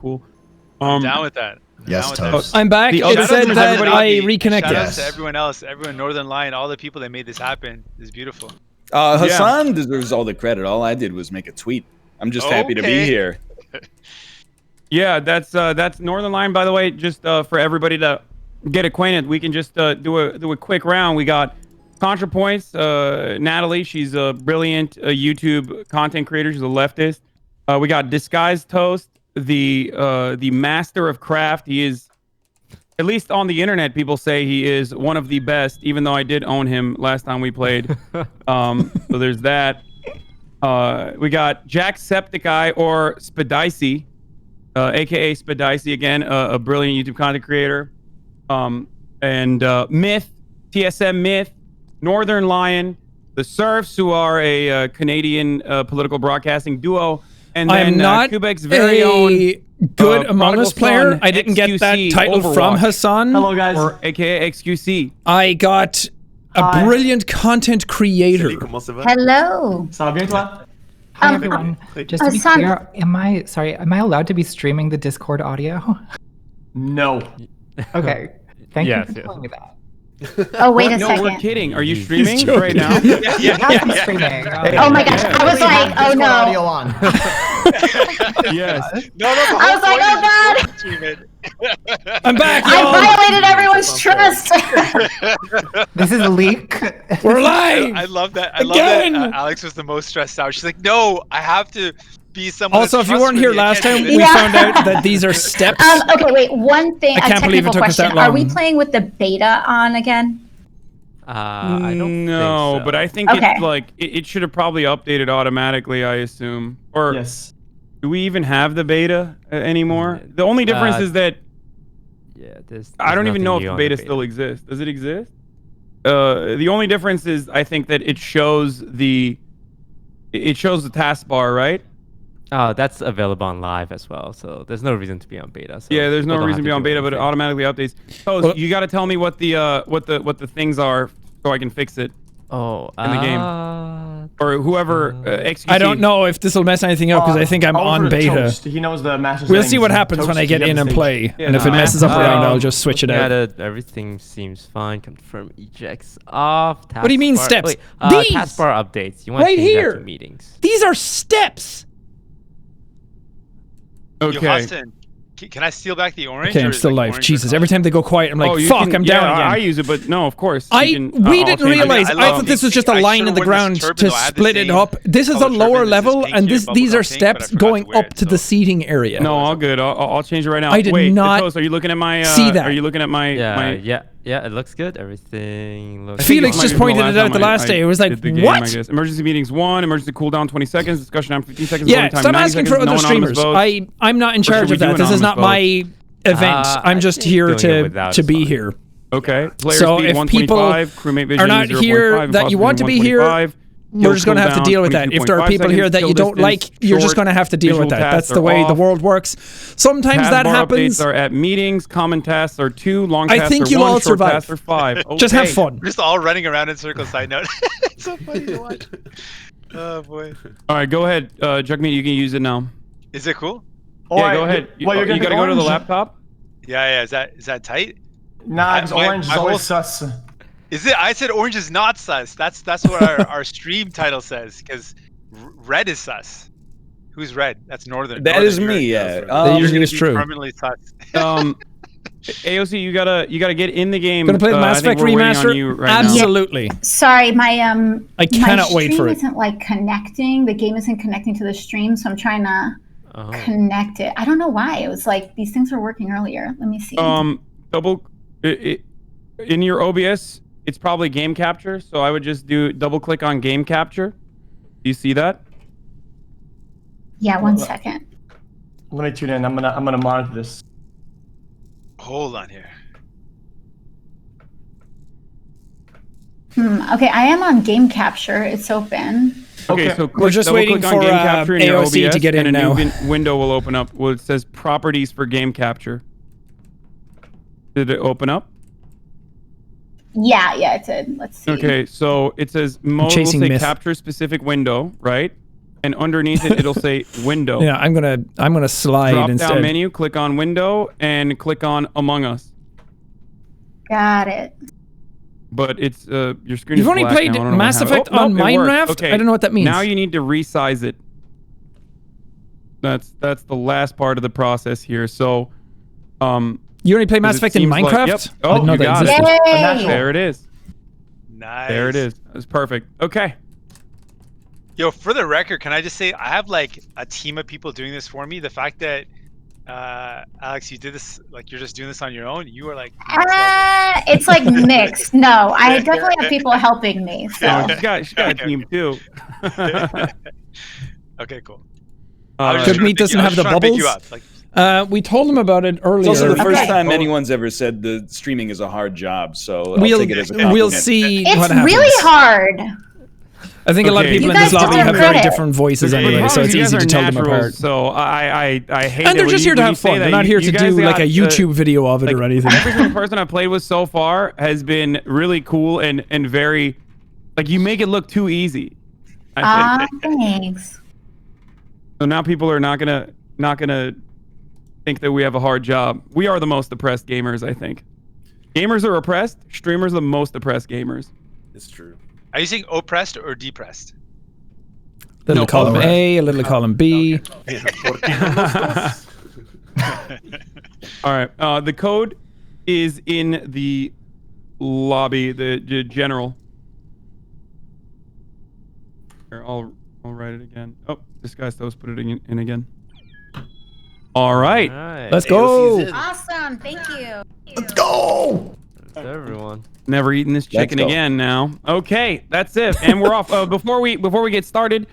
Cool. I'm down with that. Yes, Toast. I'm back. It said that I reconnected. Shout out to everyone else, everyone Northern Lion, all the people that made this happen. It's beautiful. Hassan deserves all the credit. All I did was make a tweet. I'm just happy to be here. Yeah, that's Northern Lion, by the way. Just for everybody to get acquainted, we can just do a quick round. We got ContraPoints, Natalie. She's a brilliant YouTube content creator. She's a leftist. We got Disguised Toast, the master of craft. He is, at least on the internet, people say he is one of the best. Even though I did own him last time we played. So there's that. We got Jacksepticeye or Spedicey, aka Spedicey again, a brilliant YouTube content creator. And Myth, TSM Myth, Northern Lion, the Serfs, who are a Canadian political broadcasting duo, and then I'm not Quebec's very own good Among Us player. I didn't get that title Overwatch. from Hassan. Hello, guys. Or aka XQC. I got a brilliant content creator. Hello. Ça va bien, toi? Hi, everyone. Just to be clear, am I allowed to be streaming the Discord audio? No. Okay. Thank you for Yes. telling me that. Oh, wait a no, second. we're kidding. Are you streaming right now? I'm streaming. Oh my gosh, I was like, oh no. Audio on. Yes. No, I was like, oh god. I'm back, I y'all. violated everyone's trust. This is a leak. We're live. I love that. I Again. love that Alex was the most stressed out. She's like, no, I have to be someone. Also, if you weren't here last time, we Yeah. found out that these are steps. Okay, wait. One thing. I can't believe it took us that Are we long. playing with the beta on again? I don't know, think so. but I think Okay. it's like it should have probably updated automatically. I assume, or Yes. do we even have the beta anymore? The only difference is that there's I don't even nothing know if new the on beta still exists. Does it exist? The only difference is I think that it shows the taskbar, right? Oh, that's available on live as well, so there's no reason to be on beta. So Yeah, there's no we'll reason to be on beta, but it automatically updates. So you got to tell me what the things are so I can fix it. Oh, in the game, or whoever I don't know if this will mess anything up because I think I'm on beta. Toast. He knows the master We'll settings. see what happens when I get in and play, and if it messes up around, I'll just switch it out. Everything seems fine. Confirm ejects off. What do you mean steps? Wait, These! taskbar updates. You want Right to change here. that to meetings? These are steps. Okay. Hassan, can I steal back the orange? Okay, I'm still live. Jesus, every time they go quiet, I'm like, fuck, I'm down again. I use it, but no, of course. We didn't realize. I thought this was just a line in the ground to split it up. This is a lower level, and these are steps going up to the seating area. No, all good. I'll change it right now. I did Wait, not Toast, are you looking at my? see that. Are you looking at my? Yeah, it looks good. Everything looks. Felix just pointed it out the last day. It was like, what? Emergency meetings 1, emergency cooldown 20 seconds, discussion time 15 seconds. Yeah, stop asking for other streamers. I'm not in charge of that. This is not my event. I'm just here to be here. Okay. Player so speed if people 125, crewmate vision are not 0.5, here that you want to be here, 125, you're just going to have to deal with that. If there are people here that you don't like, you're just going to have to deal with that. That's the way the world works. Sometimes that happens. Updates are at meetings. Common tasks are 2. Long tasks I think are you'll 1. all Short survive. tasks are 5. Okay. Just have fun. We're just all running around in circles. Side note. It's so funny to watch. Oh boy. All right, go ahead, Jugmeat. You can use it now. Is it cool? Yeah, go ahead. Well, you gotta go to the laptop. Yeah. Is that tight? Nah, because orange is always sus. Is it? I said orange is not sus. That's what our stream title says. Because red is sus. Who's red? That's Northern. That is me. Yeah. That usually is true. Permanently sus. AOC, you gotta get in the game. Gonna play the Mass Effect remaster? Right Absolutely. Now. Sorry, my I cannot wait for it. My stream isn't like connecting. The game isn't connecting to the stream, so I'm trying to connect it. I don't know why. It was like these things were working earlier. Let me see. Double in your OBS. It's probably game capture, so I would just double click on game capture. Do you see that? Yeah, 1 second. Let me tune in. I'm gonna monitor this. Hold on here. Okay, I am on game capture. It's open. Okay, so we're just waiting for game capture in your AOC OBS, to get in and now. a new window will open up. Well, it says properties for game capture. Did it open up? Yeah, it did. Let's see. Okay, so it says mode will say capture specific window, right? and underneath it, it'll say window. Yeah, I'm gonna slide Drop instead. down menu, click on window, and click on Among Us. Got it. But it's your screen. You've is only black played now. I don't know Mass what happened. Effect on nope, it worked. Minecraft? Okay. I don't know what that means. Now you need to resize it. That's the last part of the process here. So, you only play Mass Effect in Minecraft? Like, yep. Oh, I didn't know you that got existed. it. There it is. Nice. There it is. That's perfect. Okay. Yo, for the record, can I just say I have like a team of people doing this for me. The fact that Alex, you did this, like you're just doing this on your own. You are like. It's like mixed. No, I definitely have people helping me. So. She's got a team too. Okay, cool. Good Meat doesn't have the bubbles. We told him about it earlier. It's also the first time anyone's ever said the streaming is a hard job, so I'll take it as a compliment. We'll see it's what happens. It's really hard. I think a lot of people in this lobby have very different voices anyway, so it's easy to tell them apart. So I hate and they're just here to have fun. They're not here to do like a YouTube video of it or anything. Every single person I've played with so far has been really cool and very, like, you make it look too easy. Thanks. So now people are not gonna think that we have a hard job. We are the most oppressed gamers, I think. Gamers are oppressed. Streamers are the most oppressed gamers. It's true. Are you saying oppressed or depressed? A little column A, a little column B. All right. The code is in the lobby, the general. Here, I'll write it again. Oh, this guy's supposed to put it in again. All right. Let's go. Awesome. Thank you. Let's go. Everyone. Never eating this chicken again now. Okay, that's it. And we're off. Before we get started,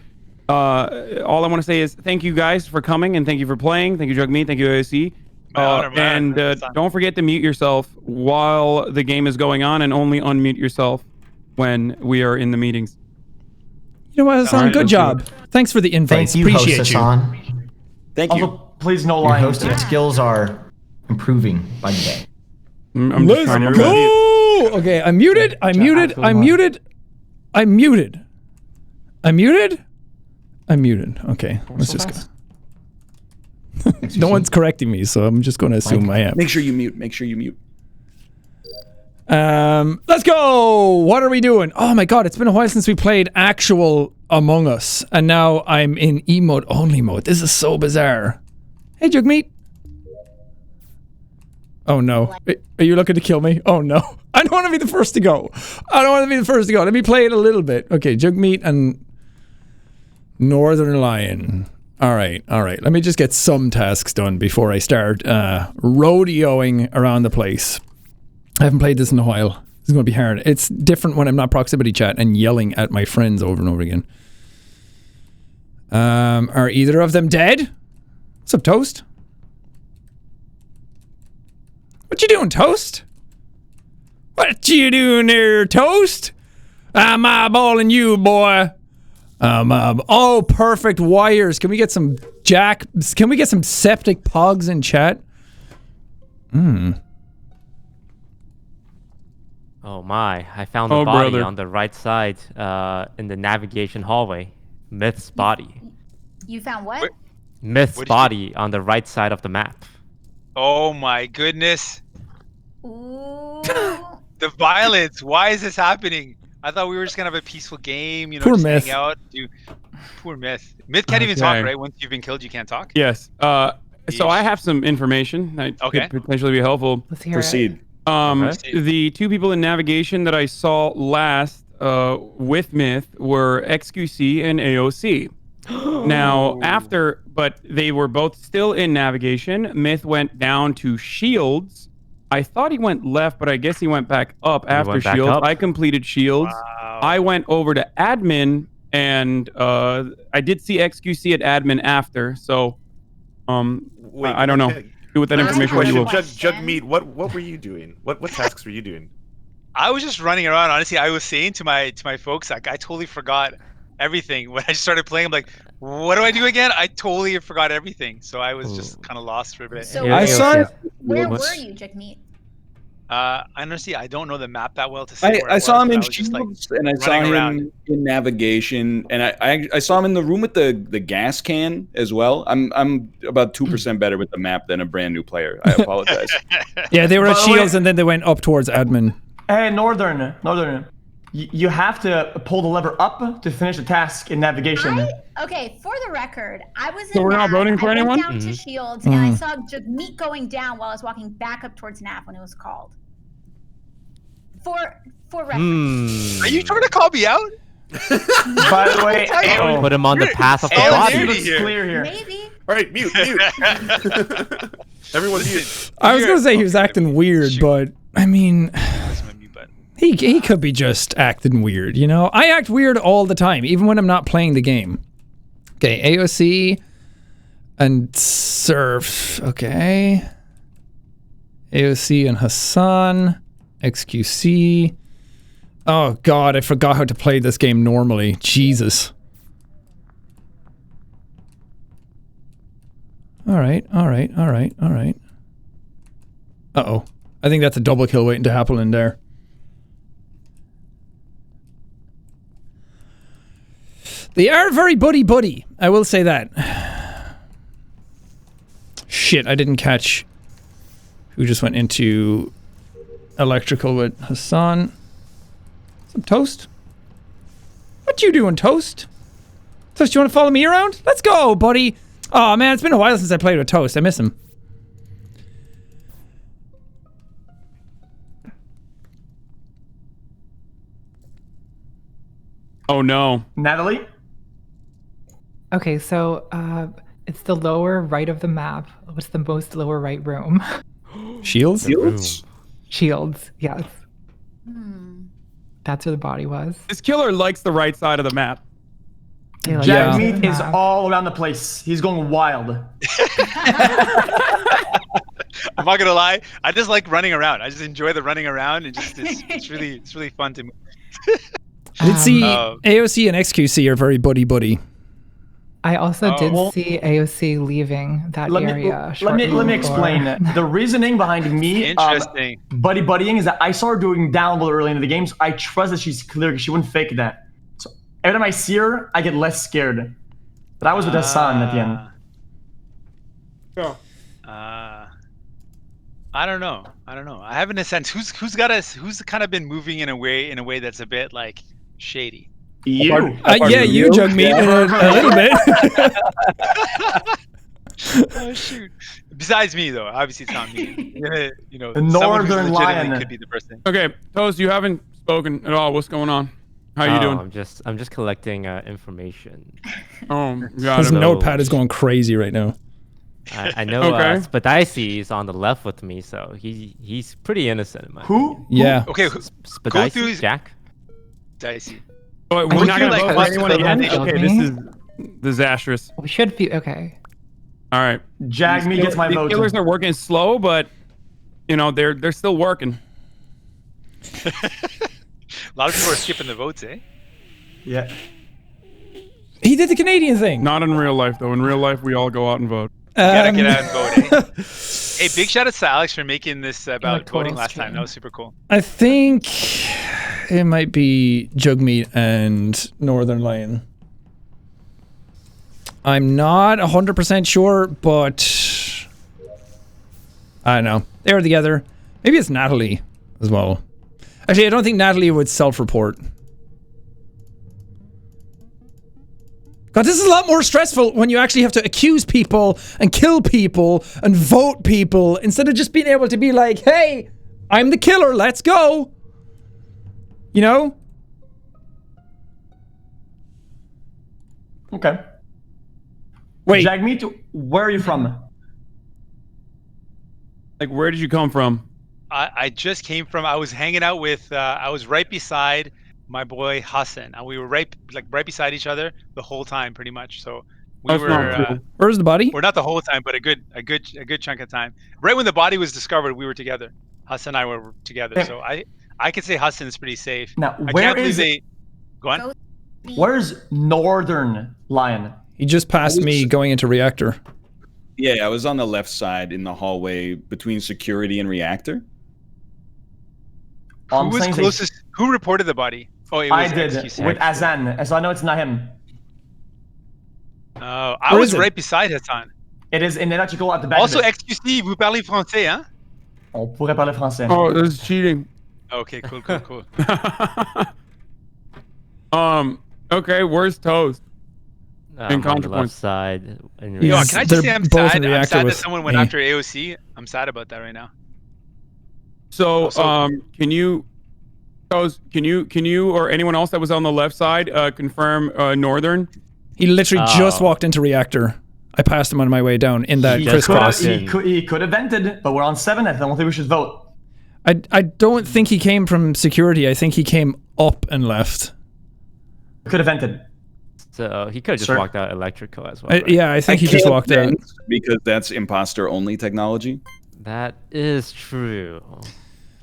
all I want to say is thank you guys for coming and thank you for playing. Thank you, Jugmeat. Thank you, AOC. And don't forget to mute yourself while the game is going on and only unmute yourself when we are in the meetings. You know what, Hassan? Good job. Thanks for the invite. Appreciate host you. Hassan. Thank you. Also, please no Your lying. hosting skills are improving by the day. I'm just trying to go! Okay, I'm muted. I'm muted. I'm muted. I'm muted. I'm muted. I'm muted. Okay, let's just go. No one's correcting me, so I'm just going to assume I am. Make sure you mute. Make sure you mute. Let's go! What are we doing? Oh my god, it's been a while since we played actual Among Us, and now I'm in emote only mode. This is so bizarre. Hey, Jugmeat. Oh no. Are you looking to kill me? Oh no. I don't want to be the first to go. I don't want to be the first to go. Let me play it a little bit. Okay, Jugmeat and Northern Lion. Alright, alright. Let me just get some tasks done before I start rodeoing around the place. I haven't played this in a while. This is going to be hard. It's different when I'm not proximity chat and yelling at my friends over and over again. Are either of them dead? What's up, Toast? What you doing, Toast? What you doing there, Toast? I'm eyeballing you, boy. Oh, perfect wires. Can we get some Can we get some septic pogs in chat? Oh my, I found the body on the right side in the navigation hallway. Myth's body. You found what? Myth's body on the right side of the map. Oh my goodness. Ooh. The violence. Why is this happening? I thought we were just going to have a peaceful game, you know, poor just Myth. hang out. Poor Myth. Myth can't even talk, right? Once you've been killed, you can't talk? Yes. So I have some information that could potentially be helpful. Let's hear Proceed. The two people in navigation that I saw last with Myth were XQC and AOC. Now, but they were both still in navigation. Myth went down to Shields. I thought he went left, but I guess he went back up after Shields. I completed Shields. Wow. I went over to admin, and I did see XQC at admin after. So, Wait, I don't know. Do with that information what you will. Jugmeat, what were you doing? What tasks were you doing? I was just running around. Honestly, I was saying to my folks, like, I totally forgot everything. When I started playing, I'm like, what do I do again? I totally forgot everything. So I was just kind of lost for a bit. So I saw it. Where were you, Jugmeat? Honestly, I don't know the map that well to say. I saw him in just, like, shields, and I saw him around. in navigation, and I saw him in the room with the gas can as well. I'm about 2% better with the map than a brand new player. I apologize. Yeah, they were By at the shields way- and then they went up towards admin. Hey, Northern. You have to pull the lever up to finish the task in navigation. Okay, for the record, I was in So we're not nav. voting for I anyone? went down to shields and I saw meat going down while I was walking back up towards nav when it was called. For reference. Are you trying to call me out? By the way, Put him on the path of the Hey, body. dude. looks clear here. Maybe. All right, mute. Everyone mute. I was gonna say he was acting weird, but I mean, That's my mute button. he could be just acting weird, you know? I act weird all the time, even when I'm not playing the game. Okay, AOC and Surf. Okay. AOC and Hassan. XQC. Oh god, I forgot how to play this game normally. Jesus. Alright. Uh-oh. I think that's a double kill waiting to happen in there. They are very buddy-buddy. I will say that. Shit, I didn't catch who just went into electrical with Hassan. Some Toast? What you doing, Toast? Toast, you want to follow me around? Let's go, buddy. Oh man, it's been a while since I played with Toast. I miss him. Oh no. Natalie? Okay, so it's the lower right of the map. What's the most lower right room? Shields? Shields, yes. That's where the body was. This killer likes the right side of the map. Yeah, Jack Meat is all around the place. He's going wild. I'm not gonna lie. I just like running around. I just enjoy the running around, and just it's really fun to move. I did see AOC and XQC are very buddy-buddy. I also did see AOC leaving that area. Let me explain. The reasoning behind me buddy-buddying is that I saw her doing download early into the games. I trust that she's clear because she wouldn't fake that. So every time I see her, I get less scared. But I was with Hassan at the end. I don't know. I haven't a sense who's kind of been moving in a way that's a bit like shady. You. Yeah, you, Jugmeat, a little bit. Oh shoot! Besides me, though, obviously it's not me. You know, the Northern Lion could be the person. Okay, Toast, you haven't spoken at all. What's going on? How are you doing? I'm just collecting information. Oh, got His it. notepad is going crazy right now. I know Spadicey is on the left with me, so he's pretty innocent in my opinion. Yeah. Okay, Spadicey, Jack? Dicey. Oh, we're not going to vote for anyone again? Okay, this is disastrous. We should be, okay. All right. Jag me gets my vote. The killers are working slow, but, you know, they're still working. A lot of people are skipping the votes, eh? Yeah. He did the Canadian thing. Not in real life, though. In real life, we all go out and vote. You gotta get out and vote, eh? Hey, big shout out to Alex for making this about voting last time. That was super cool. I think it might be Jugmeat and Northern Lion. I'm not 100% sure, but I don't know. They're together. Maybe it's Natalie as well. Actually, I don't think Natalie would self-report. God, this is a lot more stressful when you actually have to accuse people and kill people and vote people instead of just being able to be like, hey, I'm the killer, let's go. You know? Okay. Wait. Jagmeet, where are you from? Like, where did you come from? I just came from, I was hanging out with, I was right beside my boy Hassan, and we were right beside each other the whole time, pretty much. So we were. Where's the body? Or not the whole time, but a good chunk of time. Right when the body was discovered, we were together. Hassan and I were together. So I could say Hassan is pretty safe. Now, Go on. Where's Northern Lion? He just passed me going into reactor. Yeah, I was on the left side in the hallway between security and reactor. Who was closest? Who reported the body? Oh, it was I did XQC. with Azan, and so I know it's not him. Oh, I was right beside Hassan. It is in electrical at the back. Also, XQC, vous parlez français, hein? On pourrait parler français. Oh, this is cheating. Okay, cool. Okay, where's Toast? In On the left side. Yo, can I just say I'm sad? I'm sad that someone went after AOC. I'm sad about that right now. So, can you, Toast, can you, or anyone else that was on the left side, confirm Northern? He literally just walked into reactor. I passed him on my way down in that crisscross. He could have vented, but we're on 7. I don't think we should vote. I don't think he came from security. I think he came up and left. Could have vented. So he could have just walked out electrical as well. Right? Yeah, I think he just walked out. Because that's imposter only technology. That is true.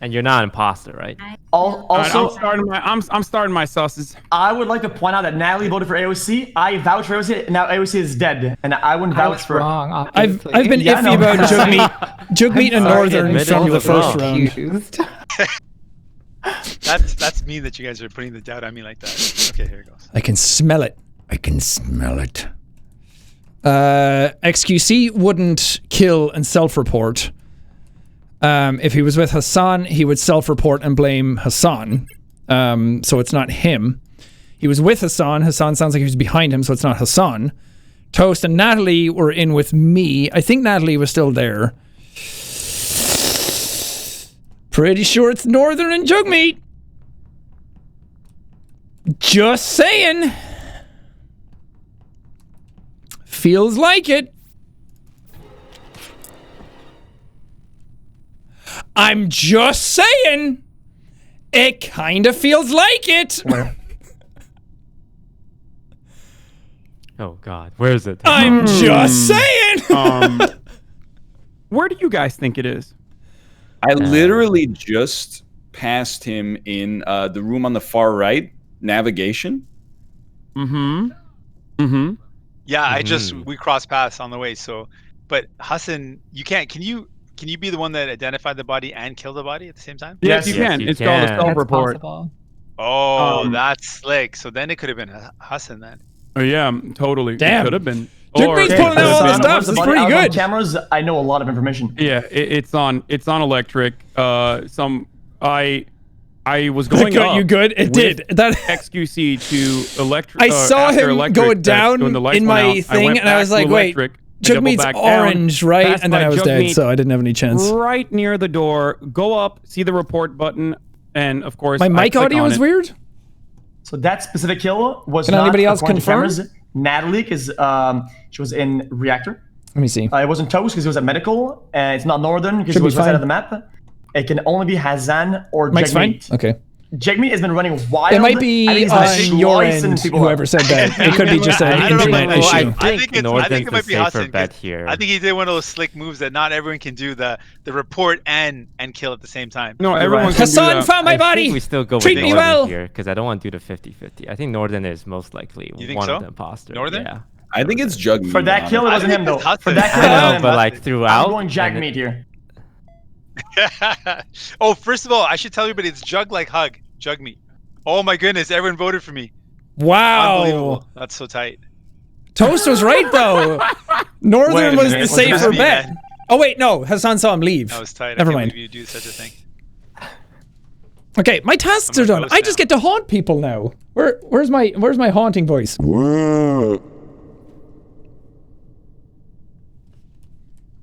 And you're not an imposter, right? Also, I'm starting my sauces. I would like to point out that Natalie voted for AOC. I vouched for AOC, and now AOC is dead, and I wouldn't vouch for. Wrong. I've been iffy about Jugmeat and Northern from the first round. That's mean that you guys are putting the doubt on me like that. Okay, here it goes. I can smell it. XQC wouldn't kill and self-report. If he was with Hassan, he would self-report and blame Hassan. So it's not him. He was with Hassan. Hassan sounds like he was behind him, so it's not Hassan. Toast and Natalie were in with me. I think Natalie was still there. Pretty sure it's Northern and Jugmeat. Just saying. Feels like it. I'm just saying. It kind of feels like it. Oh God, where is it? I'm just saying. Where do you guys think it is? I literally just passed him in the room on the far right, navigation. Yeah, we crossed paths on the way. So, but Hassan, you can't. Can you be the one that identified the body and killed the body at the same time? Yes, you can. It's called a self-report. Oh, that's slick. So then it could have been Hassan then. Oh yeah, totally. Damn. It could have been. Jugmeat's pulling out all the stuff. It's pretty good. Cameras, I know a lot of information. Yeah, it's on electric. I was going up. You good? It did. That XQC to electric. I saw him go down in my thing, and I was like, wait, Jugmeat's orange, right? And then I was dead, so I didn't have any chance. Right near the door, go up, see the report button, and of course, my mic audio is weird. So that specific kill was Can not anybody else confirm? Natalie, because she was in reactor. Let me see. It wasn't Toast because he was at medical, and it's not Northern because he was outside of the map. It can only be Hassan or Jugmeat. Okay. Jugmeat has been running wild. It might be on your end, whoever said that. It could be just an internet issue. I think it might be Hassan. Bet here. I think he did one of those slick moves that not everyone can do, the report and kill at the same time. No, everyone can Hassan do that. found my body. I think we still go Treat with me Northern well. here because I don't want to do the 50-50. I think Northern is most likely one of the imposters. Northern? Yeah. I think it's Jugmeat. For that kill, it wasn't him though. For that kill, I know, but like throughout. I'm going Jugmeat here. Oh, first of all, I should tell everybody it's Jug like hug. Jugmeat. Oh my goodness, everyone voted for me. Wow. Unbelievable. That's so tight. Toast was right though. Northern was the safer bet. Oh wait, no. Hassan saw him leave. That was tight. Never I can't mind. believe you do such a thing. Okay, my tasks are done. I just get to haunt people now. Where's my haunting voice?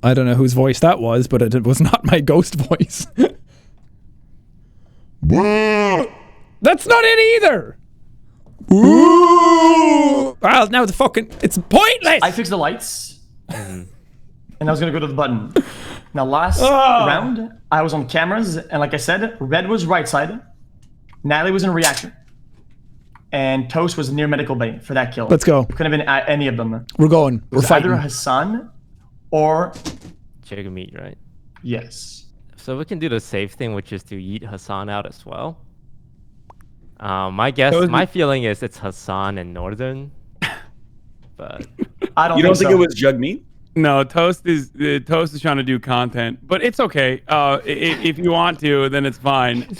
I don't know whose voice that was, but it was not my ghost voice. That's not it either. Ooh. Well, now it's pointless. I fixed the lights, and I was gonna go to the button. Now last round, I was on cameras, and like I said, Red was right side, Natalie was in reactor, and Toast was near medical bay for that kill. Let's go. It couldn't have been any of them. We're going. We're fighting. Either Hassan or Jugmeat, right? Yes. So we can do the safe thing, which is to yeet Hassan out as well. My feeling is it's Hassan and Northern, but I don't. You don't think it was Jugmeat? No, Toast is trying to do content, but it's okay. If you want to, then it's fine.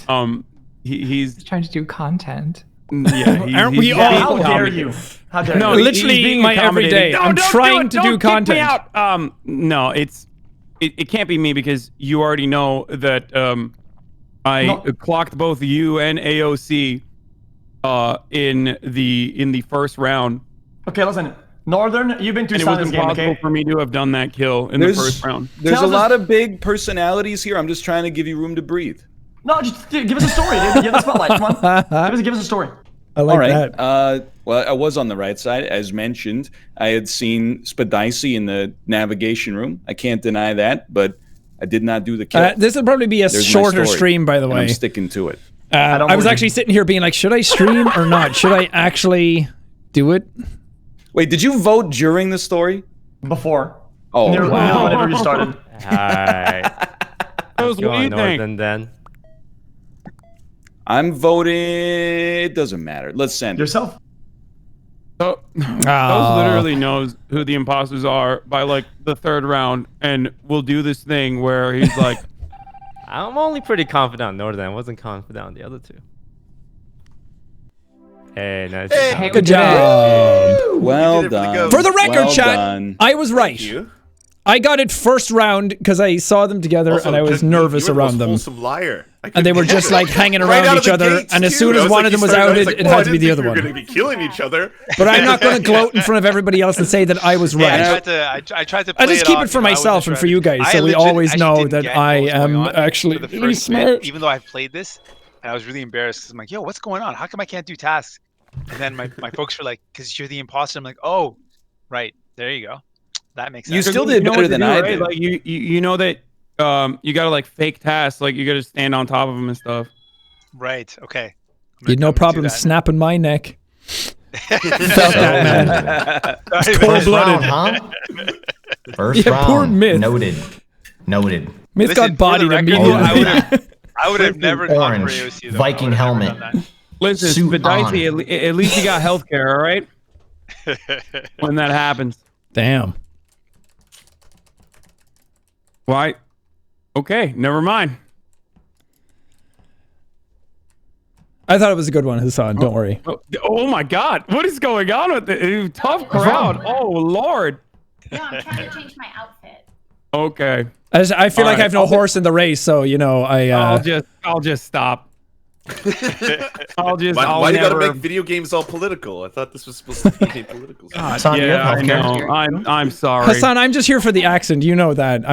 he's trying to do content. Yeah, aren't we all? How dare you? How dare No, you? Literally my everyday. I'm trying to do content. Kick me out. No, it can't be me because you already know that I clocked both you and AOC in the first round. Okay, listen. Northern, you've been through And it was this game, impossible okay? for me to have done that kill in the first round. There's a lot of big personalities here. I'm just trying to give you room to breathe. No, just give us a story, dude. Give us a spotlight. Come on. Give us a story. I like that. Well, I was on the right side. As mentioned, I had seen Spadicey in the navigation room. I can't deny that, but I did not do the kill. This will probably be a shorter stream, by the way. I'm sticking to it. I was actually sitting here being like, should I stream or not? Should I actually do it? Wait, did you vote during the story? Before. Oh, wow. Whenever you started. Alright. What do you think? Then. I'm voting. It doesn't matter. Let's send yourself. So, Those literally knows who the imposters are by like the third round, and we'll do this thing where he's like, I'm only pretty confident on Northern. I wasn't confident on the other two. Hey, nice. Hey, good job. Well done. For the record, Well chat, done. I was right. I got it first round because I saw them together and I was nervous around them. Liar. And they were just like hanging around each other. And as soon as one of them was outed, it had to be the other one. We're going to be killing each other. But I'm not going to gloat in front of everybody else and say that I was right. I tried to play I just keep it for myself and for you guys, so we always know that I am actually really smart. Even though I've played this, and I was really embarrassed because I'm like, yo, what's going on? How come I can't do tasks? And then my folks were like, because you're the imposter. I'm like, oh, right. There you go. That makes sense. You still did better than I did. Like you know that you gotta like fake tasks, like you gotta stand on top of them and stuff. Right. Okay. You had no problem snapping my neck. Felt that, man. Cold-blooded, huh? First round. Poor Myth. Noted. Myth got bodied immediately. I would have never gone for AOC, though. Viking helmet. Listen, Spadicey, at least you got healthcare, all right? When that happens. Damn. Why? Okay, never mind. I thought it was a good one, Hassan. Don't worry. Oh my God. What is going on with it? Tough crowd. Oh, Lord. No, I'm trying to change my outfit. Okay. I feel like I have no horse in the race, so, you know, I'll just stop. Why you gotta make video games all political? I thought this was supposed to be apolitical. I know. I'm sorry. Hassan, I'm just here for the accent. You know that.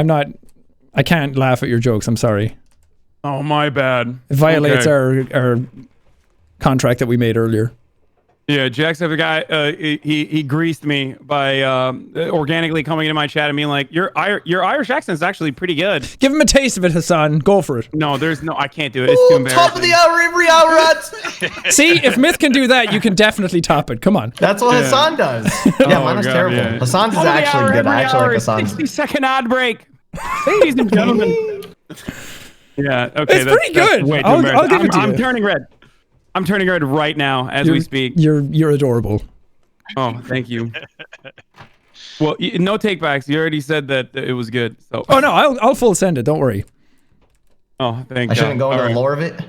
I can't laugh at your jokes. I'm sorry. Oh, my bad. It violates our contract that we made earlier. Yeah, Jacksepticeye, he greased me by organically coming into my chat and being like, your Irish accent is actually pretty good. Give him a taste of it, Hassan. Go for it. No, I can't do it. It's too embarrassing. Top of the hour every hour. See, if Myth can do that, you can definitely top it. Come on. That's what Hassan does. Yeah, mine was terrible. Yeah. Hassan's is actually good. I actually like Hassan's. 60-second ad break. Ladies and gentlemen. Yeah, okay. It's pretty good. Way too I'll give it to you. I'm turning red. I'm turning red right now as we speak. You're adorable. Oh, thank you. Well, no takebacks. You already said that it was good. So. Oh no, I'll full send it. Don't worry. Oh, thank I God. shouldn't go into the lore of it.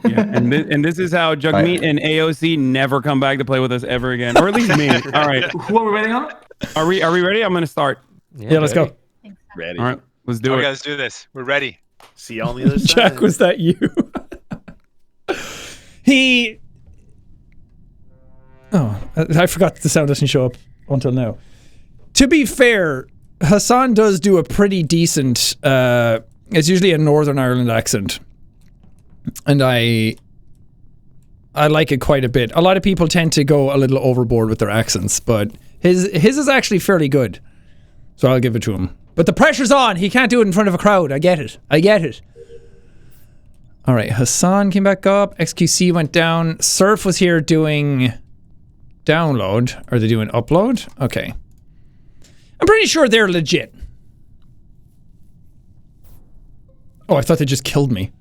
Yeah, and this is how Jugmeat and AOC never come back to play with us ever again, or at least me. All right. Who are we waiting on? Are we ready? I'm gonna start. Yeah, let's go. Ready. All right, let's do it. Let's do this. We're ready. See you on the other side. Jack, was that you? I forgot the sound doesn't show up until now. To be fair, Hassan does do a pretty decent, it's usually a Northern Ireland accent. And I like it quite a bit. A lot of people tend to go a little overboard with their accents, but his is actually fairly good. So I'll give it to him. But the pressure's on. He can't do it in front of a crowd. I get it. All right, Hassan came back up. XQC went down. Surf was here doing download. Are they doing upload? Okay. I'm pretty sure they're legit. Oh, I thought they just killed me.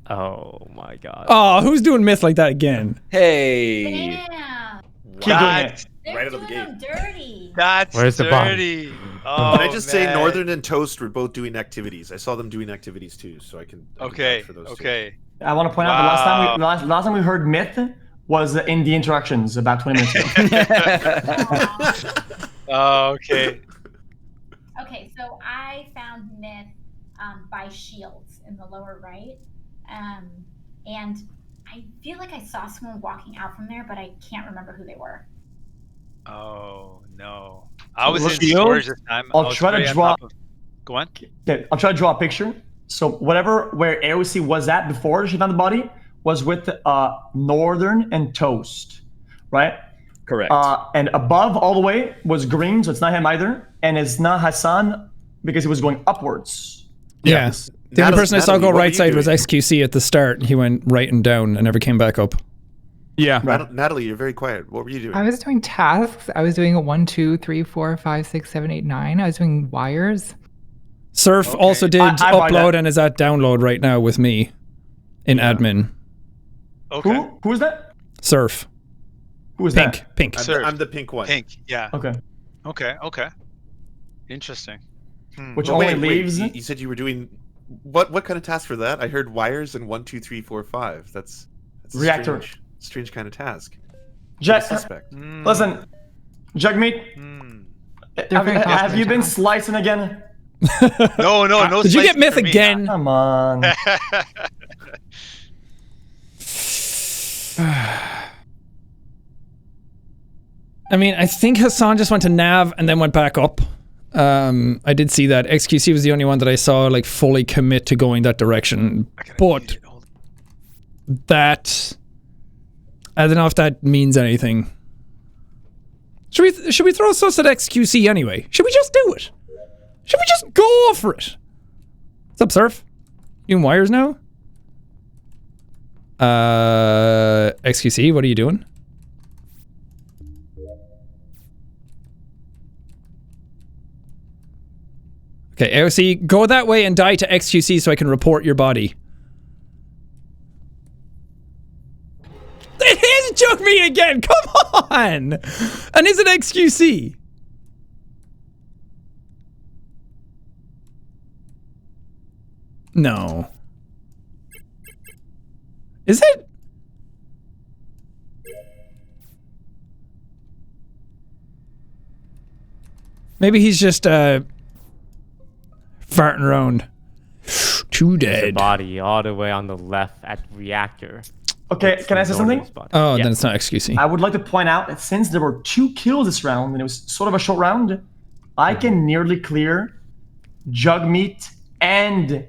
Oh my God. Oh, who's doing myth like that again? Hey. Yeah. Keep doing it. They're Right out of the doing gate. them dirty. That's Where's the bomb? dirty. Oh, Can I just say man. Northern and Toast were both doing activities? I saw them doing activities too, so I can Okay. vouch for those two. Okay. I want to point out the last time we heard Myth was in the interactions about 20 minutes ago. Oh, okay. Okay, so I found Myth by Shields in the lower right. And I feel like I saw someone walking out from there, but I can't remember who they were. Oh, no. I was in Shields? storage this time. I'll try to draw. Go on. Okay, I'll try to draw a picture. So whatever where AOC was at before she found the body was with Northern and Toast, right? Correct. And above all the way was green, so it's not him either, and it's not Hassan because he was going upwards. Yes. The only person I saw go right side was XQC at the start. He went right and down and never came back up. Yeah. Natalie, you're very quiet. What were you doing? I was doing tasks. I was doing a 1, 2, 3, 4, 5, 6, 7, 8, 9. I was doing wires. Surf also did upload and is at download right now with me in admin. Okay. Who is that? Surf. Who is Pink. that? Pink. I'm the pink one. Pink, yeah. Okay. Okay. Interesting. Which only leaves. You said you were doing what kind of task for that? I heard wires and 1, 2, 3, 4, 5. That's a Reactor. strange kind of task. Suspect. Listen, Jugmeat. Have you been slicing again? No. Did you get Myth again? Come on. I mean, I think Hassan just went to Nav and then went back up. I did see that. XQC was the only one that I saw like fully commit to going that direction. But that, I don't know if that means anything. Should we throw sus at XQC anyway? Should we just do it? Should we just go for it? What's up, Surf? You doing wires now? XQC, what are you doing? Okay, AOC, go that way and die to XQC so I can report your body. It is Jugmeat again! Come on! And is it XQC? No. Is it? Maybe he's just farting around. Too dead. The body all the way on the left at reactor. Okay, can I say something? Oh, then it's not XQC. I would like to point out that since there were 2 kills this round, and it was sort of a short round, I can nearly clear Jugmeat and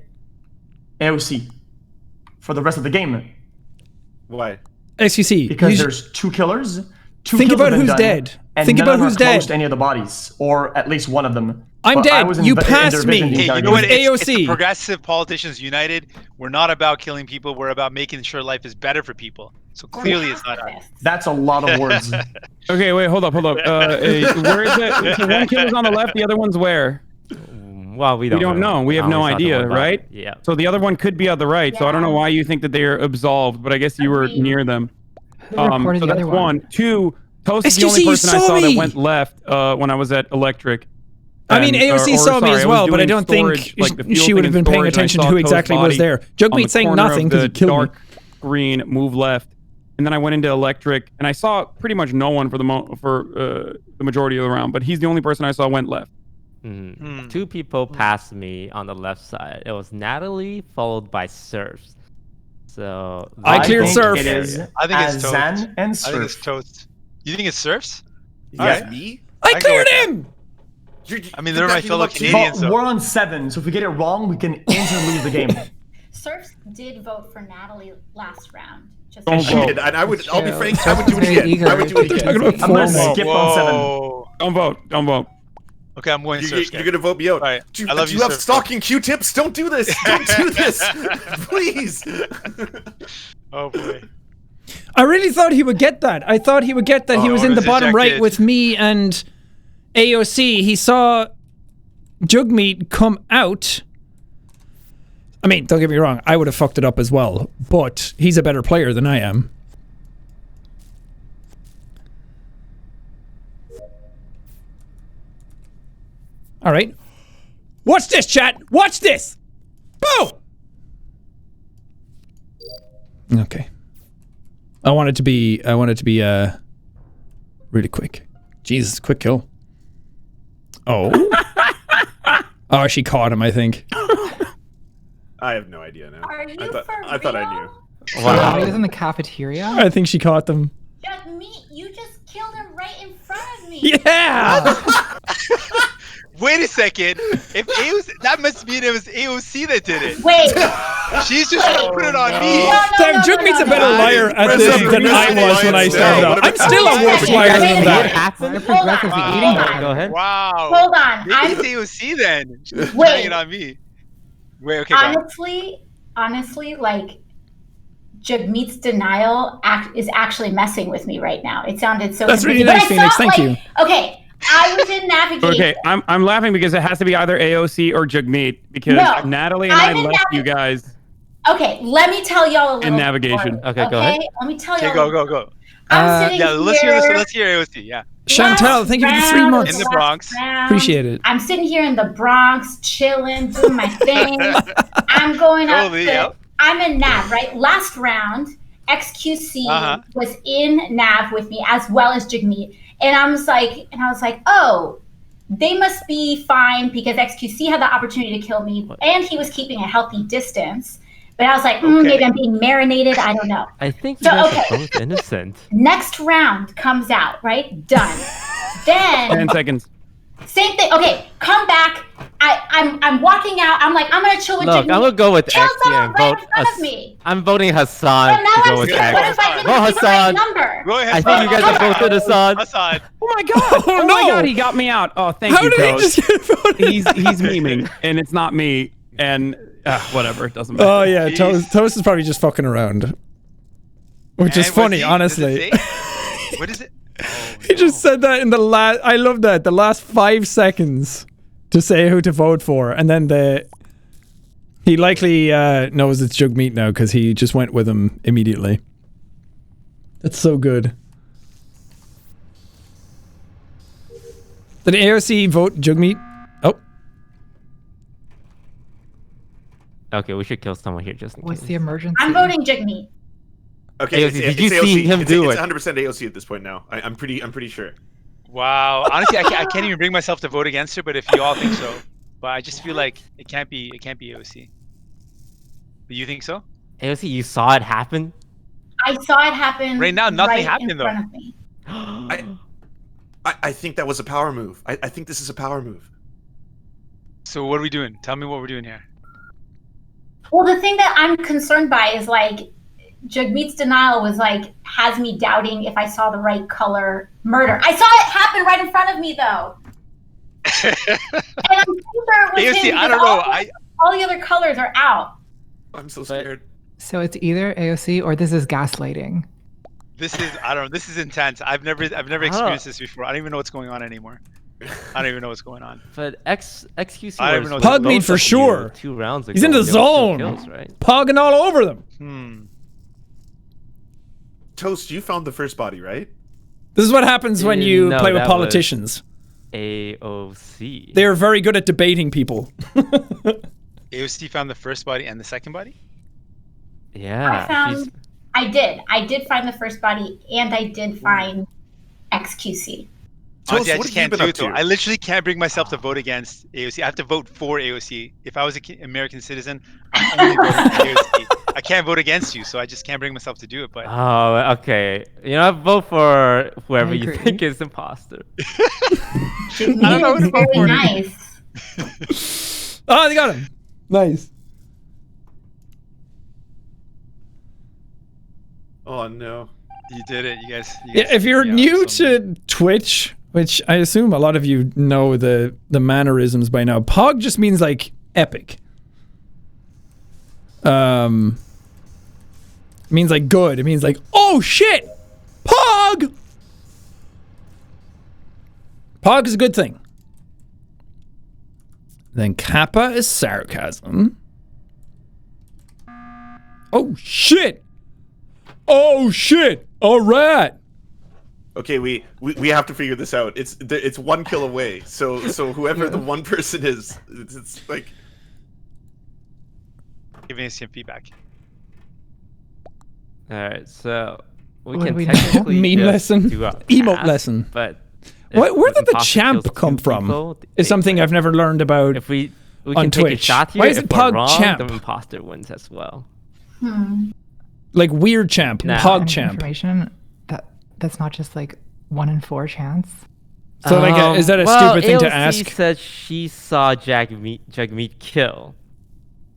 AOC for the rest of the game. Why? XQC. Because there's 2 killers. Think about who's dead. Think about who's dead. Close to any of the bodies, or at least one of them. I'm dead. You passed me. Hey, you know what? It's AOC. Progressive Politicians United. We're not about killing people. We're about making sure life is better for people. So clearly, it's not us. That's a lot of words. Okay, wait, hold up. Where is it? So one kill is on the left. The other one's where? Well, we don't know. We have no idea, right? Yeah. So the other one could be on the right. So I don't know why you think that they are absolved, but I guess you were near them. So that's one. 2. Toast is the only person I saw that went left when I was at Electric. I mean, AOC saw me as well, but I don't think she would have been paying attention to who exactly was there. Jugmeat saying nothing because he killed me. Dark green, move left, and then I went into Electric, and I saw pretty much no one for the majority of the round. But he's the only person I saw went left. 2 people passed me on the left side. It was Natalie followed by Surfs. So I cleared Surf. It is. I think it's Toast. Azan and Surf. I think it's Toast. You think it's Surfs? Yeah, me? I cleared him. I mean, they're my fellow Canadians. But we're on 7, so if we get it wrong, we can instantly lose the game. Surfs did vote for Natalie last round. Just And she did, and I'll be frank, I would do it again. I would do it again. I'm going to skip on 7. Don't vote. Okay, I'm going Surfs. You're going to vote me out. Right. Do I love you you, have Surfs. stalking Q-tips? Don't do this. Don't do this. Please. Oh, boy. I really thought he would get that. I thought he would get that he was in the bottom right with me and AOC. He saw Jugmeat come out. I mean, don't get me wrong, I would have fucked it up as well, but he's a better player than I am. All right. Watch this, chat. Watch this. Boom. Okay. I want it to be really quick. Jesus, quick kill. Oh. Oh, she caught him, I think. I have no idea now. Are you I thought I knew. Wow. He was in the cafeteria? I think she caught them. Just me. You just killed him right in front of me. Yeah. Wait a second. If AOC, that must mean it was AOC that did it. Wait. She's just trying to put it on me. Damn, Jugmeat's a better liar at this than I was when I started out. I'm still a worse liar than that. Go ahead. Wow. Hold on. Maybe it's AOC then. She's Wait. putting it on me. Wait, okay, go ahead. Honestly, like, Jagmeet's denial is actually messing with me right now. It sounded so. That's really nice, Phoenix. Thank you. Okay, I was in navigation. Okay, I'm laughing because it has to be either AOC or Jagmeet because Natalie and I left you guys. Okay, let me tell y'all a little. In navigation. Okay, go ahead. Let me tell you. Okay, go. I'm sitting here. Let's hear this. Let's hear AOC. Yeah. Chantel, thank you for the 3 months. In the Bronx. Appreciate it. I'm sitting here in the Bronx, chilling, doing my thing. I'm going up. I'm in nav, right? Last round, XQC was in nav with me as well as Jagmeet, and I was like, oh, they must be fine because XQC had the opportunity to kill me, and he was keeping a healthy distance. But I was like, maybe I'm being marinated. I don't know. I think you guys are both innocent. Next round comes out, right? Done. Then 10 seconds. Same thing. Okay, come back. I'm walking out. I'm like, I'm gonna chill with Look, Jagmeet. I'm gonna go with Kill X someone and right vote. in front of me. I'm voting Hassan But now to go I'm with scared. What X. if I didn't Go get the right Hassan. number? Go ahead. I think you guys are both with Hassan. Hassan. Oh my god! Oh my god! He got me out. Oh, thank How you, did he Coach. just get voted? He's memeing, and it's not me. And whatever, it doesn't matter. Oh yeah, Toast is probably just fucking around, which is funny, honestly. What is it? He just said that in the last. I love that the last 5 seconds to say who to vote for, and then he likely knows it's Jagmeet now because he just went with him immediately. That's so good. Did AOC vote Jagmeet? Oh. Okay, we should kill someone here just in case. What's the emergency? I'm voting Jagmeet. Okay, AOC, did you see him do it? It's 100% AOC at this point now. I'm pretty sure. Wow. Honestly, I can't even bring myself to vote against her. But if you all think so, but I just feel like it can't be AOC. But you think so? AOC, you saw it happen? I saw it happen. Right now, nothing happened in though. front of me. I think that was a power move. I think this is a power move. So what are we doing? Tell me what we're doing here. Well, the thing that I'm concerned by is like Jagmeet's denial was like has me doubting if I saw the right color murder. I saw it happen right in front of me though. And I'm sure it was AOC, him I don't because know. all the other colors are out. I'm so scared. So it's either AOC or this is gaslighting. This is This is intense. I've never experienced this before. I don't even know what's going on anymore. I don't even know what's going on. But XQC I don't even know was what Pugmeat both for of sure. you 2 rounds ago. He's in the There was 2 zone. kills, right? Pogging all over them. Toast, you found the first body, right? This is what happens when you No, play with that politicians. AOC. They're very good at debating people. AOC found the first body and the second body? Yeah. I did find the first body and I did find XQC. Honestly, I what just have you can't been do up it though. to? I literally can't bring myself to vote against AOC. I have to vote for AOC. If I was an American citizen, I'm only voting for AOC. I can't vote against you, so I just can't bring myself to do it. But Oh, okay. You know, vote for whoever I you agree. think is imposter. I don't know who to vote Very for. nice. Oh, they got him. Nice. Oh no. You did it, you guys. Yeah, if you're new to Twitch, which I assume a lot of you know the mannerisms by now, Pog just means like epic. Means like good. It means like, oh shit, Pog. Pog is a good thing. Then Kappa is sarcasm. Oh shit. Oh shit. All right. Okay, we have to figure this out. It's 1 kill away. So whoever the one person is, it's like giving us some feedback. All right, so we What can do we know? technically Meme just lesson? do a Emote pass, lesson. But Where did the imposter champ kills come 2 from? people, Is something I've never learned about. If we on can take a Twitch. shot here. Why is if it we're Pog wrong, Champ? the imposter wins as well. Like weird champ, Nah. Pog Any champ. information that's not just like 1 in 4 chance. So like, is that a well, stupid thing to AOC ask? said she saw Jagmeet kill.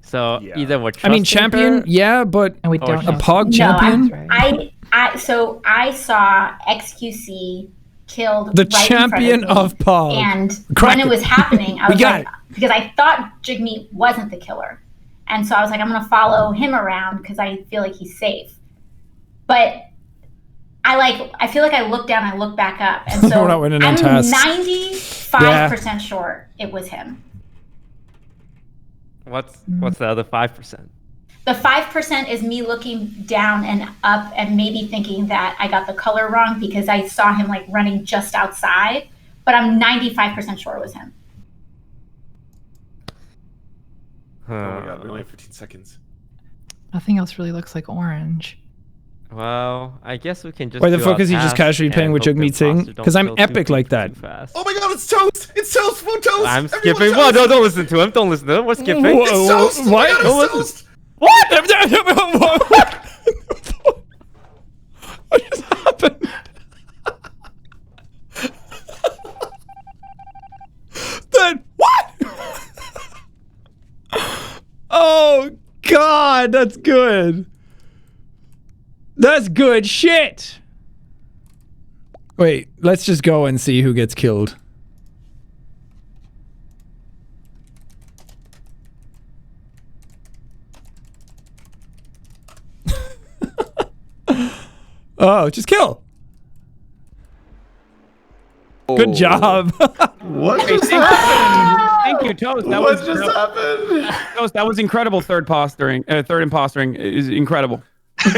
So Yeah. either we're I mean, trusting champion, her, yeah, but And we Oh, don't a know. Pog No, champion. Right. I saw XQC killed The right in champion front of Pog. And Crack when it it. was happening, I We was got like, because I thought Jagmeet wasn't the killer. And so I was like, I'm going to follow him around because I feel like he's safe. But I feel like I look down, I look back up. And so We're not winning on I'm tasks. 95% sure it was him. what's the other 5%? The 5% is me looking down and up and maybe thinking that I got the color wrong because I saw him like running just outside, but I'm 95% sure it was him. oh my god, we only have 15 seconds. Nothing else really looks like orange. Well, I guess we can just. Why the do fuck our is he just task casually and playing with hope the Jagmeet Singh? imposter don't 'Cause I'm kill 2 epic like people that. too fast. Oh my god, it's Toast! It's Toast! Vote Toast! I'm Everyone skipping. Toast! What? No, don't listen to him. Don't listen to him. We're skipping. Whoa. It's Toast! Oh my What? god, Don't it's listen. Toast! What? What just happened? Then what? Oh God, that's good. That's good shit. Wait, let's just go and see who gets killed. Oh, just kill. Good job. What just happened? Thank you, Toast. That What was just happened? Toast. That was incredible. Third impostoring is incredible. Toast.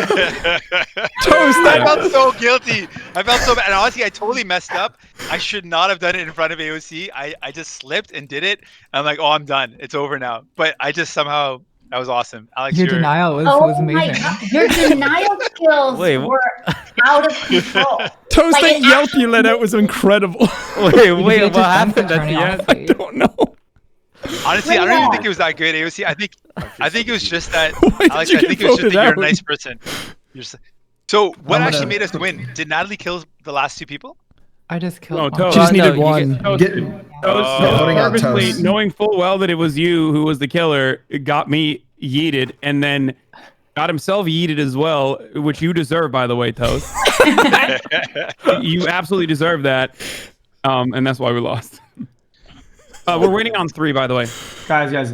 I felt so guilty. I felt so bad. And honestly, I totally messed up. I should not have done it in front of AOC. I just slipped and did it. I'm like, oh, I'm done. It's over now. But I just somehow, that was awesome. Alex, Your you're... denial was My amazing. God. Your denial skills Wait, were out of control. Toast, Like, that it yelp actually you let out was incredible. Wait, You what did happened defense at the attorney, end? I honestly. don't know. Honestly, I don't even think it was that good, AOC. I think it was just that, Why did Alex, you I get think it was just voted that you're a out? nice person. So what I'm actually gonna- made us win? Did Natalie kill the last 2 people? I just killed No, one. Toast. She just no, needed you one. get- Toast, Get- Toast, voting out purposely Toast. knowing full well that it was you who was the killer, it got me yeeted, and then got himself yeeted as well, which you deserve, by the way, Toast. You absolutely deserve that, and that's why we lost. We're waiting on 3, by the way. Guys,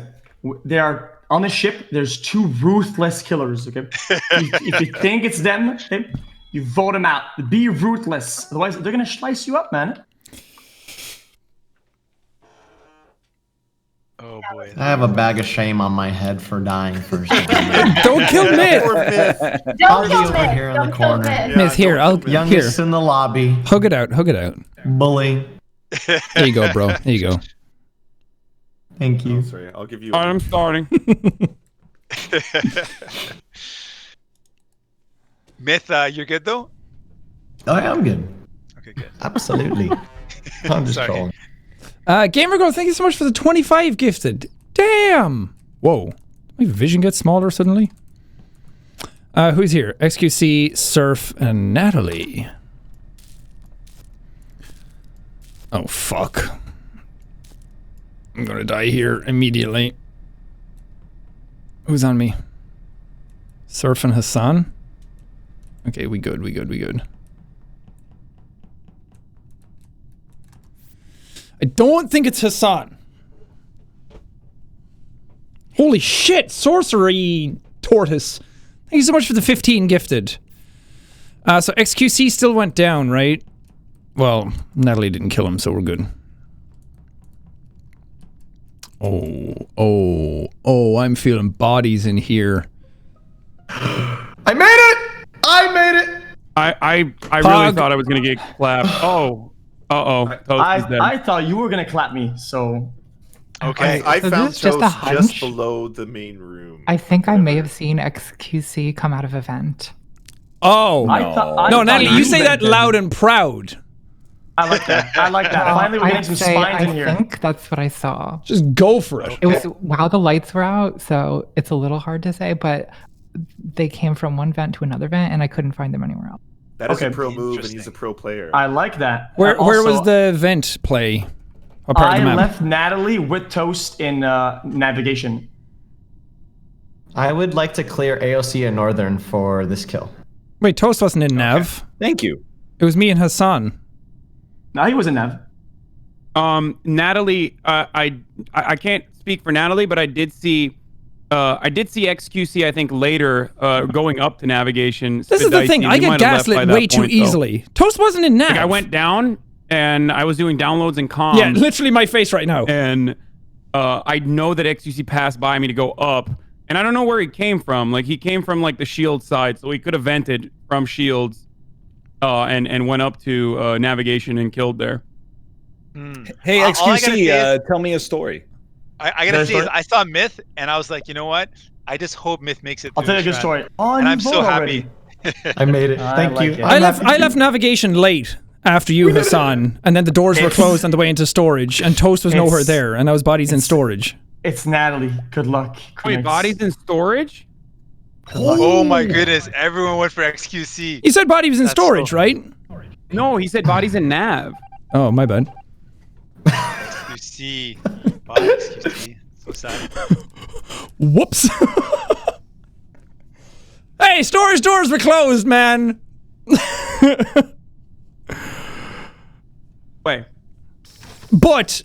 they are on the ship. There's 2 ruthless killers. Okay, if you think it's them, okay, you vote them out. Be ruthless, otherwise they're gonna slice you up, man. Oh boy. I have a bag of shame on my head for dying first. I'll Don't kill Myth. Don't be kill over Myth. here in the Don't kill corner. Myth. Myth, here, I'll here. Youngest in the lobby. Hug it out. Hug it out. Bully. There you go, bro. There you go. Thank you. Oh, sorry, I'll give you. I'm starting. Myth, you're good though? Oh, yeah, I'm good. Okay, good. Absolutely. I'm just Sorry. trolling. GamerGirl, thank you so much for the 25 gifted. Damn. Whoa. My vision gets smaller suddenly. Who's here? XQC, Surf, and Natalie. Oh, fuck. I'm gonna die here immediately. Who's on me? Surf and Hassan? Okay, we good. I don't think it's Hassan. Holy shit, sorcery tortoise. Thank you so much for the 15 gifted. So XQC still went down, right? Well, Natalie didn't kill him, so we're good. Oh, I'm feeling bodies in here. I made it! I made it! I really Pog. thought I was gonna get clapped. Oh. Uh-oh. Toast is dead. I thought you were gonna clap me, so. Okay. I So found this is just a Toast just hunch? below the main room. I think I may have seen XQC come out of a vent. Oh. No, Natalie, you say that loud and proud. I like that. I like that. Finally, we're getting some spines in here. I think that's what I saw. Just go for it. It was while the lights were out, so it's a little hard to say, but they came from one vent to another vent, and I couldn't find them anywhere else. That is a pro move, and he's a pro player. I like that. Where was the vent play? What part of the I map? left Natalie with Toast in navigation. I would like to clear AOC and Northern for this kill. Wait, Toast wasn't in Nav. Thank you. It was me and Hassan. No, he was in Nav. Natalie, I can't speak for Natalie, but I did see XQC, I think, later going up to navigation. This is the thing. I get gaslit way too easily. Toast wasn't in Nav. Like, I went down and I was doing downloads and comms. Yeah, literally my face right now. And I know that XQC passed by me to go up. And I don't know where he came from. Like, he came from, like, the shield side. So he could have vented from shields and went up to navigation and killed there. Hey, XQC, tell me a story. I gotta say, I saw Myth, and I was like, you know what? I just hope Myth makes it. I'll tell you a good story. Oh, and I'm so happy. I made it. Thank you. I left navigation late after you, Hassan, and then the doors were closed on the way into storage, and Toast was nowhere there, and I was bodies in storage. It's Natalie. Good luck. Wait, bodies in storage? Oh my goodness! Everyone went for XQC. He said bodies in storage, right? No, he said bodies in nav. Oh, my bad. XQC. Body XQC. So sad. Whoops. Hey, storage doors were closed, man. Wait. But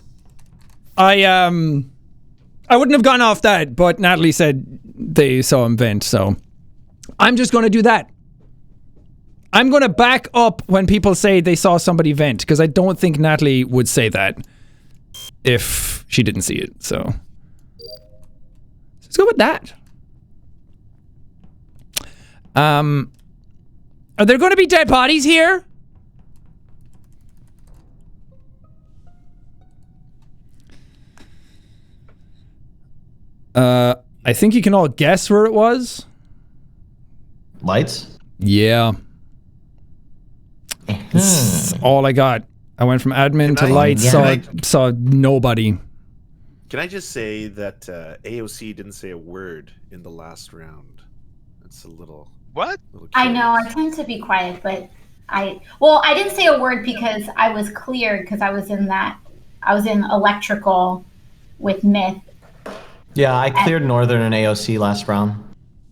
I wouldn't have gone off that, but Natalie said they saw him vent, so I'm just going to do that. I'm going to back up when people say they saw somebody vent, because I don't think Natalie would say that if she didn't see it, so let's go with that. Are there going to be dead bodies here? I think you can all guess where it was. Lights? Yeah. That's all I got. I went from admin to lights, saw nobody. Can I just say that AOC didn't say a word in the last round? That's a little... What? I know, I tend to be quiet, but I didn't say a word because I was cleared because I was in electrical with Myth. Yeah, I cleared Northern and AOC last round.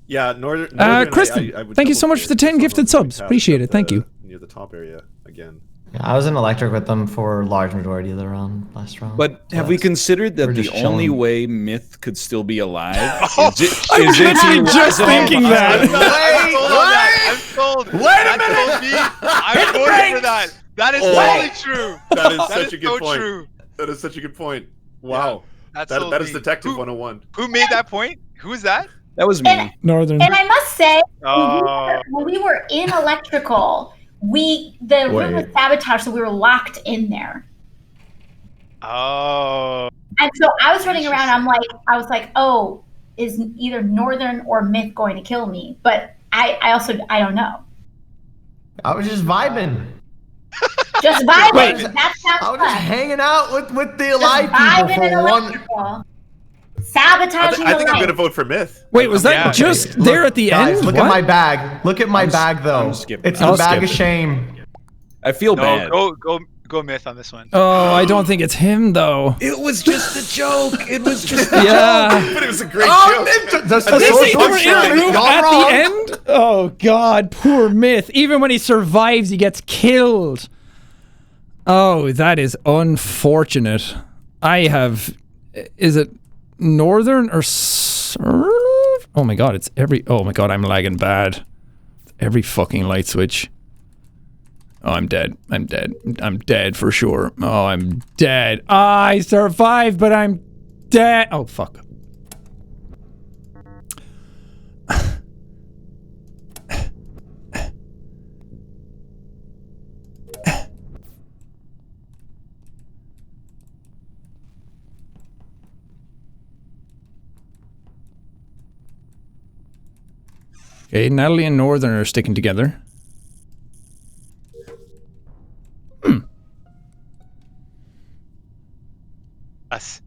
Yeah, Northern Kristen, thank you so much for the 10 gifted subs. Appreciate it. Thank you. Near the top area again. Yeah, I was in electric with them for a large majority of the last round. But have we consisored that the only way Myth could still be alive is I was literally just thinking that. I'm sold. Wait a minute. I'm voting for that. That is totally true. That is such a good point. True. That is such a good point. Wow. Yeah, that is Detective 101. Who made that point? Who is that? That was me. Northern. And I must say, when we were in electrical, the room was sabotaged, so we were locked in there. Oh. And so I was running around. I was like, oh, is either Northern or Myth going to kill me? But I don't know. I was just vibing. Just vibing. That sounds I was fun. just hanging out with the alive people for one. Sabotaging I think the I'm going to light. vote for Myth. Wait, was that just there at the Guys, end? look at my bag. Look at my bag, though. It's the bag of shame. I feel bad. Go Myth on this one. Oh, I don't think it's him though. It was just a joke. It was just a yeah. But it was a great joke. That's Did they say they were in the room at the end? Oh God, poor Myth. Even when he survives, he gets killed. Oh, that is unfortunate. I have... Is it Northern or Serve? Oh my God, it's every... Oh my God, I'm lagging bad. Every fucking light switch. Oh, I'm dead. I'm dead. I'm dead for sure. Oh, I'm dead. I survived, but I'm dead. Oh, fuck. Okay, Natalie and Northern are sticking together. Us.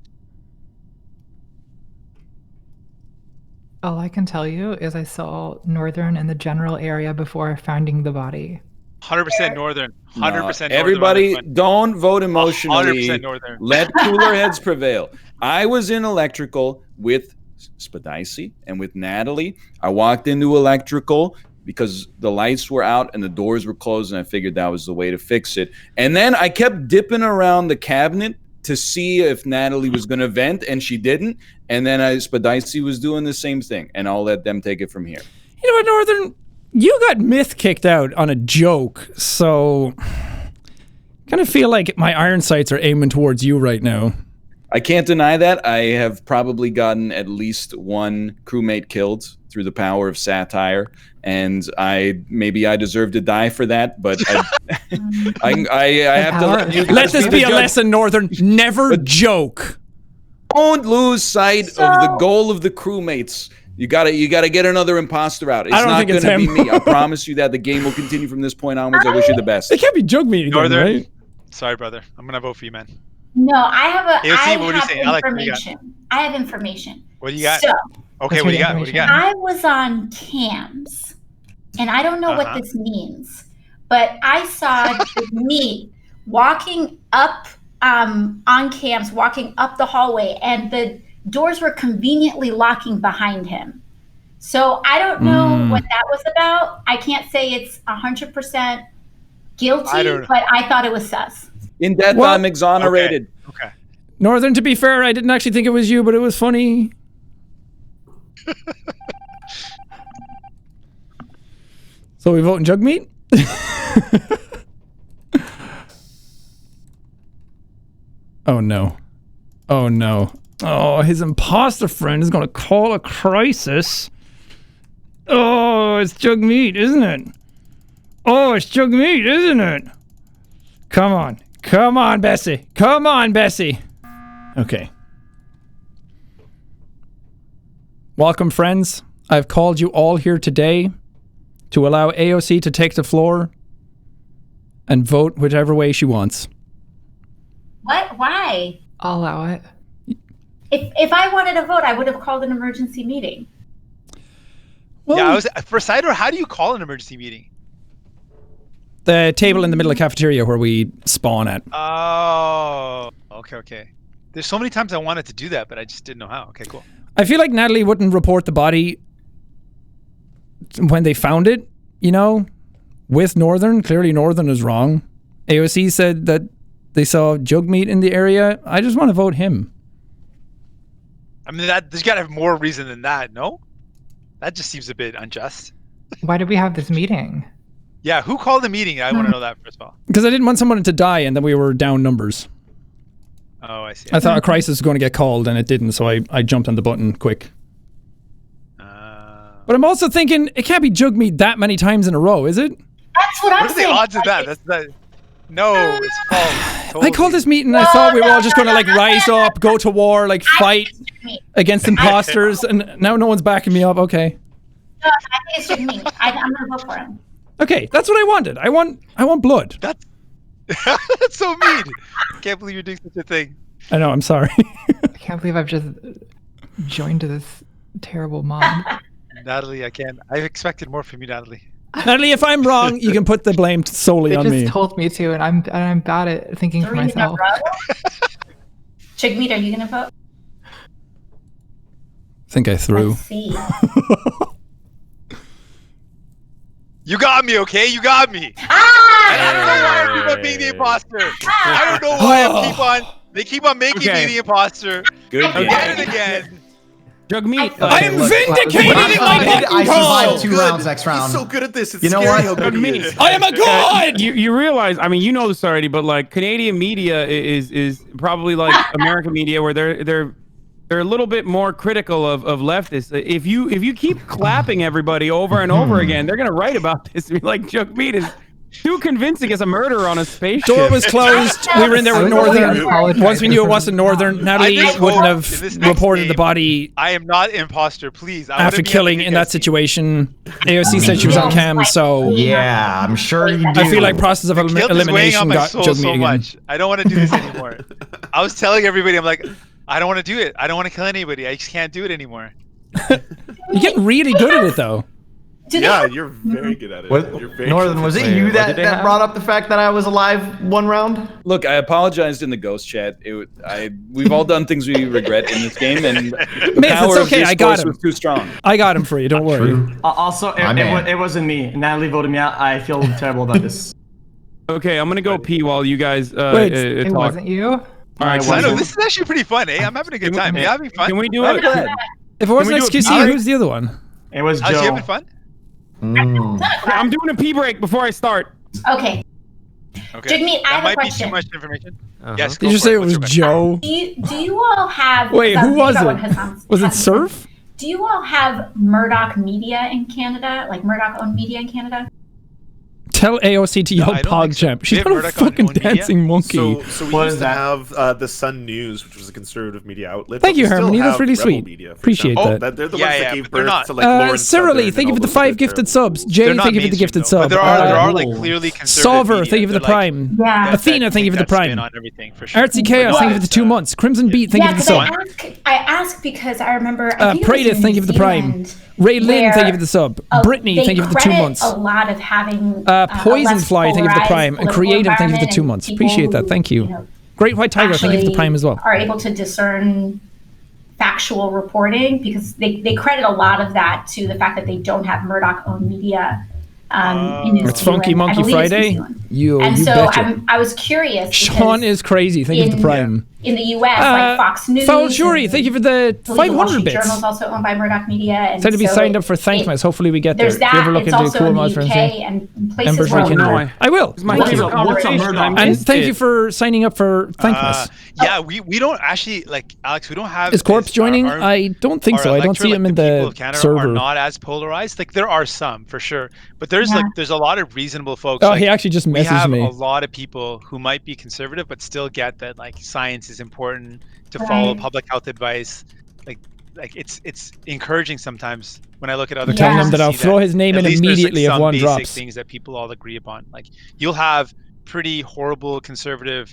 All I can tell you is I saw Northern in the general area before finding the body. 100% Northern. 100% Northern. Everybody, don't vote emotionally. 100% Northern. Let cooler heads prevail. I was in electrical with Spadicey and with Natalie. I walked into electrical because the lights were out and the doors were closed, and I figured that was the way to fix it. And then I kept dipping around the cabinet to see if Natalie was going to vent, and she didn't. And then Spadicey was doing the same thing, and I'll let them take it from here. You know what, Northern? You got Myth kicked out on a joke, so kind of feel like my iron sights are aiming towards you right now. I can't deny that. I have probably gotten at least one crewmate killed through the power of satire, and maybe I deserve to die for that, but I have to let you. Let this be a lesson, Northern. Never joke. Don't lose sight of the goal of the crewmates. You gotta get another imposter out. It's not going to be me. I promise you that the game will continue from this point onwards. I wish you the best. It can't be joke meeting, right? Sorry, brother. I'm gonna vote for you, man. No, I have information. I have information. What do you got? So, okay, what do you got? What do you got? I was on cams, and I don't know what this means, but I saw me walking up on cams, walking up the hallway, and the doors were conveniently locking behind him. So I don't know what that was about. I can't say it's 100% guilty, but I thought it was sus. In death, I'm exonerated. Okay. Northern, to be fair, I didn't actually think it was you, but it was funny. So we vote in jug meat? Oh no. Oh no. Oh, his imposter friend is going to call a crisis. Oh, it's jug meat, isn't it? Oh, it's jug meat, isn't it? Come on. Come on, Bessie. Come on, Bessie. Okay. Welcome, friends. I've called you all here today to allow AOC to take the floor and vote whichever way she wants. What? Why? I'll allow it. If I wanted to vote, I would have called an emergency meeting. Well, yeah, for Cider, how do you call an emergency meeting? The table in the middle of the cafeteria where we spawn at. Oh, okay. There's so many times I wanted to do that, but I just didn't know how. Okay, cool. I feel like Natalie wouldn't report the body when they found it, you know, with Northern. Clearly Northern is wrong. AOC said that they saw jug meat in the area. I just want to vote him. I mean, there's got to have more reason than that, no? That just seems a bit unjust. Why did we have this meeting? Yeah, who called the meeting? I want to know that first of all. Because I didn't want someone to die and then we were down numbers. Oh, I see. I thought a crisis was going to get called and it didn't, so I jumped on the button quick. But I'm also thinking, it can't be jug meat that many times in a row, is it? That's what I'm saying. What are the odds of that? No, it's false. Totally. I called this meeting and I thought we were all just going to like rise up, go to war, like fight against imposters, and now no one's backing me up. Okay. No, I think it's jug meat. I'm going to vote for him. Okay, that's what I wanted. I want blood. That's so mean. I can't believe you're doing such a thing. I know, I'm sorry. I can't believe I've just joined this terrible mob. Natalie, I expected more from you, Natalie. Natalie, if I'm wrong, you can put the blame solely on me. They just told me to, and I'm bad at thinking for myself. Jug meat, are you going to vote? I think I threw. Let's see. You got me, okay? You got me. I don't know why I keep on being the imposter. I don't know why they keep on making me the imposter. Good again and again. Jug meat. I am vindicated in my I survived 2 rounds next round. He's so good at this. It's you know scary what? how good he is. I am a god! You realize, I mean, you know this already, but like Canadian media is probably like American media where they're a little bit more critical of leftists. If you keep clapping everybody over and over again, they're gonna write about this. Like jug meat is too convincing as a murderer on a spaceship. Door was closed. We were in there with Northern. Once we knew it wasn't Northern, Natalie wouldn't have reported the body. I am not imposter, please. After killing in that situation, AOC said she was on cam, so yeah, I'm sure you do. I feel like process of elimination got Jug me so again. much. I don't want to do this anymore. I was telling everybody, I'm like, I don't want to do it. I don't want to kill anybody. I just can't do it anymore. You're getting really good at it, though. Yeah, you're very good at it. You're very Northern, was it you that brought up the fact that I was alive one round? Look, I apologized in the ghost chat. We've all done things we regret in this game, and the Miss, power it's okay. of I got discourse him. was too strong. I got him for you. Don't worry. Also, it wasn't me. Natalie voted me out. I feel terrible about this. Okay, I'm gonna go pee while you guys Wait, it talk. wasn't you? All right, I know, this is actually pretty fun, eh? I'm having a good time. Are you having fun? Can we do it? If it wasn't Can we do it? XQC, who's the other one? It was Alex, Joe. you having fun? I'm doing a pee break before I start. Okay. Okay. Jigmeat, I That have a might be question. too much information. Uh-huh. Yes, Did you say it was Joe? Do you all have? Wait, who was Hassan- it? Hassan's- Was it Hassan's- Surf? Do you all have Murdoch Media in Canada? Like Murdoch-owned media in Canada? Tell AOC to yell I don't think so. PogChamp. She's We have not a Murdoch on fucking own media? dancing monkey. So we What used is to that? have the Sun News, which was a conservative media outlet. Thank but you, we still Harmony. That's have really Rebel sweet. Media, for Appreciate example. that. They're the Yeah, ones yeah, that gave but they're birth not- to like Lawrence Sarah Southern Lee, and thank you all for the those 5 other gifted terrible subs. media. Jay, They're not thank you for the mainstream, gifted though, sub. But there are like clearly conservative Solver, media thank you for the that, like, prime. Yeah. Athena, thank you for the that spin prime. on everything, for sure. Artsy Chaos, thank you for the 2 months. Crimson Beat, thank you Yeah, for the because sub. I ask because I remember. I think it was Pradith, in thank you for the New prime. Zealand Ray Lynn, thank you where, for the sub. uh, Brittany, they thank you for the 2 credit months. A lot of having Poison less Fly, thank you for the polarized prime. And political Creative, thank you for the 2 environment months. and people Appreciate that, who, thank you. know, Great White Tiger, thank you for the actually prime as well. Are able to discern factual reporting because they credit a lot of that to the fact that they don't have Murdoch-owned media in New It's Zealand. Funky I Monkey believe it's New Friday. Zealand. You And so betcha. I was curious. Sean because is crazy. Thank you for the in- prime. in the U.S., like Fox News. Foul Jury, thank you for the The Wall 500 Street bits. Journal is also owned by Murdoch Media. And Said to be so signed up for Thankmas. Hopefully we get there. There's If you that. ever look It's into also cool in mod the friends, UK yeah. and places Embers where Weekend. No, I will. It's my What's favorite up, what's up, conversation. Murdoch? I And missed thank it. you for signing up for Thankmas. Yeah, we don't actually, like, Alex, we don't have... Is Corpse joining? our- I don't think our so. I don't electorate, see like, him in people the of Canada server. are not as polarized. Like, there are some, for sure. But there's a lot of reasonable folks. Oh, like, he actually just we messaged have me. a lot of people who might be conservative but still get that, like, science is important to follow public health advice. Like it's encouraging sometimes when I look at other Telling countries him that to I'll see throw his name at in least there's, immediately if some one basic drops. things that people all agree upon. Like, you'll have pretty horrible conservative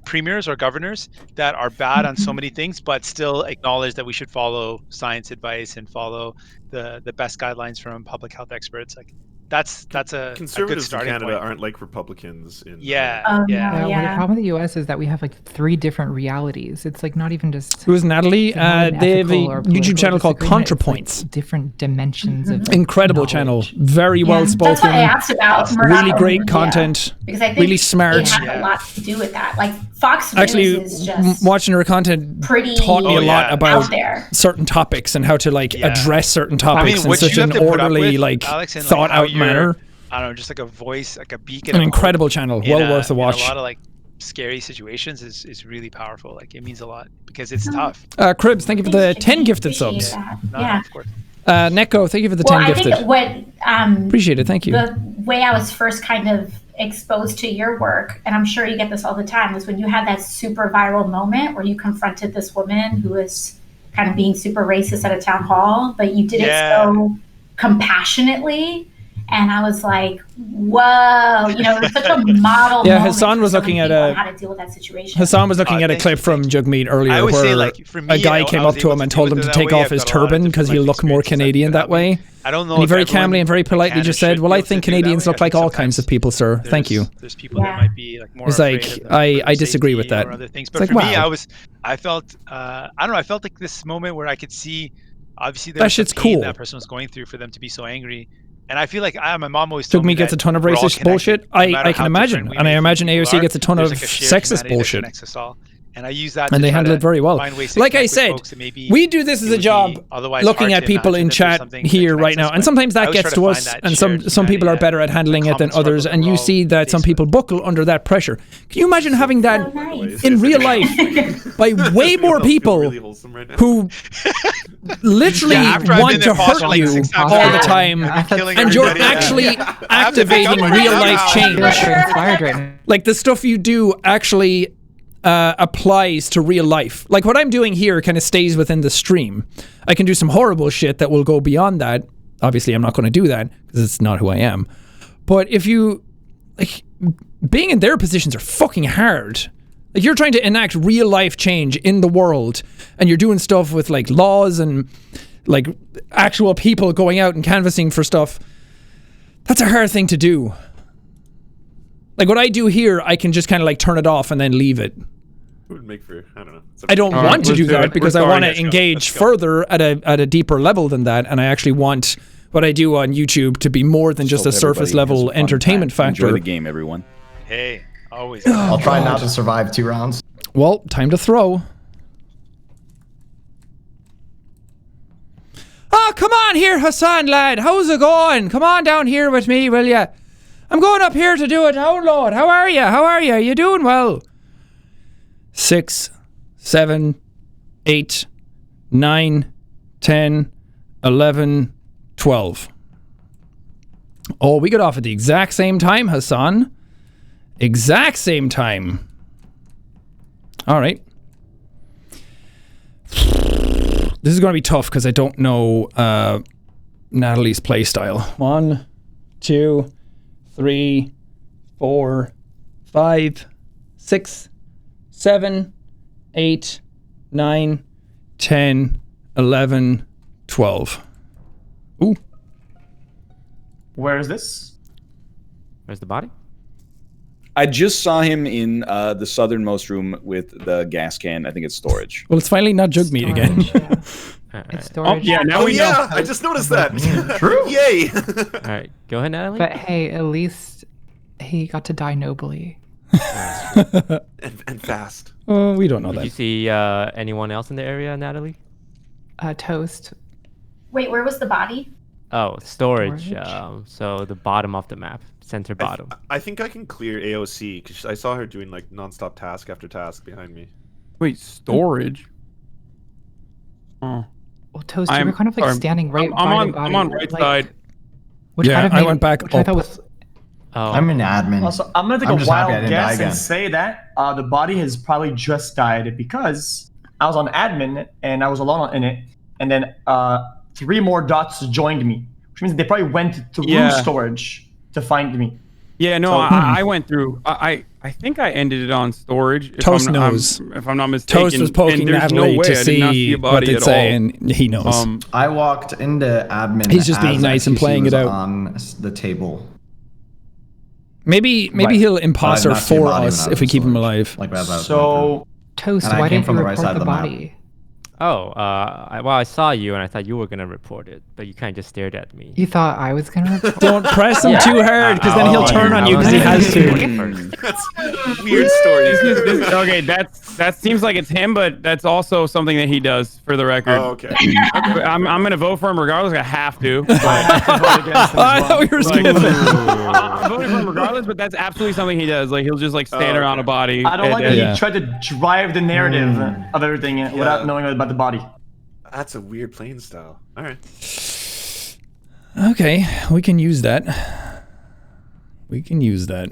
premiers or governors that are bad on so many things, but still acknowledge that we should follow science advice and follow the best guidelines from public health experts. Like, that's a good Conservatives in starting Canada point. aren't like Republicans in Yeah, Oh, yeah. no, Well, the yeah. problem with the US is that we have like 3 different realities. It's like not even just. Who is Natalie? it's not an They have a ethical or YouTube political channel called disagreement. It's, ContraPoints. like, different dimensions of Incredible knowledge. channel. Very Yeah. well That's why I spoken. asked about Murdoch Really owned great media, content. because I think Really smart. it has a lot to do with that. Like Fox News Actually, is just watching her content pretty taught me a lot yeah. about out there. certain topics and how to like Yeah. address certain topics in what such you an have to put up orderly, with, like Alex, and, like, thought how out you're- manner. I don't know, just like a voice, like a beacon. An of hope incredible channel. in Well worth a watch. In a lot of like scary situations is really powerful. Like, it means a lot because it's tough. Cribs, thank you for the Thanks, 10 Jigmeat. gifted Appreciate subs. that. No, Yeah. of course. Neko, thank you for the Well, 10 I gifted. think what Appreciate it. Thank you. the way I was first kind of exposed to your work, and I'm sure you get this all the time, is when you had that super viral moment where you confronted this woman who was kind of being super racist at a town hall, but you did it so compassionately. And I was like, whoa, you know, it was such a model Yeah, moment Hassan for was so looking many at people a- on how to deal with that situation. Hassan was looking at a thank clip you, from Jugmeat earlier I would where say, like, for me, a guy I came was up to able him to and deal told with him it to that take way. off I've his got a lot of turban different because he'll life look more experiences Canadian that way. I don't know. And he if very everyone calmly and very in politely Canada just said, should well, be I able to think do that Canadians way. look like all sometimes kinds of people, sir. Thank you. There's people that might be like more It's afraid like, of the I food disagree with safety that. or other things. It's But like, for me, wow. I felt I don't know, I felt like this moment where I could see obviously That there was shit's some pain cool. that person was going through for them to be so angry. And I feel like my mom always told me Jugmeat gets a that ton of we're all racist connected, bullshit. no I matter can how imagine. different we And I may imagine think AOC people are, gets a ton there's of like a shared sexist humanity that bullshit. connects us all. and I use that. And to they try handle to it very well. find ways to Like I connect with said, folks that maybe we do this it as a would be job, otherwise looking hard at to people imagine in that there's chat something that here right connects now. us, And but sometimes I that always gets try to to us, find that and shared some people are humanity, better at that handling it than common struggle others. that And we're you all see that some faced people with. buckle under that pressure. Can you imagine having that nice. in real life by way more people really wholesome right now. who literally Yeah, after I've want been to hurt imposter like you 6 times all a the day, time, I've been killing and you're everybody, yeah. actually I have to pick activating up my real gun life now. I feel like change. you're inspired right now. Like the stuff you do actually applies to real life. Like what I'm doing here kind of stays within the stream. I can do some horrible shit that will go beyond that. Obviously, I'm not going to do that because it's not who I am. But if you, like, being in their positions are fucking hard. Like you're trying to enact real life change in the world, and you're doing stuff with like laws and like actual people going out and canvassing for stuff. That's a hard thing to do. Like what I do here, I can just kind of like turn it off and then leave it. It would make for, I don't know. I don't All want right, to do let's do that it. because We're I want starting. to engage further at a deeper level than that, and I actually want what I do on YouTube to be more than just a Hope surface everybody has level a fun entertainment time. Enjoy factor. the game, everyone. Hey, always. I'll try not to survive 2 rounds. Well, time to throw. Oh, come on here, Hassan, lad. How's it going? Come on down here with me, will ya? I'm going up here to do a download. How are you? How are you? You doing well? 6, 7, 8, 9, 10, 11, 12. Oh, we got off at the exact same time, Hassan. Exact same time. All right. This is going to be tough because I don't know Natalie's playstyle. 1, 2, 3, 4, 5, 6, 7, 8, 9, 10, 11, 12. Ooh. Where is this? Where's the body? I just saw him in the southernmost room with the gas can. I think it's storage. Well, it's finally not jug meat again. It's storage. Yeah, now Oh we yeah, know. I just noticed that. True. Yay! All right, go ahead, Natalie. But hey, at least he got to die nobly. and fast. Oh, we don't know Did you that. see anyone else in the area, Natalie? Toast. Wait, where was the body? Oh, storage. Storage? So the bottom of the map, center bottom. I think I can clear AOC because I saw her doing like non-stop task after task behind me. Wait, storage? Oh. Well, Toast, you I'm were kind of like sorry. standing right I'm by on, the body. I'm on right like, side. Which Yeah, kind of I made- went back which I up. thought was Oh, I'm an admin. Also, I'm gonna take I'm a just happy I wild didn't die guess again. and say that the body has probably just died because I was on admin and I was alone in it, and then 3 more dots joined me, which means they probably went through Yeah. storage to find me. Yeah, no, So- I went through. I think I ended it on storage. Toast knows. If I'm not mistaken. Toast was poking and there's Natalie no way to I did not see a what body they'd at say, all. and he knows. I walked into admin. He's just being as nice and XQC playing it was out. on the table. maybe Right. he'll But imposter I've not seen for a body us when I if was we in keep him storage. alive. Like as I was going So Toast. And I Why came didn't from you the right report side the of the map. body? oh. I saw you, and I thought you were gonna report it, but you kind of just stared at me. You thought I was gonna report? Don't press him Yeah. too hard, because then he'll Oh, turn on I you was because he gonna has to. report it first. That's weird story. Okay, that seems like it's him, but that's also something that he does. For the record, Oh, okay. I'm gonna vote for him regardless. I have to. But, I thought we were like, skipping. I'm voting for him regardless, but that's absolutely something he does. Like he'll just like stand Oh, around okay. a body. I don't and- like that and- Yeah. he tried to drive the narrative of everything without knowing about the body. That's a weird playing style. All right. Okay, we can use that. We can use that.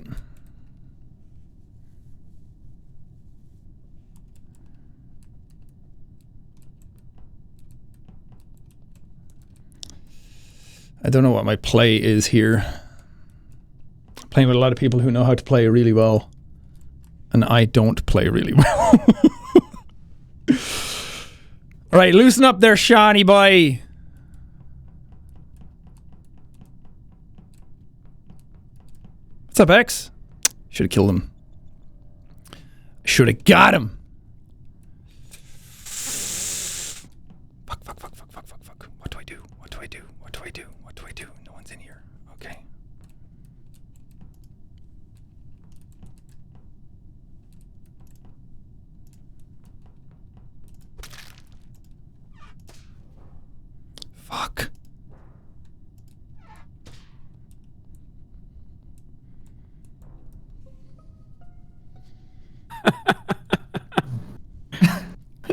I don't know what my play is here. I'm playing with a lot of people who know how to play really well. And I don't play really well. All right, loosen up there, Shawnee boy. What's up, X? Should have killed him. Should have got him. Fuck, fuck, fuck, fuck, fuck, fuck, fuck. What do I do? What do I do? What do I do? What do I do? No one's in here. Okay. Fuck.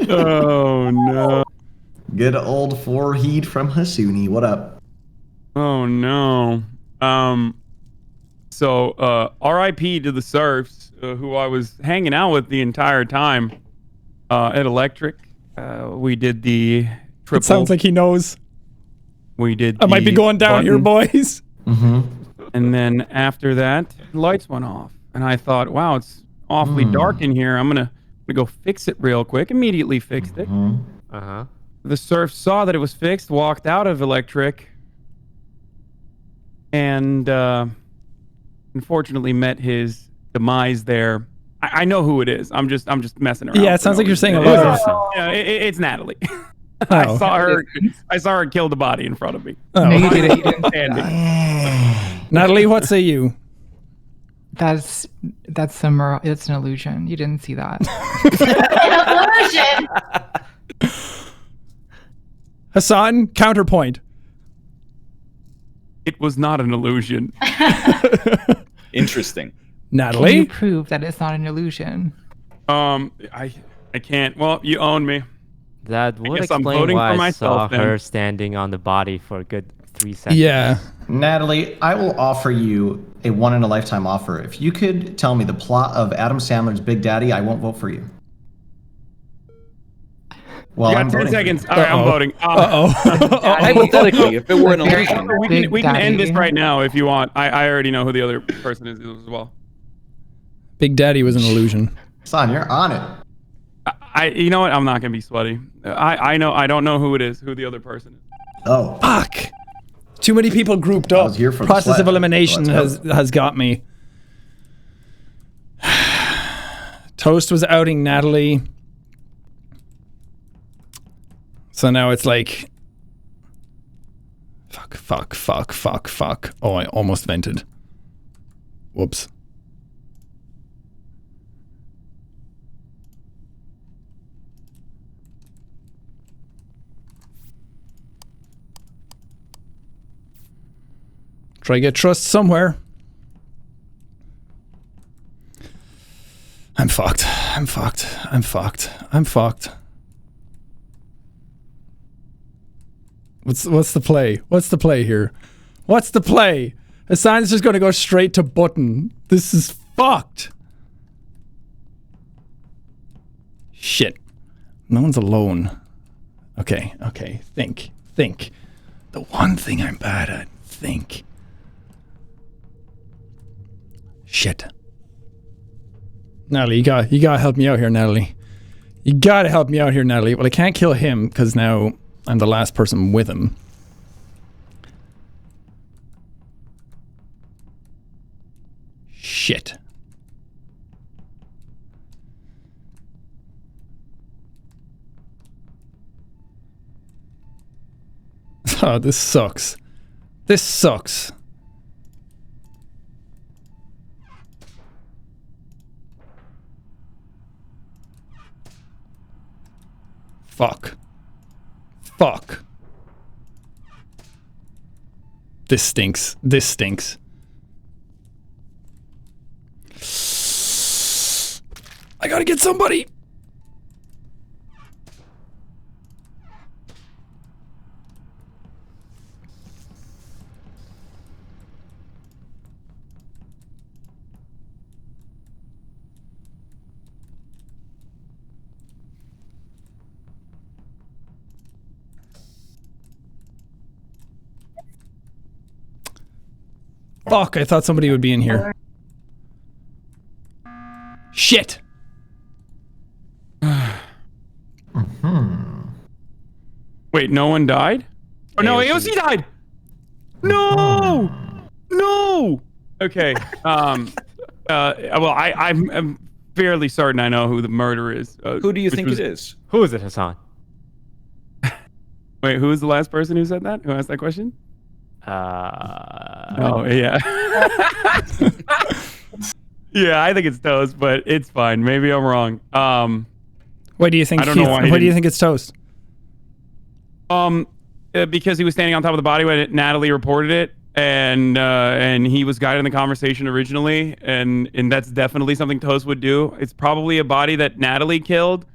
Oh no. Good old forehead from Hasuni. What up? Oh no. So R.I.P. to the Surfs, who I was hanging out with the entire time at Electric. We did the triple. It sounds like he knows. We did. I might be going down here, boys. Mm-hmm. And then after that, the lights went off, and I thought, "Wow, it's awfully dark in here. I'm gonna go fix it real quick." Immediately fixed it. Uh-huh. The Surf saw that it was fixed, walked out of Electric, and unfortunately met his demise there. I know who it is. I'm just messing around. Yeah, it sounds like you're saying a lot. Yeah, it's Natalie. Oh. I saw her kill the body in front of me. Oh. No, you did it. You didn't say Andy. that. Natalie, what say you? That's it's an illusion. You didn't see that. An illusion. Hassan, counterpoint. It was not an illusion. Interesting. Can Natalie? you prove that it's not an illusion? I can't. Well, you own me. That would guess I'm explain voting why for I saw myself, then. her standing on the body for a good 3 seconds. Yeah. Natalie, I will offer you a one-in-a-lifetime offer. If you could tell me the plot of Adam Sandler's Big Daddy, I won't vote for you. Well, You got I'm 10 voting seconds. All right, I'm voting. Hypothetically, if it were an illusion. We can end this right now if you want. I already know who the other person is as well. Big Daddy was an illusion. Son, you're on it. You know what? I'm not gonna be sweaty. I don't know who it is. Who the other person is. Oh. Fuck. Too many people grouped up. was here for the Process sweat. of elimination Let's has got me. Toast was outing Natalie. So now it's like... Fuck. Oh, I almost vented. Whoops. Try to get trust somewhere. I'm fucked. What's the play? What's the play here? What's the play? Hassan's just going to go straight to button. This is fucked. Shit. No one's alone. Okay. Think. The one thing I'm bad at. Think. Shit. Natalie, you gotta help me out here, Natalie. You gotta help me out here, Natalie. Well, I can't kill him because now I'm the last person with him. Shit. Oh, this sucks. This sucks. Fuck. This stinks. I gotta get somebody. Fuck, I thought somebody would be in here. Shit! Wait, no one died? Oh no, AOC died! No! Okay. Well, I'm fairly certain I know who the murderer is. Who do you think it is? Who is it, Hassan? Wait, who was the last person who said that? Who asked that question? Oh, yeah. Yeah, I think it's Toast, but it's fine. Maybe I'm wrong. Why do you think? I don't know why. Why do you think it's Toast? because he was standing on top of the body when Natalie reported it, and he was guiding the conversation originally, and that's definitely something Toast would do. It's probably a body that Natalie killed,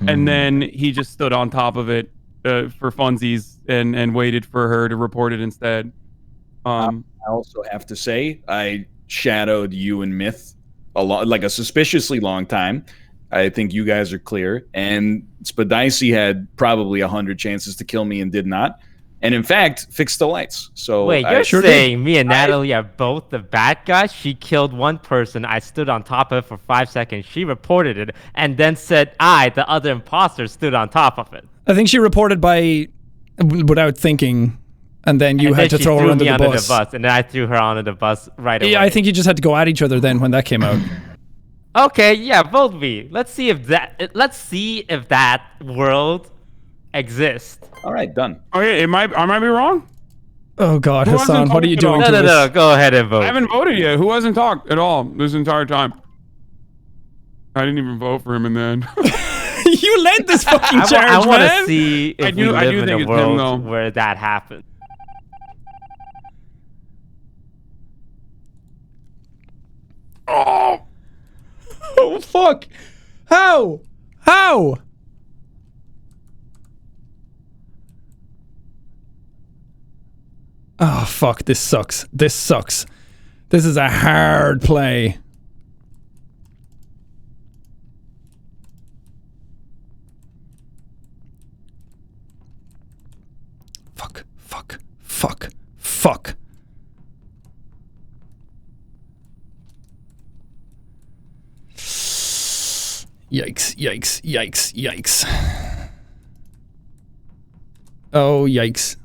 and then he just stood on top of it for funsies and waited for her to report it instead. I also have to say, I shadowed you and Myth like a suspiciously long time. I think you guys are clear. And Spadicey had probably 100 chances to kill me and did not. And in fact, fixed the lights. So wait, you're saying me and Natalie are both the bad guys? She killed one person. I stood on top of it for 5 seconds. She reported it and then said the other imposter, stood on top of it. I think she reported without thinking. And then you had to throw her under the bus. And then I threw her under the bus right away. Yeah, I think you just had to go at each other then when that came out. Okay, yeah, vote me. Let's see if that world exists. All right, done. Okay, I might be wrong. Oh God, Hassan, what are you doing? No, go ahead and vote. I haven't voted yet. Who hasn't talked at all this entire time? I didn't even vote for him in the end. You led this fucking charge, man. I want to see if we live in a him, world where that happens. Oh fuck! How? Oh fuck! This sucks. This is a hard play. Fuck. Yikes. Oh, yikes.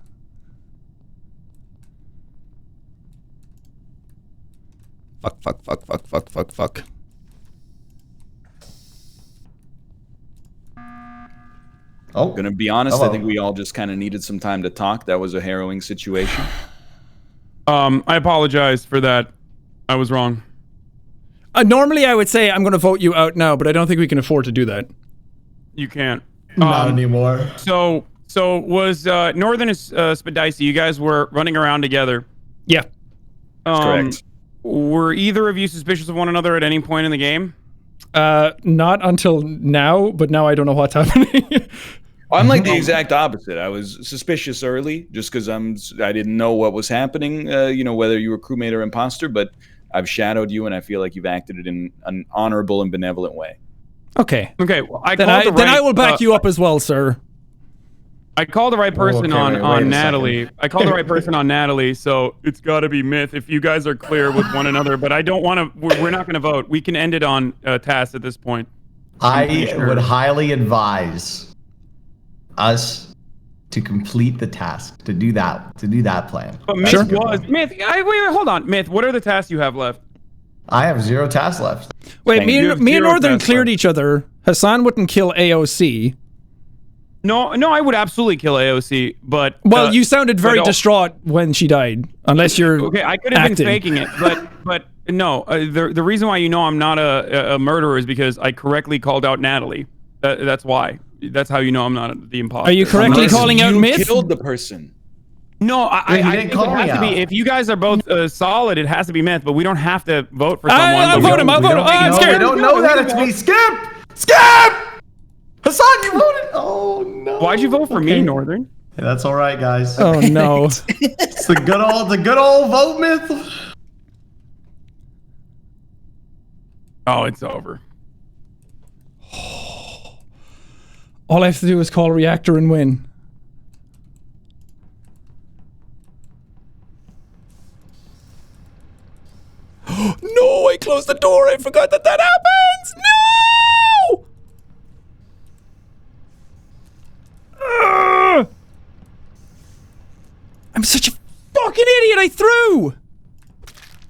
Fuck. Oh, gonna be honest, I think we all just kind of needed some time to talk. That was a harrowing situation. I apologize for that. I was wrong. Normally I would say I'm going to vote you out now, but I don't think we can afford to do that. You can't. Not anymore. So was Northern Spadicey, you guys were running around together. Yeah. Correct. Were either of you suspicious of one another at any point in the game? Not until now, but now I don't know what's happening. I'm like the exact opposite. I was suspicious early just because I didn't know what was happening, whether you were crewmate or imposter, but I've shadowed you and I feel like you've acted in an honorable and benevolent way. Okay. Well, then I will back you up as well, sir. I called the right person on Natalie. I called the right person on Natalie, so it's got to be Myth if you guys are clear with one another. But I don't want to. We're not going to vote. We can end it on task at this point. I would highly advise us to complete the task, to do that plan. But Myth Myth. Wait, hold on, Myth. What are the tasks you have left? I have 0 tasks left. Wait, me and Northern cleared each other. Hassan wouldn't kill AOC. No, I would absolutely kill AOC, but... Well, you sounded very distraught when she died, unless you're okay, I could have been faking it, but no. The reason why you know I'm not a murderer is because I correctly called out Natalie. That's why. That's how you know I'm not the imposter. Are you correctly calling out Myth? You killed the person. No, I think it has to be. If you guys are both solid, it has to be Myth, but we don't have to vote for someone. I'll vote him. I'm scared. We don't know that it's me. Skip! Hassan, you voted! Oh, no. Why'd you vote for me, Northern? Hey, that's all right, guys. Oh, no. It's the good old vote Myth. Oh, it's over. All I have to do is call reactor and win. No, I closed the door. I forgot that happens. No! I'm such a fucking idiot. I threw.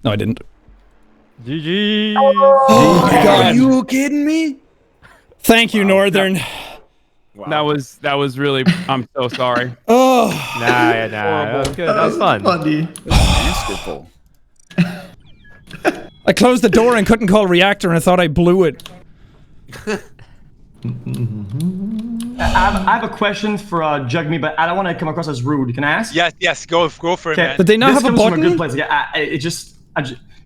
No, I didn't. GG. Oh my God. Are you kidding me? Thank you, Northern. Wow. That was really. I'm so sorry. Oh. Nah. That was good. That was fun. Funny. Masterful. I closed the door and couldn't call reactor, and I thought I blew it. I have a question for Jugme, but I don't want to come across as rude. Can I ask? Yes, go for it, man. Did they not This have a comes from button? a good place.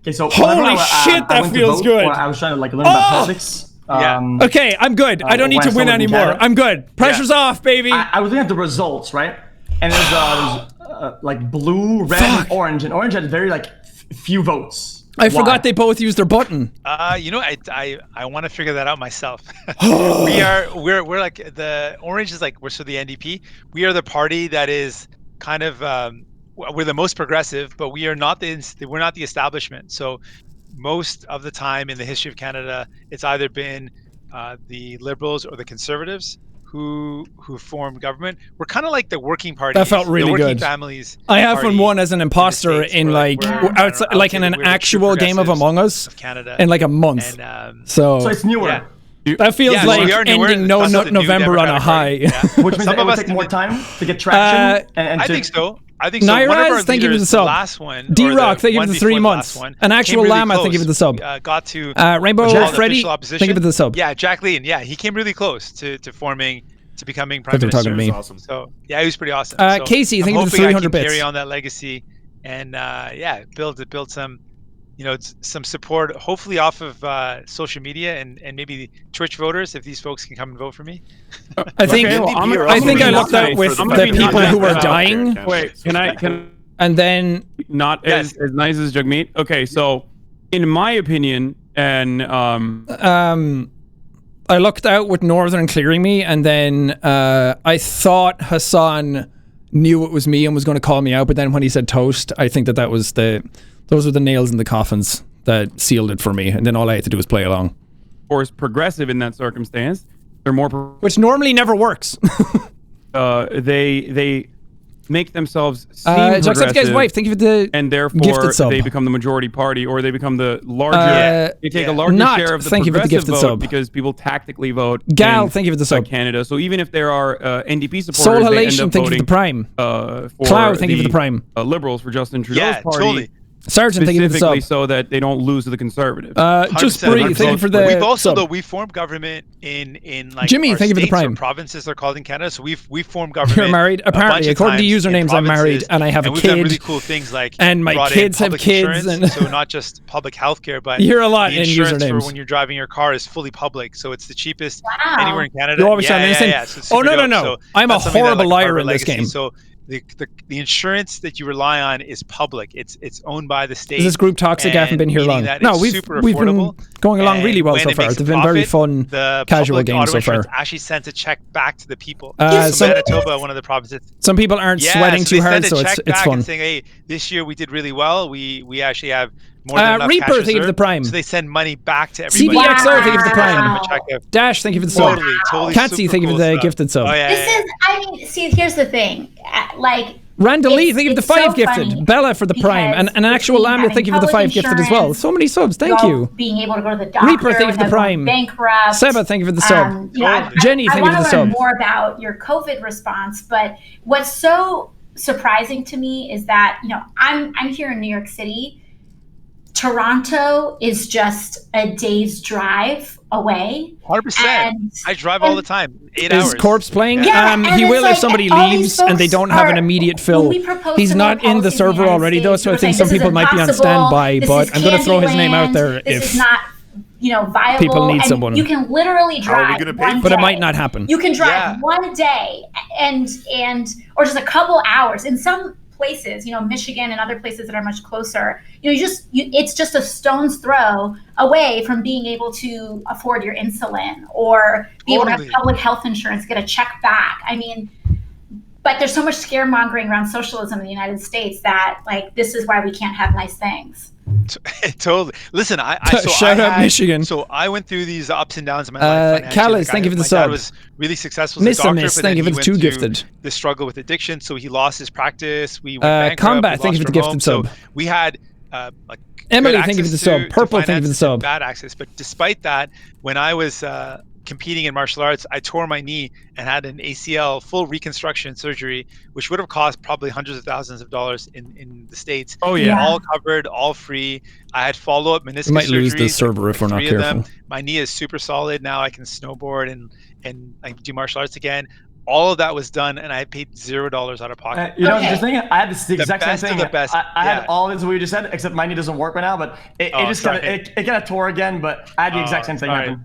Okay, so Holy whenever shit, that went to feels vote, good. or I was trying to like learn about politics. Okay, I'm good. I don't need to win anymore. I'm good. Pressure's off, baby. I was looking at the results, right? And there's like blue, red, and orange. And orange had very like few votes. I forgot they both used their button. You know, I want to figure that out myself. we're like the orange is like we're the NDP. We are the party that is kind of we're the most progressive, but we're not the establishment. So most of the time in the history of Canada, it's either been the Liberals or the Conservatives who formed government. We're kind of like the working party. That felt really good. Families. I haven't won as an imposter in like outside, like in an actual game of Among Us in like a month. So So it's newer. that feels like ending November on a high. Which means it would take more time to get traction. I think so. I think so. One of our Nairaz, thank you for the leaders, sub. Last one. D-Rock, thank you for the 3 months. An actual llama, thank you for the sub. Got to Rainbow Freddy, thank you for the sub. Yeah, Jacqueline. Yeah, he came really close to becoming prime They're talking minister. to me. Awesome. So yeah, he was pretty awesome. Casey, thank you for the I'm hoping 300 I can bits. carry on that legacy and build some, some support. Hopefully off of social media and maybe Twitch voters if these folks can come and vote for me. I think I looked out with the people who were dying. Wait, can and then not as nice as Jugmeat? Okay, so in my opinion, and I looked out with Northern clearing me, and then I thought Hassan knew it was me and was going to call me out, but then when he said toast, I think that was those were the nails in the coffins that sealed it for me, and then all I had to do was play along. Of course, progressive in that circumstance. They're more which normally never works. They make themselves seem Jacksepticeye's wife, thank you for the and therefore gifted sub. they become the majority party, or they become the larger. They take a larger share of the thank you for the progressive gifted vote sub. because people tactically vote. Gal, thank you for the sub. Canada. So even if there are NDP supporters, Soul they end Halation, up thank you for the voting, prime. For Cloud, thank you for the prime. Liberals for Justin Trudeau's party. Totally. Sergeant, thank you for the Specifically sub. so that they don't lose to the Conservatives. Just breathe, thank you for the We've also sub. though we formed government in like Jimmy, our thank you for the states or prime. provinces they're called in Canada. So we've formed government. You're married? a bunch Apparently, of according to times in usernames, I'm married provinces, and I have a we've done kid. really cool things like And my brought in kids have public kids insurance, and- so not just public healthcare, but You hear a lot the in insurance usernames. for when you're driving your car is fully public, so it's the cheapest Wow. anywhere in Canada. You always sound innocent. So it's Oh, super no, no, dope. no. So I'm a that's something that, horrible like, part of liar our in this legacy. game. So the insurance that you rely on is public. It's owned by the state. Is this group toxic? I haven't been here long. No, we've been going along really well so far. It's been very fun, casual games so far. Actually sends a check back to the people. So Manitoba, one of the provinces. Some people aren't sweating so too they hard, send a so check it's back fun. and saying, hey, this year we did really well. We actually have more than enough Reaper, cash thank you for the reserve. prime. So they send money back to everybody. CBXO, thank you for the Wow. prime. Dash, thank you for the sub. Totally Katsy, super thank you for cool the stuff. gifted sub. Oh, yeah, This is, I mean, see, here's the thing. Like, Randall Lee, It's- thank you for the it's so 5 gifted. funny Bella for the prime. And an actual between Lambda, having thank you for the 5 public gifted as well. insurance, So many subs, thank you. Being able to go to the doctor. Reaper, thank you for the without going prime. Bankrupt. Seba, thank you for the sub. Jenny, thank you for the I want to sub. learn more about your COVID response, but what's so surprising to me is that, I'm here in New York City. Toronto is just a day's drive away. 100%. I drive all the time. 8 Is hours. Corpse playing? Yeah, and he it's will like if somebody all these leaves and they folks don't have an are- immediate when fill. we proposed He's some not more in the policies server United already though, States, so I we were think saying, some this people is might be on impossible, standby, this but is I'm going to throw his name out Candyland, there this if is not, viable. people need and someone. You can literally How are we drive gonna pay one for but it day. might not happen. You can drive Yeah. one day and or just a couple hours. In some places, Michigan and other places that are much closer, it's just a stone's throw away from being able to afford your insulin or be able to have Totally. public health insurance, get a check back. I mean, but there's so much scaremongering around socialism in the United States that this is why we can't have nice things. Totally. Listen, Shout out Michigan. So I went through these ups and downs in my life. financially. Callis, thank you for the my sub. dad was really successful as Miss a a doctor, miss, but thank then you for he the went 2 through gifted. the struggle with addiction, so he lost his practice. We went bankrupt. Combat, we thank you lost for the our gifted home. sub. So we had Emily, good thank you for the access sub. to Purple, thank you for the finances and sub. Bad access, but despite that, when I was competing in martial arts, I tore my knee and had an ACL full reconstruction surgery, which would have cost probably hundreds of thousands of dollars in the States. Oh yeah. All covered, all free. I had follow-up meniscus We might lose surgeries, the server if we're not 3 of them. careful. My knee is super solid now. I can snowboard and I can do martial arts again. All of that was done, and I paid $0 out of pocket. You know, the thing, I had the exact same best of thing. the best. I had all this what you just said, except my knee doesn't work right now. But it just kind of tore again. But I had the exact same thing happen.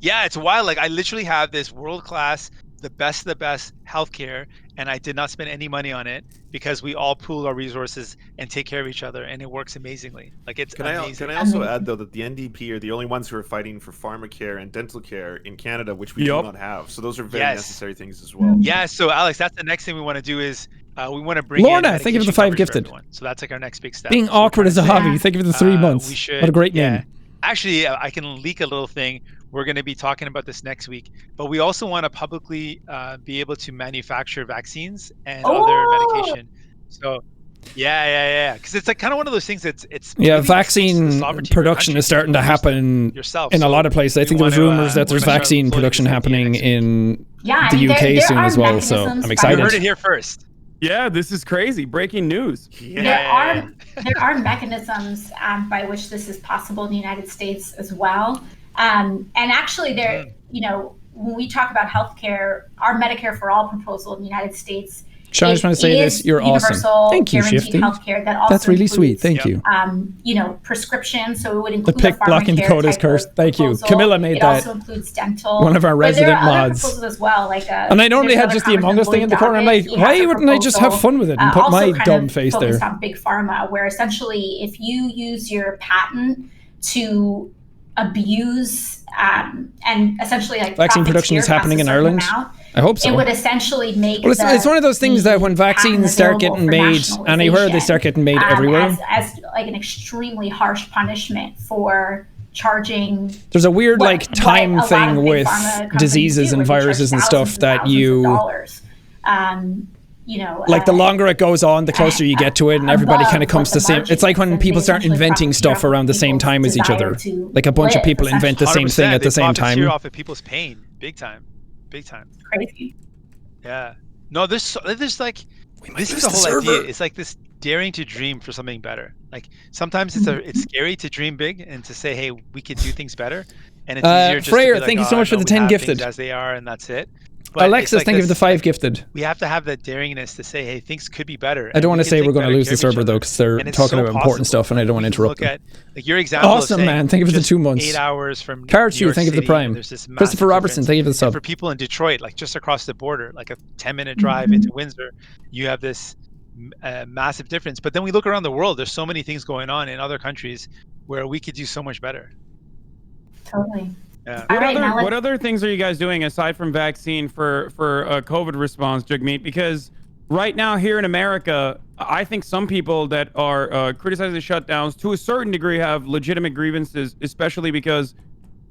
Yeah, it's wild. Like I literally have this world-class, the best of the best healthcare, and I did not spend any money on it because we all pool our resources and take care of each other, and it works amazingly. Like it's amazing. Can I also add though that the NDP are the only ones who are fighting for pharmacare and dental care in Canada, which we do not have. So those are very necessary things as well. Yeah. So Alex, that's the next thing we want to do is we want to bring Lorna, in thank you for the 5 gifted. So that's like our next big step. Being awkward as a hobby. Thank you for the 3 months. What a great name. Actually, I can leak a little thing. We're going to be talking about this next week, but we also want to publicly be able to manufacture vaccines and other medication. So, yeah, because it's like kind of one of those things. It's yeah, really vaccine production is starting to happen in a lot of places. I think there's rumors that there's vaccine production happening in the UK soon as well. So I'm excited. You heard it here first. Yeah, this is crazy. Breaking news. Yeah. There are mechanisms by which this is possible in the United States as well. And actually, when we talk about healthcare, our Medicare for All proposal in the United States, Sean, I just want to say this. You're awesome. Thank you, Shifty. That's really sweet. Thank you. Prescription, so it would include the pick blocking the code is cursed. Thank you. Camilla made that. It also includes dental. One of our resident mods. As well, and I normally had just the Among Us thing in the corner. I'm like, why wouldn't I just have fun with it and put my dumb face there? On big pharma, where essentially, if you use your patent to abuse and essentially like vaccine production is happening in Ireland. I hope so. It would essentially make it's one of those things that when vaccines start getting made anywhere, they start getting made everywhere. As like an extremely harsh punishment for charging. There's a weird time thing with diseases and viruses and stuff that you. Like the longer it goes on, the closer you get to it, and everybody kind of comes to the same. It's like when people start inventing stuff around the same time as each other. Like a bunch of people invent the same thing at the same time. They off of people's pain, big time. Crazy. Yeah. No, there's like this is the whole idea. It's like this daring to dream for something better. Like sometimes it's scary to dream big and to say, hey, we could do things better. And it's easier just Freyer, to be like, thank you so much for the 10 gifted. As they are, and that's it. But Alexis, thank you for the 5 gifted. We have to have that daringness to say, hey, things could be better. I don't want to say we're going to lose the server though, because they're talking about important stuff, and I don't want to interrupt them. Like your example. Awesome, man. Thank you for the 2 months. 8 hours from Carachu, thank you for the prime. Christopher Robertson, thank you for the sub. For people in Detroit, like just across the border, like a 10-minute drive into Windsor, you have this massive difference. But then we look around the world. There's so many things going on in other countries where we could do so much better. Totally. Yeah. What other things are you guys doing aside from vaccine for COVID response, Jugmeat? Because right now here in America, I think some people that are criticizing the shutdowns to a certain degree have legitimate grievances, especially because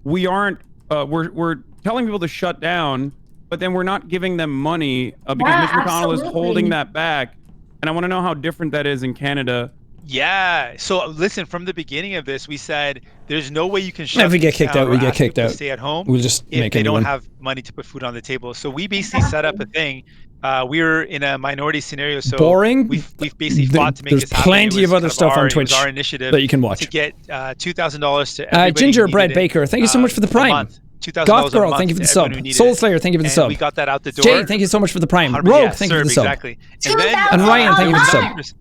we aren't we're telling people to shut down, but then we're not giving them money because Mitch McConnell is holding that back. And I want to know how different that is in Canada. Yeah. So listen, from the beginning of this, we said there's no way you can shut. If we get kicked out, we get kicked out. Stay at home. We'll just if they don't have money to put food on the table. So we basically set up a thing. We were in a minority scenario, so boring. We've basically fought to make this happen. There's plenty of other stuff on Twitch our initiative that you can watch. To get $2,000 to everybody. Gingerbread Baker, thank you so much for the prime. Goth Girl, thank you for the sub. Soul Slayer, thank you for the sub. We got that out the door. Jay, thank you so much for the prime. Rogue, thank you for the sub. Exactly. And Ryan, thank you for the sub.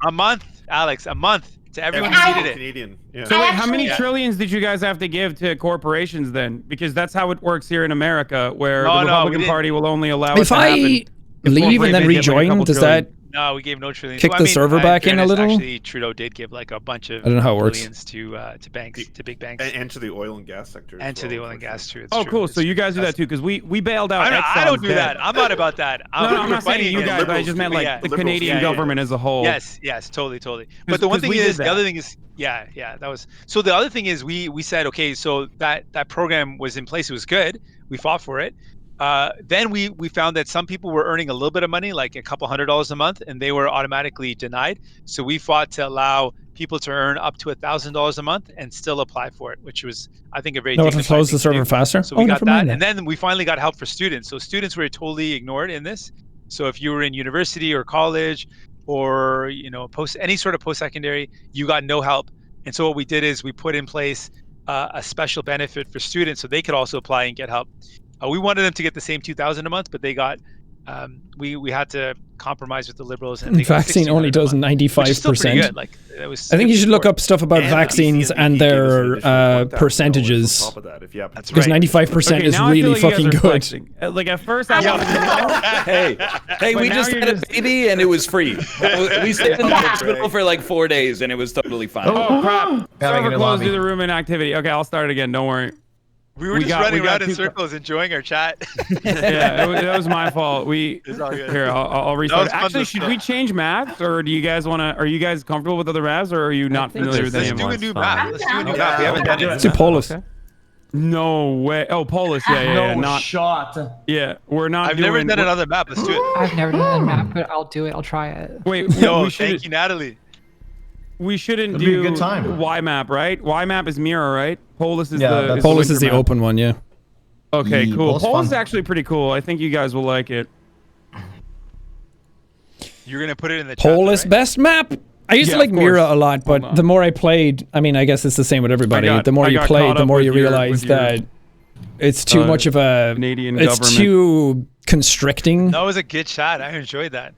A month, Alex, a month to everyone who needed it. Canadian. Yeah. So wait, how many trillions did you guys have to give to corporations then? Because that's how it works here in America, where the Republican Party will only allow it to happen. If I leave and then rejoin, does that No, we gave no trillions. kick the server back in a little? Actually, Trudeau did give like a bunch of I don't know how it works. billions to banks, to big banks. And to the oil and gas sector. And to the oil and gas too. Oh, cool. So you guys do that too, because we bailed out. I don't do that. I'm not about that. I'm not saying you guys. I just meant like the Canadian government as a whole. Yes, totally. But the one thing is, the other thing is, that was. So the other thing is, we said, okay, so that program was in place. It was good. We fought for it. Then we found that some people were earning a little bit of money, like a couple $100 a month, and they were automatically denied. So we fought to allow people to earn up to $1,000 a month and still apply for it, which was, I think, a very No, to dignified close thing the to server do. faster. So we got never mind that, and then we finally got help for students. So students were totally ignored in this. So if you were in university or college, or any sort of post-secondary, you got no help. And so what we did is we put in place a special benefit for students so they could also apply and get help. We wanted them to get the same $2,000 a month, but they got we had to compromise with the liberals. And vaccine only does 95%. Like that was. I think you should look up stuff about And vaccines the and ECNP gave us an additional their $1,000 percentages. on top of that, if you happen to- Because 95% is now I feel really like you guys fucking are good. flexing. Like at first I wanted to know. Hey, But we now just you're had a just- baby and it was free. We stayed in the hospital for like 4 days and it was totally fine. Oh crap! Gotta Server get a closed lobby. due to room inactivity. Okay, I'll start again. Don't worry. We were We just got- running we got around in two- circles enjoying our chat. Yeah, that was my fault. It's all good. Here, I'll restart. was fun Actually, to should start. we change maps, or do you guys want to? Are you guys comfortable with other maps, or are you not familiar with any Let's of do a them? new fine. map. Let's do a new map. We haven't done Let's it. do Polis. Okay. No way. Oh, Polis. Yeah, No not. shot. Yeah, we're not. I've never doing, done another map. Let's do it. I've never done a map, but I'll do it. I'll try it. Wait, Yo, we thank should. you, Natalie. We shouldn't It'd be a do good time. Y map, right? Y map is Mira, right? Polis is Yeah, the. that's- Polis is the winter map. open one, yeah. Okay, Yeah, cool. Polis Polis is fun. actually pretty cool. I think you guys will like it. You're gonna put it in the chat. Polis right? best map. I used Yeah, to like of course. Mira a lot, but Hold on. the more I played, I mean, I guess it's the same with everybody. I The more you got play, caught the up more with you your- realize with your, that it's too much of a. Canadian It's government. too constricting. That was a good chat. I enjoyed that.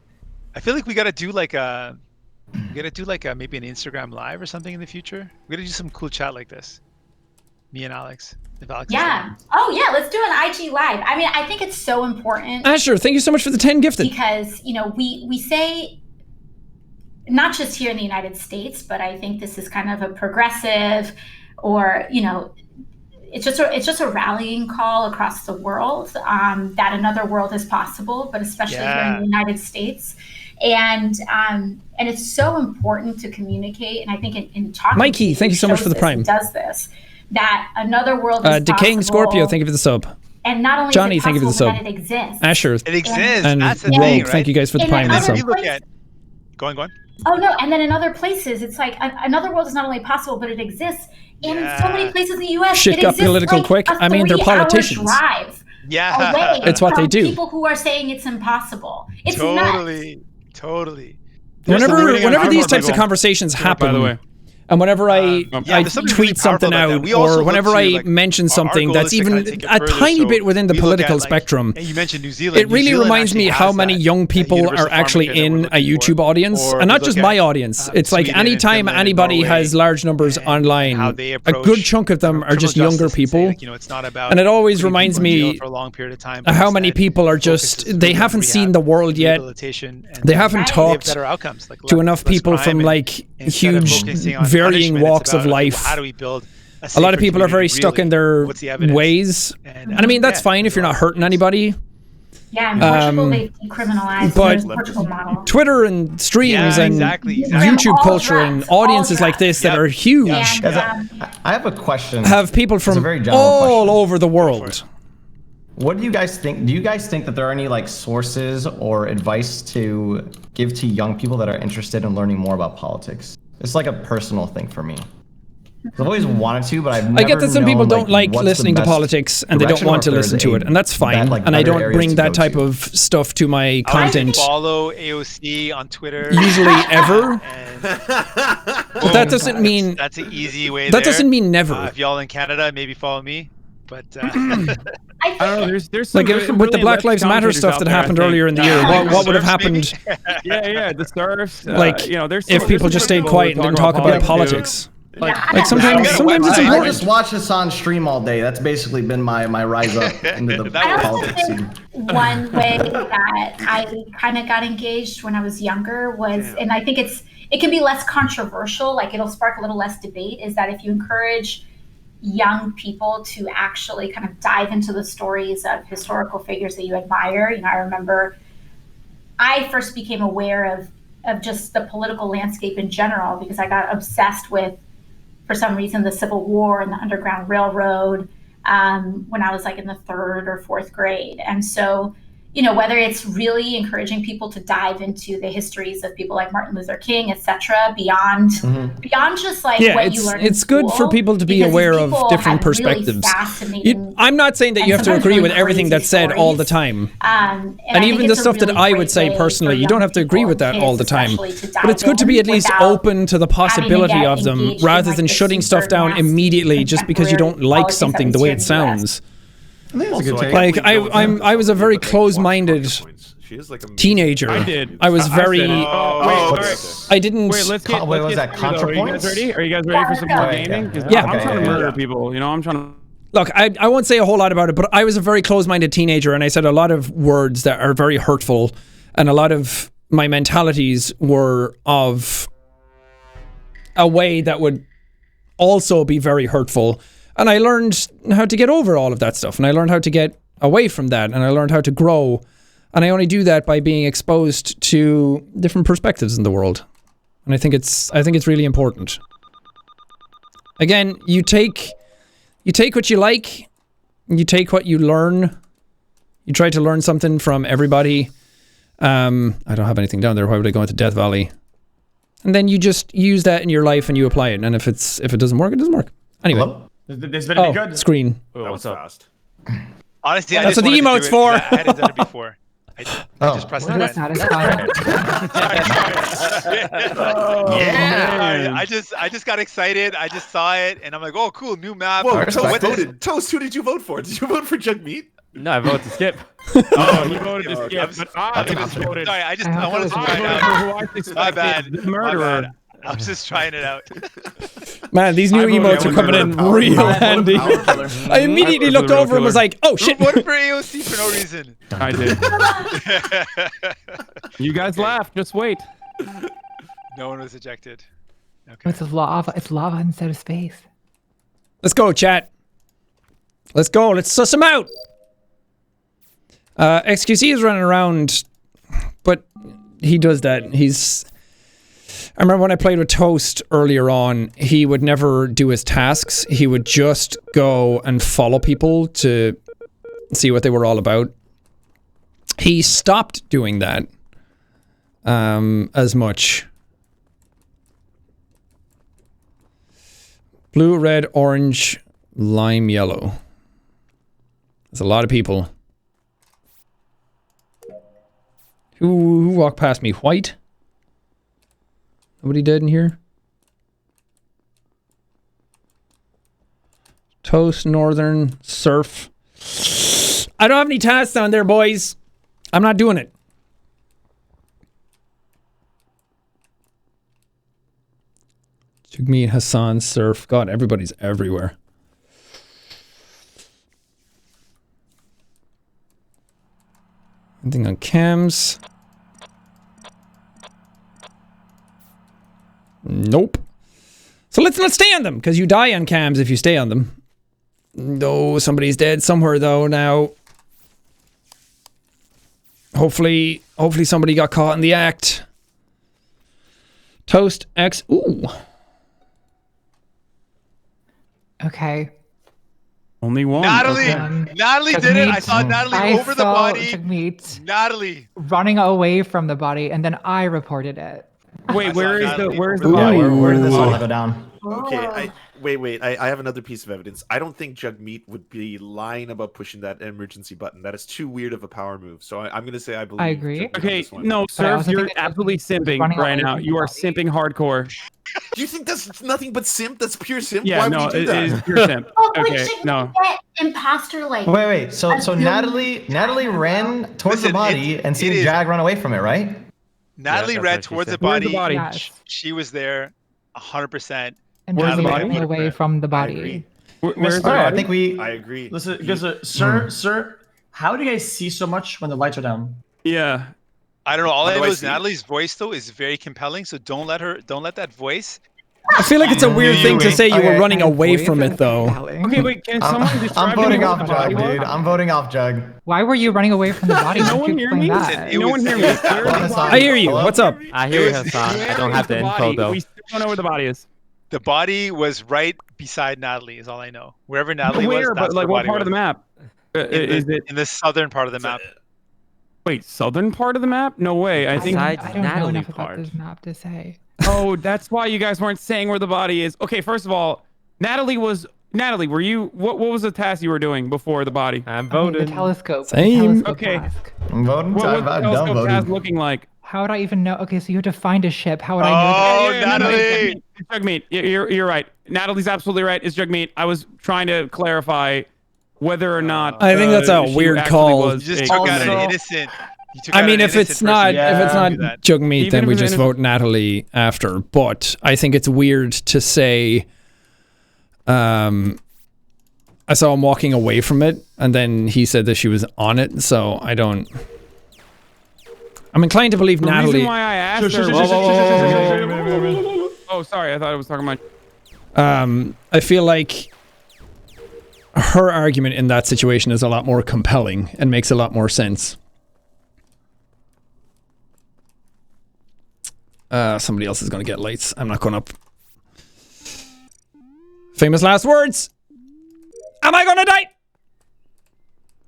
I feel like we gotta do like a, maybe an Instagram live or something in the future. We gotta do some cool chat like this. Me and Alex. If Alex is Yeah. on. Oh yeah, let's do an IG live. I mean, I think it's so important Asher, thank you so much for the 10 gifted. because we say, not just here in the United States, but I think this is kind of a progressive, or it's just a rallying call across the world that another world is possible, but especially here in the United States. And it's so important to communicate. And I think in talking, Mikey, to thank you so much shows for the this, Prime. does this, that another world is Decaying possible. Scorpio, thank you for the sub. And not only Johnny, is it thank you for the possible, sub. but that it exists. Asher, It exists. and That's the Rogue, thing, right? thank you guys for the And Prime then and And then sub. you look at. Go on. Oh no! And then in other places, it's like another world is not only possible, but it exists. And in so many places in the U.S., Shit it got exists political like quick. a I mean, they're 3-hour politicians. Drive Yeah. away It's what they from do. People who are saying it's impossible. It's nuts. Totally. Whenever these types of people. conversations happen, By the way. and whenever I there's something really tweet something powerful about that. out, We also or look whenever to, I like, mention our something goal that's is to even kinda take it a further. tiny So bit within the we look political at, like, spectrum, and you mentioned New Zealand. it really New Zealand reminds me actually how has many that, young people universal are actually pharmacare that we're in a looking YouTube for. audience, Or and we not look just at, my audience. It's like Sweden and anytime Finland and anybody Norway has large numbers and online, how they a approach good chunk of them are just criminal younger justice and say, people. like, it's not about And it always putting reminds people in jail me for a long period of time, but how many instead people are focus just, is they really on haven't seen rehab, the world yet. rehabilitation, and They haven't live talked better outcomes, like to less- enough less people crime, from and like instead of huge focusing on varying punishment, it's walks of about, okay, life. well, how do we build A lot of safer people are very community, stuck in really? their What's the evidence? ways. And I mean, that's fine if you're not hurting anybody. Yeah, in Portugal they've decriminalized but the Portugal model. Twitter and streams Yeah, and exactly. YouTube All culture and drugs, all audiences like this that Yep. are huge And, Guys, I have a question. have people It's a from very general all question. over the world. What do you guys think? Do you guys think that there are any like sources or advice to give to young people that are interested in learning more about politics? It's like a personal thing for me. I've always wanted to, but I've never I get that some people known, don't like what's the listening to best politics and they don't direction, or want if to there's listen to a it, and that's fine. like, And I better don't areas bring to that go type to. of stuff to my I would content follow AOC on Twitter. usually ever. And But that doesn't mean that's an easy way. that there. doesn't mean never. If y'all in Canada, maybe follow me. But I think I don't know. There's some Like there's some with the really Black lefty Lives Matter commentators stuff out that there, I happened think. earlier in the year, what would have Serfs, maybe? happened Yeah, the serfs. like there's if some- people there's just some stayed people quiet who and didn't talk about too. politics? Like, Like sometimes it's I I important. just watch Hassan stream all day. That's basically been my rise up into the That was- I also politics think scene. one way that I kind of got engaged when I was younger was, and I think it can be less controversial, like it'll spark a little less debate, is that if you encourage young people to actually kind of dive into the stories of historical figures that you admire. I remember I first became aware of just the political landscape in general because I got obsessed with, for some reason, the Civil War and the Underground Railroad. when I was like in the 3rd or 4th grade. And so, you know, whether it's really encouraging people to dive into the histories of people like Martin Luther King, etc., beyond just like what you learn. It's good for people to be aware of different perspectives. I'm not saying that you have to agree with everything that's said all the time. And even the stuff that I would say personally, you don't have to agree with that all the time. But it's good to be at least open to the possibility of them, rather than shutting stuff down immediately just because you don't like something the way it sounds. Like I was a very close-minded teenager. I was very. I didn't. Wait, let's get. Wait, was that Are you guys ready? Are you guys ready for some more gaming? Yeah. I'm trying to murder people. You know, I'm trying to. Look, I won't say a whole lot about it, but I was a very close-minded teenager, and I said a lot of words that are very hurtful, and a lot of my mentalities were of a way that would also be very hurtful. And I learned how to get over all of that stuff, and I learned how to get away from that, and I learned how to grow. And I only do that by being exposed to different perspectives in the world. And I think it's really important. Again, you take what you like, you take what you learn. You try to learn something from everybody. I don't have anything down there. Why would I go into Death Valley? And then you just use that in your life and you apply it. And if it doesn't work, it doesn't work. Anyway. Hello? This better be good. Screen. That was fast. Honestly, that's what the emote's for. I hadn't done it before. I just pressed the button. Yeah, I just got excited. I just saw it, and I'm like, oh, cool, new map. Whoa, Toast voted. Toast, who did you vote for? Did you vote for Jug Meat? No, I voted to skip. Oh, he voted to skip. But I just voted. Sorry, I wanted to try it out. My bad. Murderer. I was just trying it out. Man, these new emotes are coming in real handy. I immediately looked over and was like, oh shit. Who voted for AOC for no reason? I did. You guys laughed. Just wait. No one was ejected. Okay. It's lava. It's lava instead of space. Let's go, chat. Let's go. Let's suss them out. XQC is running around, but he does that. I remember when I played with Toast earlier on, he would never do his tasks. He would just go and follow people to see what they were all about. He stopped doing that as much. Blue, red, orange, lime, yellow. There's a lot of people. Who walked past me? White? Nobody dead in here? Toast, Northern, Surf. I don't have any tasks down there, boys. I'm not doing it. Took me and Hassan, Surf. God, everybody's everywhere. Anything on cams? Nope. So let's not stay on them, because you die on cams if you stay on them. No, somebody's dead somewhere though now. Hopefully somebody got caught in the act. Toast X. Ooh. Okay. Only one. Natalie did it. I saw Natalie over the body. Natalie running away from the body, and then I reported it. Wait, where's the body? Where did this all go down? Okay, wait. I have another piece of evidence. I don't think Jug Meat would be lying about pushing that emergency button. That is too weird of a power move. So I'm going to say I believe. I agree. Okay, no, sir, you're absolutely simping right now. You are simping hardcore. Do you think that's nothing but simp? That's pure simp? Yeah, Why no, would you do it that? is pure simp. Okay, no. Imposter like. Wait. So Natalie ran towards the body and seen Jag run away from it, right? Natalie ran towards the body. Yes. She was there, 100%. And running away from the body. Where's the body? I agree. Listen, sir, how do you guys see so much when the lights are down? Yeah. I don't know. All I know is Natalie's voice though is very compelling. So don't let that voice. I feel like it's a weird thing to say you were running away from it though. Okay, wait, can someone describe I'm voting off Jug, dude. I'm voting off Jug. Why were you running away from the body? No one hear me? No one hear me. I hear you. What's up? I hear you, Hassan. I don't have the info though. We still don't know where the body is. The body was right beside Natalie. Is all I know. Wherever Natalie was, Where? that's But like, where what body part of the was. map? Is it in the southern part of the map? Wait, southern part of the map? No way. I think. I don't know enough about this map to say. Oh, that's why you guys weren't saying where the body is. Okay, first of all, Natalie, were you? What was the task you were doing before the body? I'm The voting. telescope. Same. The telescope Okay. task. I'm voting. What was the I'm telescope voting. task looking like? How would I even know? Okay, so you have to find a ship. How would I know Oh, that? No, Natalie! it's Jugmeat. You're right. Natalie's absolutely right. It's Jugmeat. I was trying to clarify whether or not. I think that's a she weird actually call. was You just a took out an criminal. innocent. You took I out mean, an if it's innocent not person. if it's not Do that. Jugmeat, Even then if we it's just innocent- vote Natalie after. But I think it's weird to say. I saw him walking away from it, and then he said that she was on it. So I don't. I'm inclined to believe The Natalie. reason why I asked her. Oh, sorry. I thought I was talking about. I feel like her argument in that situation is a lot more compelling and makes a lot more sense. Somebody else is going to get lights. I'm not going up. Famous last words. Am I going to die?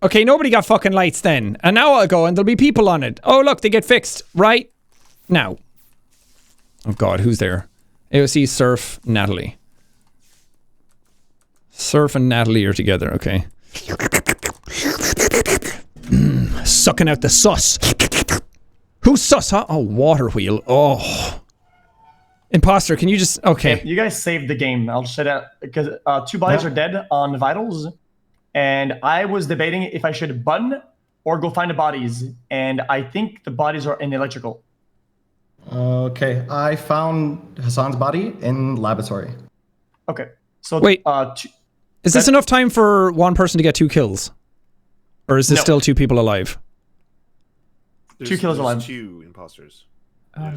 Okay, nobody got fucking lights then. And now I'll go and there'll be people on it. Oh, look, they get fixed right now. Oh, God, who's there? AOC, Surf, Natalie. Surf and Natalie are together, okay. Sucking out the sauce. Who's sus, huh? Oh, water wheel. Oh. Imposter, can you just... Okay. You guys saved the game. I'll just say that because 2 bodies are dead on vitals. And I was debating if I should button or go find the bodies. And I think the bodies are in electrical. Okay, I found Hassan's body in laboratory. Okay. So Wait. Is this enough time for one person to get 2 kills? Or is this No. still 2 people alive? There's, 2 kills there's alive. 2 imposters. I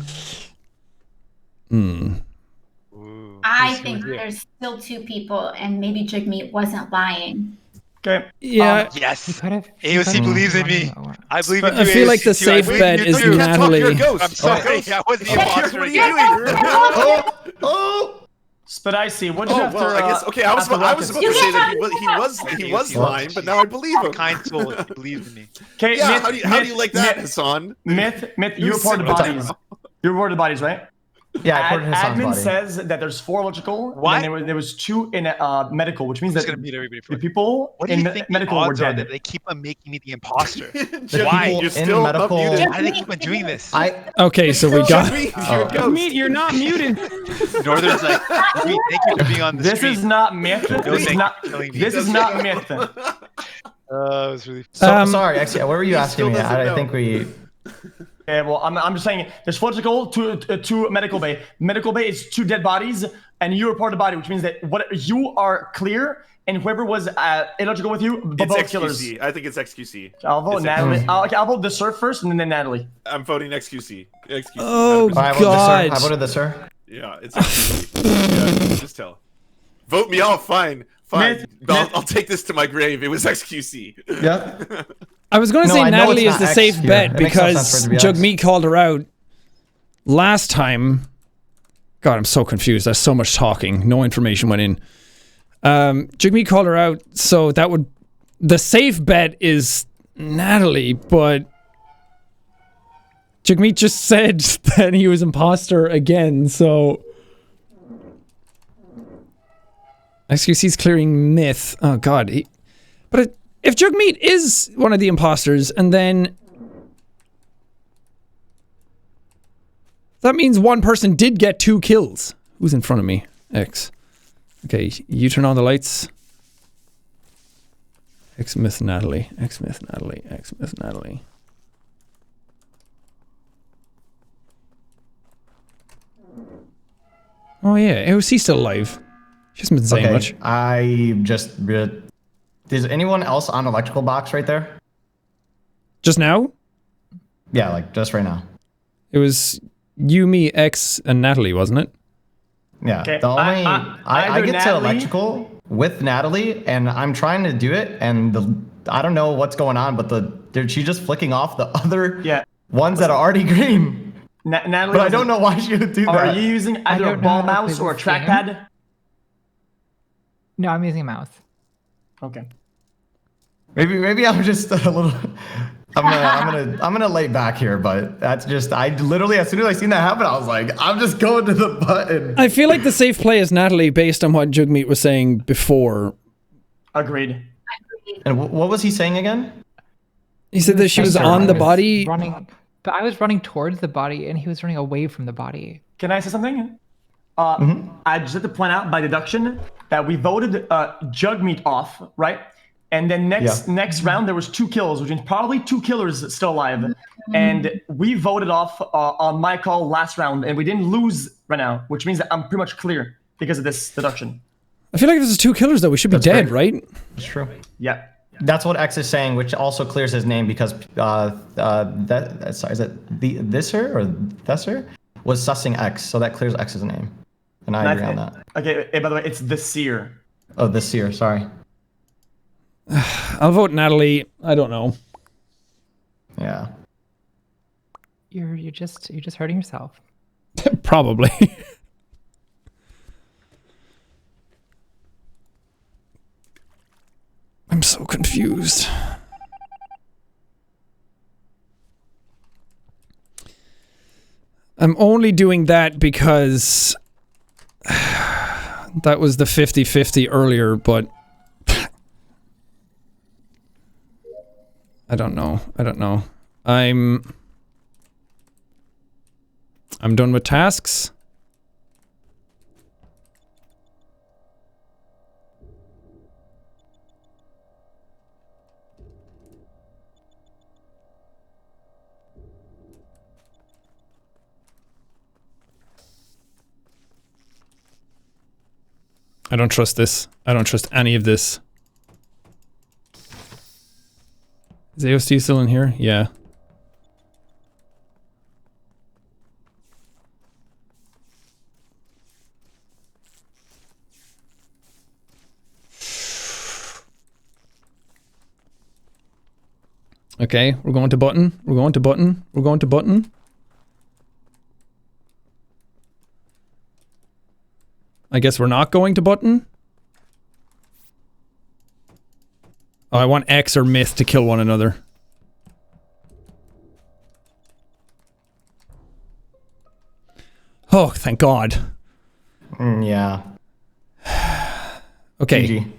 think there's still 2 people, and maybe Jigmeat wasn't lying. Okay. Yeah. Yes. Could've- AOC could've believes in been me. running I believe in I you. feel like the AOC too. safe I believe bet in is you. Natalie. You're a ghost. I'm sorry. I was the imposter What are you again. doing? Oh! Spidicy, what did you Oh have well, I guess. Okay, I was about to say that he was lying, but now I believe him. Kind soul. He believes in me. Okay, Yeah, how do you like that, Hassan? Myth, you reported bodies. You reported bodies, right? Yeah, I put Hassan's Admin body. says that there's 4 electrical. What? And then there was 2 in medical, which means I'm just that gonna mute everybody for the people What do you in think medical the were odds are dead. that they keep on making me the imposter? The Why? people You're in still medical. unmuted. Why do they keep on doing this? Okay, so we got... You're a ghost. Meat, you're not muted. Northern's like, thank you for being on the This stream. is not myth. No, This is thank not. you for killing me. This is not myth. It was really. Sorry, actually, what were you asking still me? doesn't I know. think we... Okay, well, I'm just saying there's 4 electrical, 2 medical bay. Medical bay is 2 dead bodies, and you report a body, which means that what you are clear, and whoever was illogical with you, It's both killers. XQC. I think it's XQC. I'll vote It's Natalie. XQC. Okay, I'll vote the Surf first, and then Natalie. I'm voting XQC. XQC. Oh, 100%. I voted this, sir. God. I voted this, sir. Yeah, it's XQC. Yeah, just tell. Vote me off. Fine. Myth. I'll take this to my grave. It was XQC. Yeah. I was going to No, say I know Natalie it's is the not safe X here. bet It makes no because sense for it to be Jugmeat X. called her out last time. God, I'm so confused. There's so much talking. No information went in. Jugmeat called her out, so that would... The safe bet is Natalie, but Jugmeat just said that he was imposter again, so... XQC's clearing myth. Oh, God. But if Jugmeat is one of the imposters, and then... That means one person did get 2 kills. Who's in front of me? X. Okay, you turn on the lights. X-Myth Natalie. X-Myth Natalie. X-Myth Natalie. Oh yeah, AOC's still alive. She hasn't been saying Okay, much. I just... Is anyone else on electrical box right there? Just now? Yeah, like just right now. It was you, me, X, and Natalie, wasn't it? Yeah. Okay, The only I either get to Natalie- electrical with Natalie, and I'm trying to do it, and I don't know what's going on, but she just flicking off the other Yeah. ones that are already green. Natalie, But I don't know why she would do that. Are you using either a don't ball know how to mouse play or a this game. trackpad? No, I'm using a mouse. Okay. Maybe I'm just a little. I'm gonna lay back here, but that's just I literally as soon as I seen that happen, I was like, I'm just going to the button. I feel like the safe play is Natalie based on what Jugmeat was saying before. Agreed. And what was he saying again? He said that she was on the body. But I was running towards the body, and he was running away from the body. Can I say something? I just have to point out by deduction that we voted Jugmeat off, right? And then next round there was 2 kills, which means probably 2 killers still alive. And we voted off on my call last round, and we didn't lose right now, which means that I'm pretty much clear because of this deduction. I feel like if there's 2 killers, though, we should be dead, right? That's true. Yeah. That's what X is saying, which also clears his name because sorry, is it Thisser or Thesser was sussing X, so that clears X's name, and I agree on that. Okay. By the way, it's the Seer. Oh, the Seer. Sorry. I'll vote Natalie. I don't know. Yeah. You're just hurting yourself. Probably. I'm so confused. I'm only doing that because that was the 50-50 earlier, but I don't know. I'm done with tasks. I don't trust this. I don't trust any of this. Is AOC still in here? Yeah. Okay, we're going to button. We're going to button. We're going to button. I guess we're not going to button. Oh, I want X or Myth to kill one another. Oh, thank God. Yeah. Okay. GG.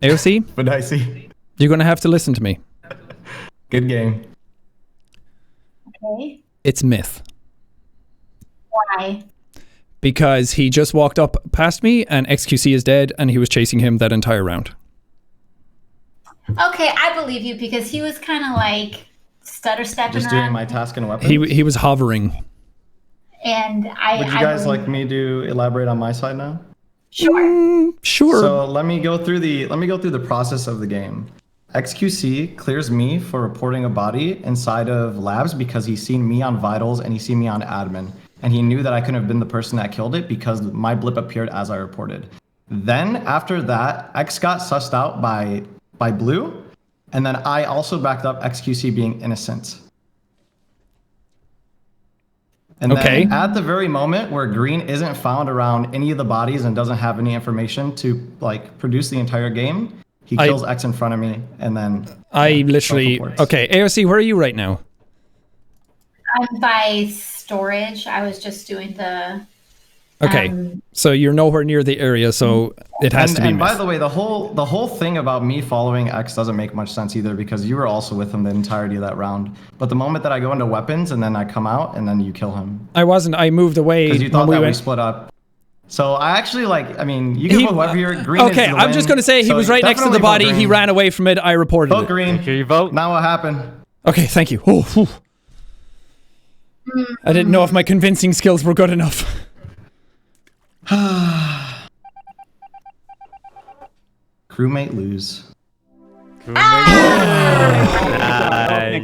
AOC? But I see. You're going to have to listen to me. Good game. Okay. It's Myth. Why? Because he just walked up past me and XQC is dead and he was chasing him that entire round. Okay, I believe you because he was kind of like stutter stepping. Just doing my task and weapons. He was hovering. And Would you guys like me to elaborate on my side now? Sure. Sure. So let me go through the process of the game. XQC clears me for reporting a body inside of labs because he's seen me on vitals and he's seen me on admin. And he knew that I couldn't have been the person that killed it because my blip appeared as I reported. Then after that, X got sussed out by Blue, and then I also backed up XQC being innocent. And then at the very moment where Green isn't found around any of the bodies and doesn't have any information to like produce the entire game, he kills X in front of me, and then I literally okay. AOC, where are you right now? I'm by storage. I was just doing the. Okay, so you're nowhere near the area, so it has to be. And by the way, the whole thing about me following X doesn't make much sense either because you were also with him the entirety of that round. But the moment that I go into weapons and then I come out and then you kill him. I wasn't. I moved away because you thought that we split up. So I actually like. I mean, you can vote whoever you're. Green. Okay, I'm just gonna say he was right next to the body. He ran away from it. I reported vote it. Green. Here you vote. Now what happened? Okay, thank you. Oh, I didn't know if my convincing skills were good enough. Crewmate lose. Nice.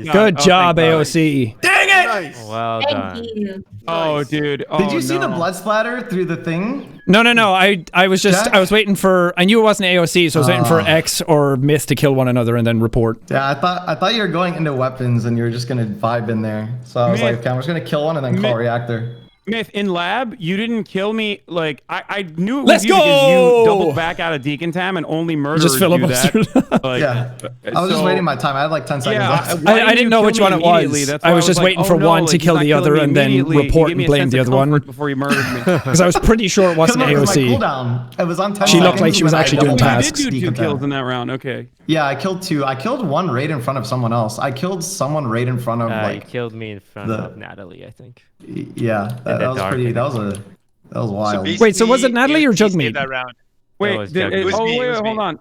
Good job, AOC. Dang it! Nice. Well Thank done. you. Oh, dude. Oh, Did you see the no. blood splatter through the thing? No. I was just Jack? I was waiting for. I knew it wasn't AOC, so I was waiting for X or Myth to kill one another and then report. Yeah, I thought you were going into weapons and you were just gonna vibe in there. So I was Myth. like, okay, I'm just gonna kill one and then call reactor. Myth, in lab, you didn't kill me. Like, I knew it was Let's you because go! you doubled back out of Decontam and only murderers Just do filibustered. that. Like, Yeah. I was just waiting my time. I had like 10 seconds left. I didn't know which one it was. I was just waiting for one to kill the other and then report and blame the other one. Before you murdered me. Because I was pretty sure it wasn't No, it was my AOC. cooldown. It was on 10 She looked seconds like she was when I actually doing doubled tasks. You did do 2 Decontam. kills in that round. Okay. Yeah, I killed 2. I killed one right in front of someone else. I killed someone right in front of You like. killed me in front the- of Natalie, I think. Yeah, that was dark pretty. in That was wild. Wait, so was it Natalie or AOC saved Jugmeat? that round. Wait, was did, Jugmeat. It was oh, me, it wait, was hold me. on. It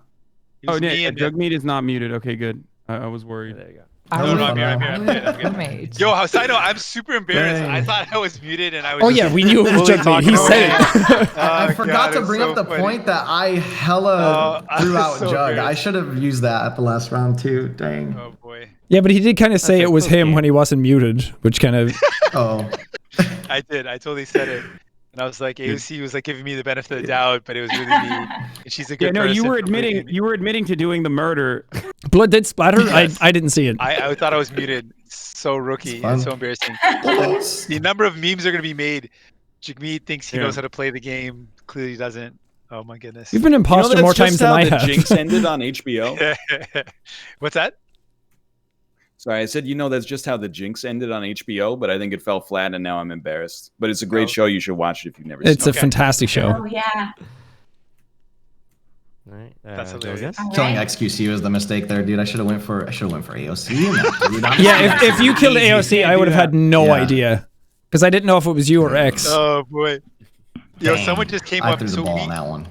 Oh, was me yeah, and Jugmeat is not muted. Okay, good. I was worried. There you go. I No, was I'm here. I'm good. roommate. Yo, side note, I'm super embarrassed. Dang. I thought I was muted and I was. Oh just yeah, we knew it was fully Jugmeat. talking He away. said it. I forgot God, to bring it's up so the funny. point that I hella I threw was out so Jug. I embarrassed. should have used that at the last round too. Dang. Oh boy. Yeah, but he did kind of say That's it was a close him game. when he wasn't muted, which kind of. Oh. I did. I totally said it. And I was like, AOC was like giving me the benefit of the doubt, but it was really me. And she's a good Yeah, no, person. you were for admitting bringing me. you were admitting to doing the murder. Blood did splatter. Yes. I didn't see it. I thought I was muted. So rookie. fun. It's so embarrassing. The number of memes are going to be made. Jigmeet thinks he knows how to play the game. Clearly doesn't. Oh my goodness. You've been imposter more times than I the have. Jinx ended on HBO. What's that? Sorry, I said that's just how the Jinx ended on HBO, but I think it fell flat, and now I'm embarrassed. But it's a great show. You should watch it if you've never It's seen a it. fantastic show. Oh yeah. All right. That's Logan? hilarious. Killing XQC was the mistake there, dude. I should have went for AOC. Dude. Yeah, if you killed AOC, I would have had no Yeah. idea. Because I didn't know if it was you or X. Oh boy. Yo, Dang. someone just came I up. threw the So ball we, on that one.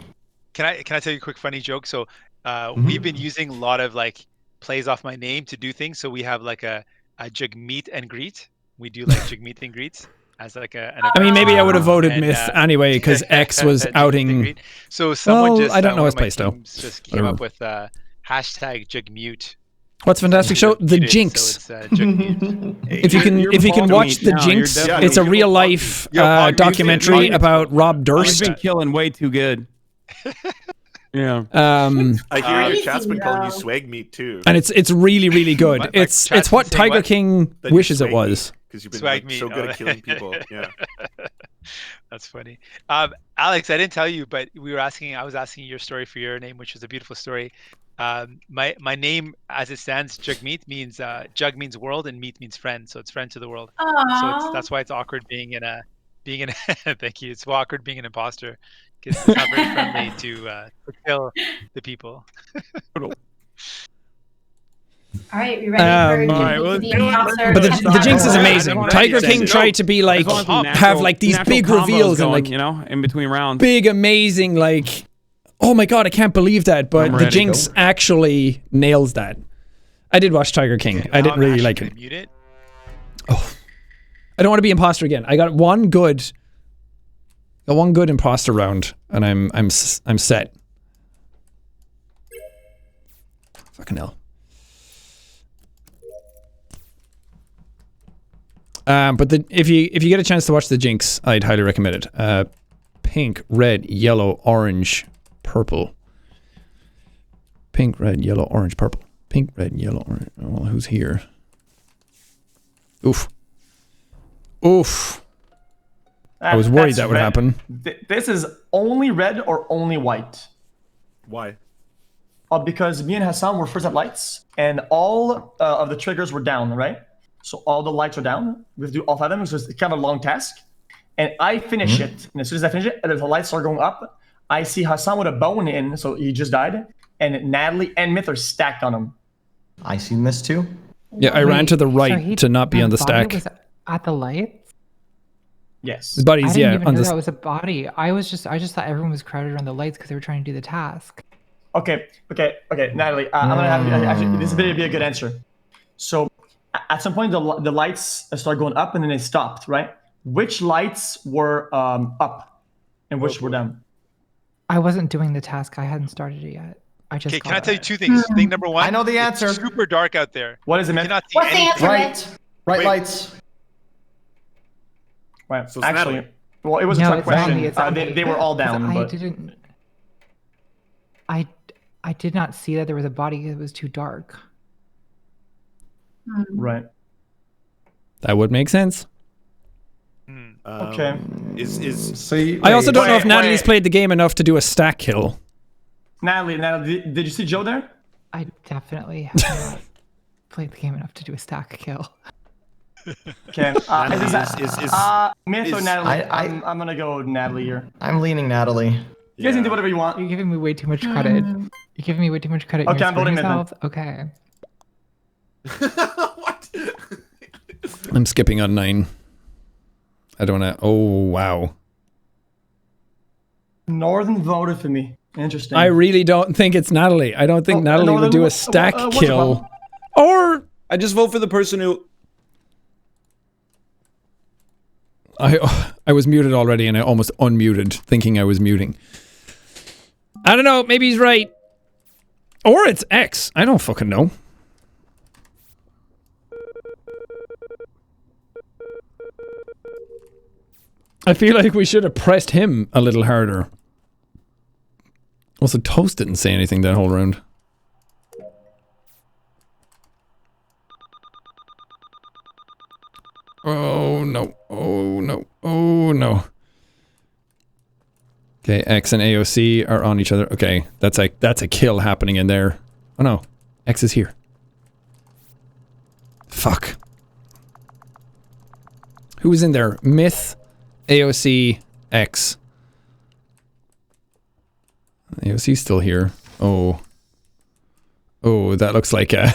can I tell you a quick funny joke? So Mm-hmm. we've been using a lot of like plays off my name to do things. So we have like a Jug meet and greet. We do like Jug meet and greets as like an I mean, maybe I would have voted and, Myth anyway, because X was Jug meet and outing. greet. So someone Well, just I don't know one his of my playstyle. teams just came up with hashtag Jugmute. What's fantastic show? The Muted, Jinx. So it's Jugmute. If you can, You're if you can following watch me the now, you're Jinx, definitely- it's a you're real following- life Yo, Bog, documentary you said- about Rob You've Durst. been killing way too good. Yeah. I hear your chat's been calling you Crazy, swag meat too. And it's really really good. My It's chat's what been saying Tiger what? King That you wishes it swag was. because you've been Swag like, meat. so good Oh. at killing people. Yeah. That's funny. Alex, I didn't tell you, but I was asking your story for your name, which was a beautiful story. My name, as it stands, Jugmeet means Jug means world and meet means friend, so it's friend to the world. So Aww. that's why it's awkward being in thank you. It's awkward being an imposter because it's not very friendly to kill the people. All right, you ready for all right, Jigmeet well, to be do it. imposter? But the Temp Jinx is Temp? amazing. I Tiger just King want tried to be like have like these big reveals and like in between rounds. big amazing like, oh my god, I can't believe that. But I'm the ready. Jinx actually nails that. I did watch Tiger King. I didn't really like it. Mute it. I don't want to be imposter again. I got one good imposter round, and I'm set. Fucking hell. But if you get a chance to watch the Jinx, I'd highly recommend it. Pink, red, yellow, orange, purple. Pink, red, yellow, orange, purple. Pink, red, yellow, orange. Oh, who's here? Oof. Oof. I was worried That's that would red. happen. This is only red or only white? Why? Because me and Hassan were first at lights, and all of the triggers were down, right? So all the lights are down. We have to do all 5 of them, so it's kind of a long task. And I finish it, and as soon as I finish it, and the lights start going up, I see Hassan with a bone in, so he just died, and Natalie and Myth are stacked on him. I seen this too. Yeah, I ran to the So right he- to not be on the his body stack. was at the lights? Yes. His I buddy's, didn't yeah, even on know the that was a body. I just thought everyone was crowded around the lights because they were trying to do the task. Okay, Natalie, I'm gonna have actually. This is gonna be a good answer. So, at some point, the lights start going up, and then they stopped. Right? Which lights were up, and which were down? I wasn't doing the task. I hadn't started it yet. I just. Okay, can got I tell you it. 2 things? Thing number 1. I know the answer. It's super dark out there. What is it, You Myth? cannot see What's the anything. answer? Right. Right Wait. lights. Right. So it's Actually, Natalie. well, it was No, a trick it's not question. me, it's not me. They were all 'Cause down, I but didn't. I did not see that there was a body. It was too dark. right. That would make sense. Okay. So I also don't know if wait, Natalie's wait. played the game enough to do a stack kill. Natalie, did you see Joe there? I definitely have not played the game enough to do a stack kill. Okay. Myth or is- Natalie? I'm gonna go Natalie here. I'm leaning Natalie. You guys can do whatever you want. You're giving me way too much credit. You're giving me way too much credit. Okay, You're I'm voting screwing Myth then. yourself. Okay. What? I'm skipping on 9. I don't want to. Oh, wow. Northern voted for me. Interesting. I really don't think it's Natalie. I don't think Natalie would do a stack what's the kill. problem? Or I just vote for the person who. I was muted already and I almost unmuted thinking I was muting. I don't know. Maybe he's right. Or it's X. I don't fucking know. I feel like we should have pressed him a little harder. Also, Toast didn't say anything that whole round. Oh no, oh no, oh no. Okay, X and AOC are on each other. Okay, that's a kill happening in there. Oh no, X is here. Fuck. Who was in there? Myth, AOC, X. AOC's still here. Oh. Oh, that looks like a...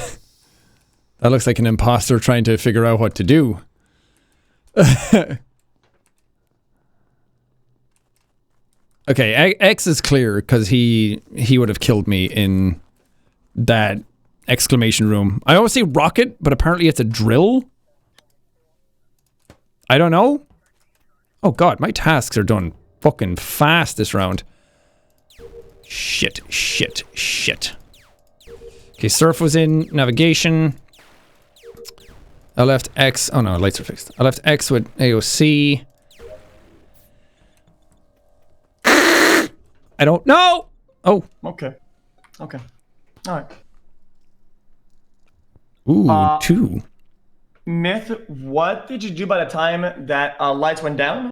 That looks like an imposter trying to figure out what to do. Okay, X is clear because he would have killed me in that exclamation room. I always say rocket, but apparently it's a drill. I don't know. Oh god, my tasks are done fucking fast this round. Shit, shit, shit. Okay, Surf was in navigation. I left X. Oh no, lights are fixed. I left X with AOC. I don't know. Oh. Okay. Okay. All right. Ooh, 2. Myth, what did you do by the time that lights went down?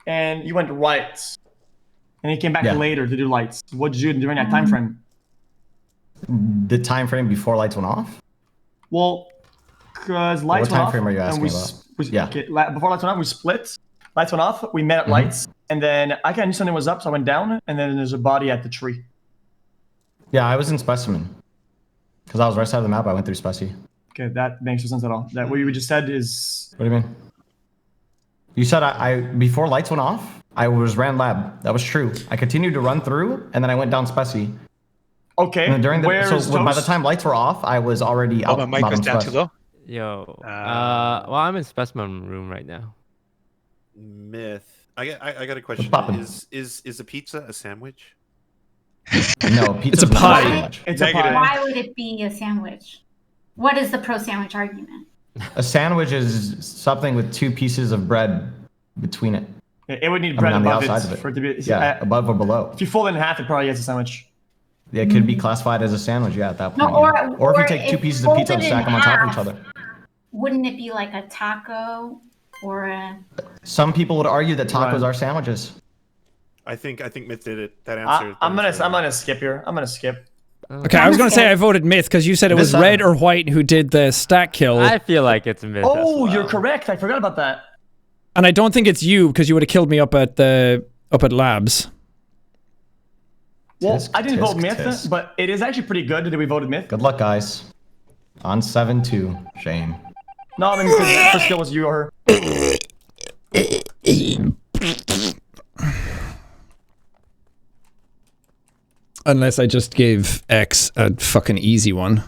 And you went right. And you came back later to do lights. What did you do during that time frame? The time frame before lights went off? Well, because lights What went time off. frame are you asking and about? Yeah. Okay, before lights went off, we split. Lights went off. We met at lights. And then I kind of knew something was up, so I went down. And then there's a body at the tree. Yeah, I was in Specimen. Because I was right side of the map, I went through Speci. Okay, that makes no sense at all. That what you just said is... What do you mean? You said I before lights went off, I was ran lab. That was true. I continued to run through, and then I went down Speci. Okay, and then during the, by the Toast? time lights were off, I was already out. Oh, my mic was down too low? Yo. Well, I'm in specimen room right now. Myth. I got a question. Is a pizza a sandwich? No, pizza. It's a pie. It's a pie. Why would it be a sandwich? What is the pro sandwich argument? A sandwich is something with 2 pieces of bread between it. It would need bread on the above outside it, of it. for it to be. Yeah, above or below. If you fold it in half, it probably is a sandwich. Yeah, it could be classified as a sandwich. Yeah, at that point. No, yeah. Or if you take 2 pieces of pizza and stack them on top of each other. Wouldn't it be like a taco or a? Some people would argue that tacos are sandwiches. I think Myth did it. That answer. I'm gonna skip here. I'm gonna skip. Okay, I was gonna say I voted Myth because you said it was red or white who did the stack kill. I feel like it's Myth. Oh, you're correct. I forgot about that. And I don't think it's you because you would have killed me up at labs. Well, Tisk, I didn't vote tisk, Myth, tisk. but it is actually pretty good that we voted Myth. Good luck, guys. On 7-2. Shame. No, I mean, because the first kill was you or her. Unless I just gave X a fucking easy one.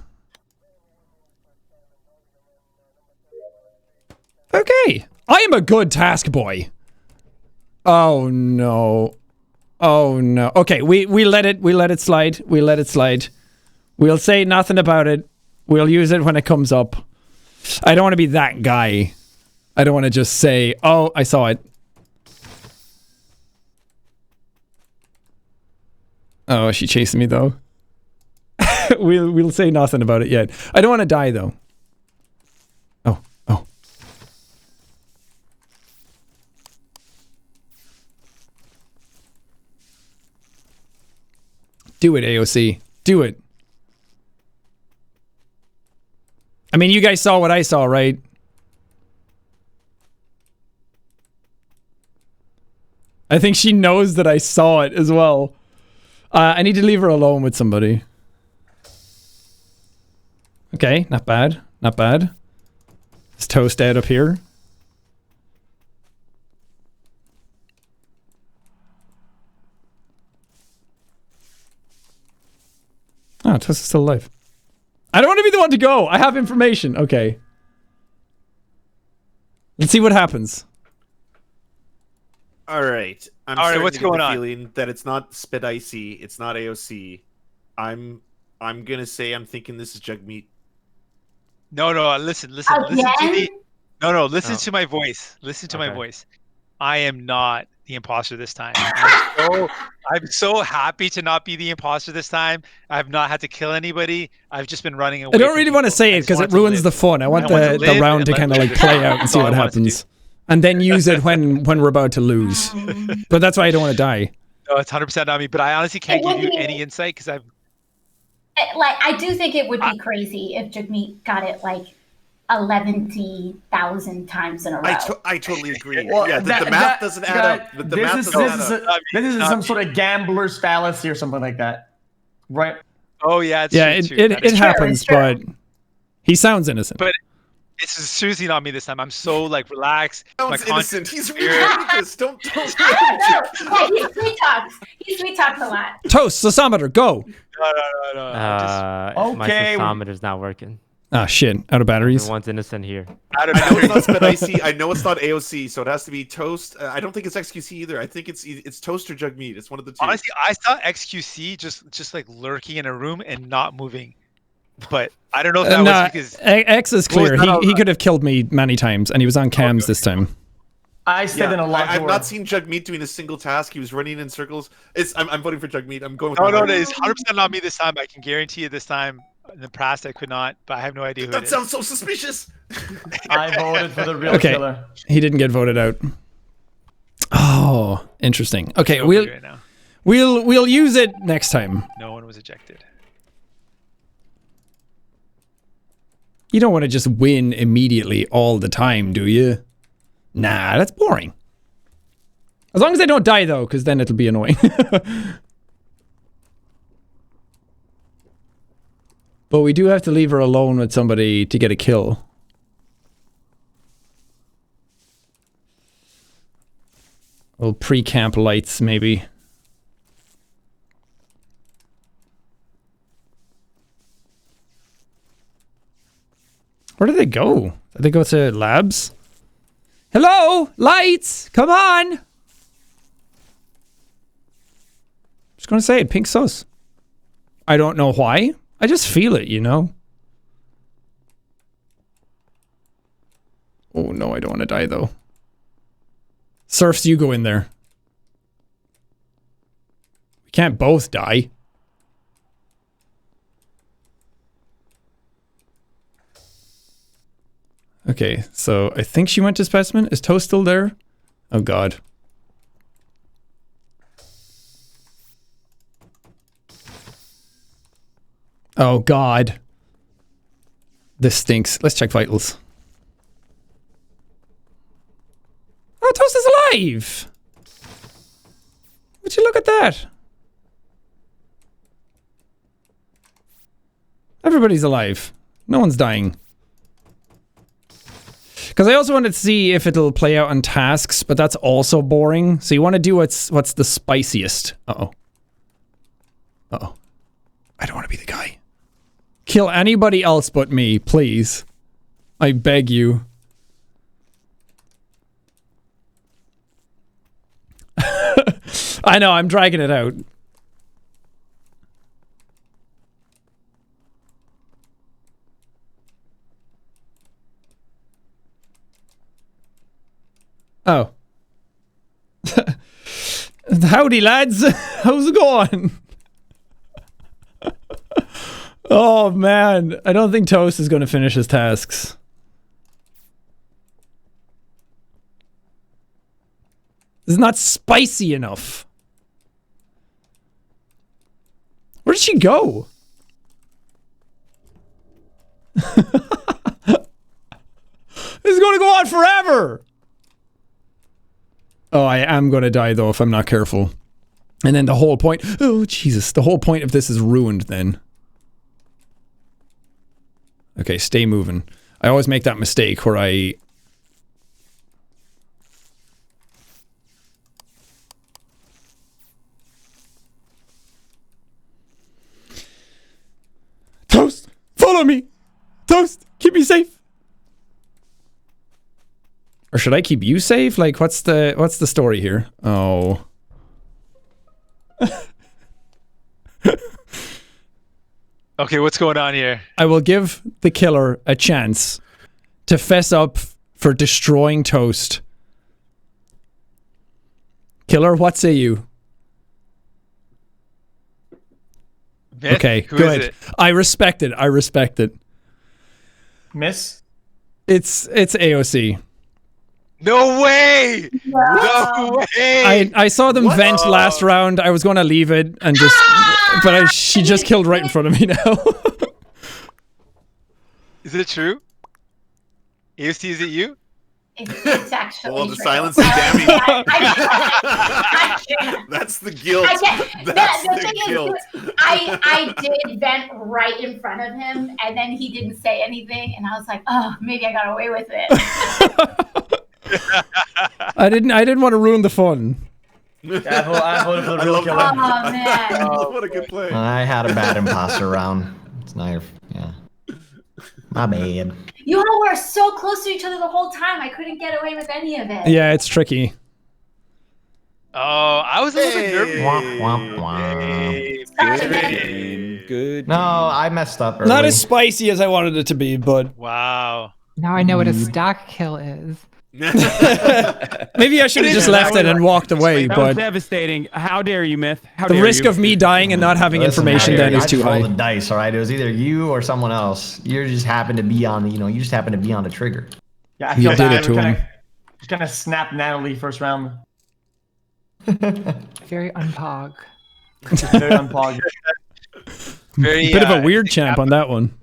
Okay. I am a good task boy. Oh no. Oh no. Okay, we let it slide. We let it slide. We'll say nothing about it. We'll use it when it comes up. I don't want to be that guy. I don't want to just say, "Oh, I saw it." Oh, she chasing me though. We'll say nothing about it yet. I don't want to die though. Oh. Do it, AOC. Do it. I mean, you guys saw what I saw, right? I think she knows that I saw it as well. I need to leave her alone with somebody. Okay, not bad. Not bad. Is Toast dead up here? Oh, Toast is still alive. I don't want to be the one to go. I have information. Okay. Let's see what happens. All right. I'm All right, starting what's to get going the on? feeling that it's not Spedicy, it's not AOC. I'm gonna say I'm thinking this is Jugmeat. No, listen to the. No, listen Oh. to my voice. Listen to my Okay. voice. I am not the imposter this time. I'm so happy to not be the imposter this time. I've not had to kill anybody. I've just been running away. I don't from really want to people. say I it just because want it ruins the live. fun. I want I want to the live round and to let kind of like live. play out and That's see all what I wanted to happens. And then use it when we're about to lose. But that's why I don't want to die. No, it's 100% not me. But I honestly can't It would give you be- any insight because I've. Like, I do think it would be crazy if Jagmeet got it like 11,000 times in a row. I totally agree. Well, yeah, the math doesn't add up. The math doesn't add up. This is Not some me. sort of gambler's fallacy or something like that, right? Oh yeah, it's Yeah, true, it That is true. happens, it's true. but he sounds innocent. But it's seriously not me this time. I'm so like relaxed. My Sounds innocent. conscience He's is really clear. this. Don't. I don't know. Yeah, he sweet talks. He sweet talks a lot. Toast, Sosometer, go! No. I My Okay. seismometer's not working. Ah, shit. Out of batteries. Everyone's innocent here. I don't I know know. it's not Spedicy. I know it's not AOC, so it has to be Toast. I don't think it's XQC either. I think it's Toast or Jugmeat. It's one of the two. Honestly, I saw XQC just like lurking in a room and not moving. But I don't know if that Nah, was because X is What was clear. that all He about? could have killed me many times, and he was on cams this time. I stayed in a lot. I've not seen Jugmeat doing a single task. He was running in circles. I'm voting for Jugmeat. I'm going with no, my heart. it's 100% not me this time. I can guarantee you this time. In the past, I could not, but I have no idea who it That is. sounds so suspicious. I voted for the real Okay. killer. He didn't get voted out. Oh, interesting. Okay, Nobody right now. we'll use it next time. No one was ejected. You don't want to just win immediately all the time, do you? Nah, that's boring. As long as I don't die, though, because then it'll be annoying. But we do have to leave her alone with somebody to get a kill. Well, pre-camp lights, maybe. Where did they go? Did they go to labs? Hello? Lights! Come on! Just gonna say it, pink sauce. I don't know why. I just feel it, you know? Oh no, I don't want to die though. Surfs, you go in there. We can't both die. Okay, so I think she went to specimen. Is Toast still there? Oh god. Oh god. This stinks. Let's check vitals. Oh, Toast is alive! Would you look at that? Everybody's alive. No one's dying. Because I also wanted to see if it'll play out on tasks, but that's also boring. So you want to do what's the spiciest. Uh-oh. Uh-oh. I don't want to be the guy. Kill anybody else but me, please. I beg you. I know, I'm dragging it out. Oh. Howdy, lads. How's it going? Oh man, I don't think Toast is going to finish his tasks. This is not spicy enough. Where did she go? This is going to go on forever. Oh, I am going to die though if I'm not careful. And then the whole point, oh Jesus, the whole point of this is ruined then. Okay, stay moving. I always make that mistake where I... Toast, follow me. Toast, keep me safe. Or should I keep you safe? Like, what's the story here? Oh. Okay, what's going on here? I will give the killer a chance to fess up for destroying Toast. Killer, what say you? Myth? Okay, Who good. is it? I respect it. I respect it. Miss? It's AOC. No way! No way! I saw them vent last round. I was going to leave it and just... But she just killed right in front of me now. Is it true? AOC, is it you? It's actually Well, the true. silence is damning. I can't. That's the guilt. I can't. That's the the thing guilt. is, I did vent right in front of him, and then he didn't say anything, and I was like, oh, maybe I got away with it. I didn't want to ruin the fun. I voted for the real killer. Oh man. What a good play. I had a bad imposter round. It's not. Yeah. My bad. You all were so close to each other the whole time. I couldn't get away with any of it. Yeah, it's tricky. Oh, I was a little bit nervous. Womp, womp, womp. Good. Good. No, I messed up early. Not as spicy as I wanted it to be, but Wow. Now I know what a stack kill is. maybe I should have just left it and walked away. That was But devastating. How dare you, Myth? How the dare risk you? of me dying and not having Listen, information man, then is I too just rolled high. the dice, all right? It was either you or someone else. You just happened to be on the, you just happened to be on the trigger. Yeah, I You feel did bad. it to him. Just kind of snap Natalie first round. Very unpog. Very unplugged. Very, Bit of a weird champ on that one.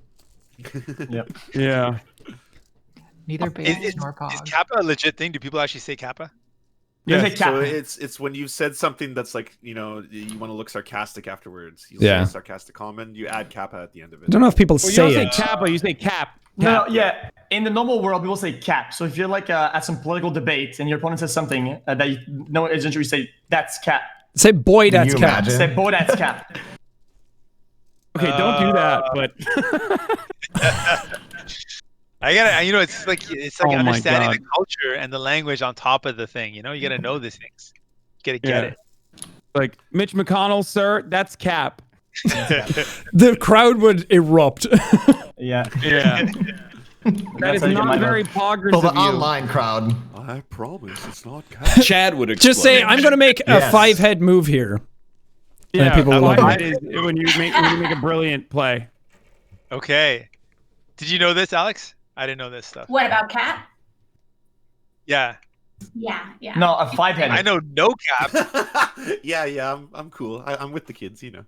Yep. Yeah. Neither base Is nor pog. Kappa a legit thing? Do people actually say Kappa? There's Yes. a So cap. it's when you've said something that's like, you want to look sarcastic afterwards. You Yeah. say a sarcastic comment, you add kappa at the end of I it. don't know if people Well, you say don't it. say Kappa, you say Cap. No, yeah. In the normal world, people say cap. So if you're like at some political debate and your opponent says something that you know isn't true, you say that's cap. Say boy, that's you cap. imagine? Say boy, that's cap. Okay, don't do that, but I gotta, it's like Oh my understanding the God. culture and the language on top of the thing. You gotta know these things. You gotta get Yeah. it. like Mitch McConnell, sir, that's Cap. The crowd would erupt. Yeah. Yeah. That is how you get my not very vote. poggers Well, the of you. online crowd. I promise it's not kappa. Chad would explain. Just say, I'm going to make a Yes. 5-head move here. Yeah, people will love that it. is when you make a brilliant play. Okay. Did you know this, Alex? I didn't know this stuff. What about Cat? Yeah. Yeah, yeah. No, a 5-head. I know no cap. yeah, I'm cool. I'm with the kids, No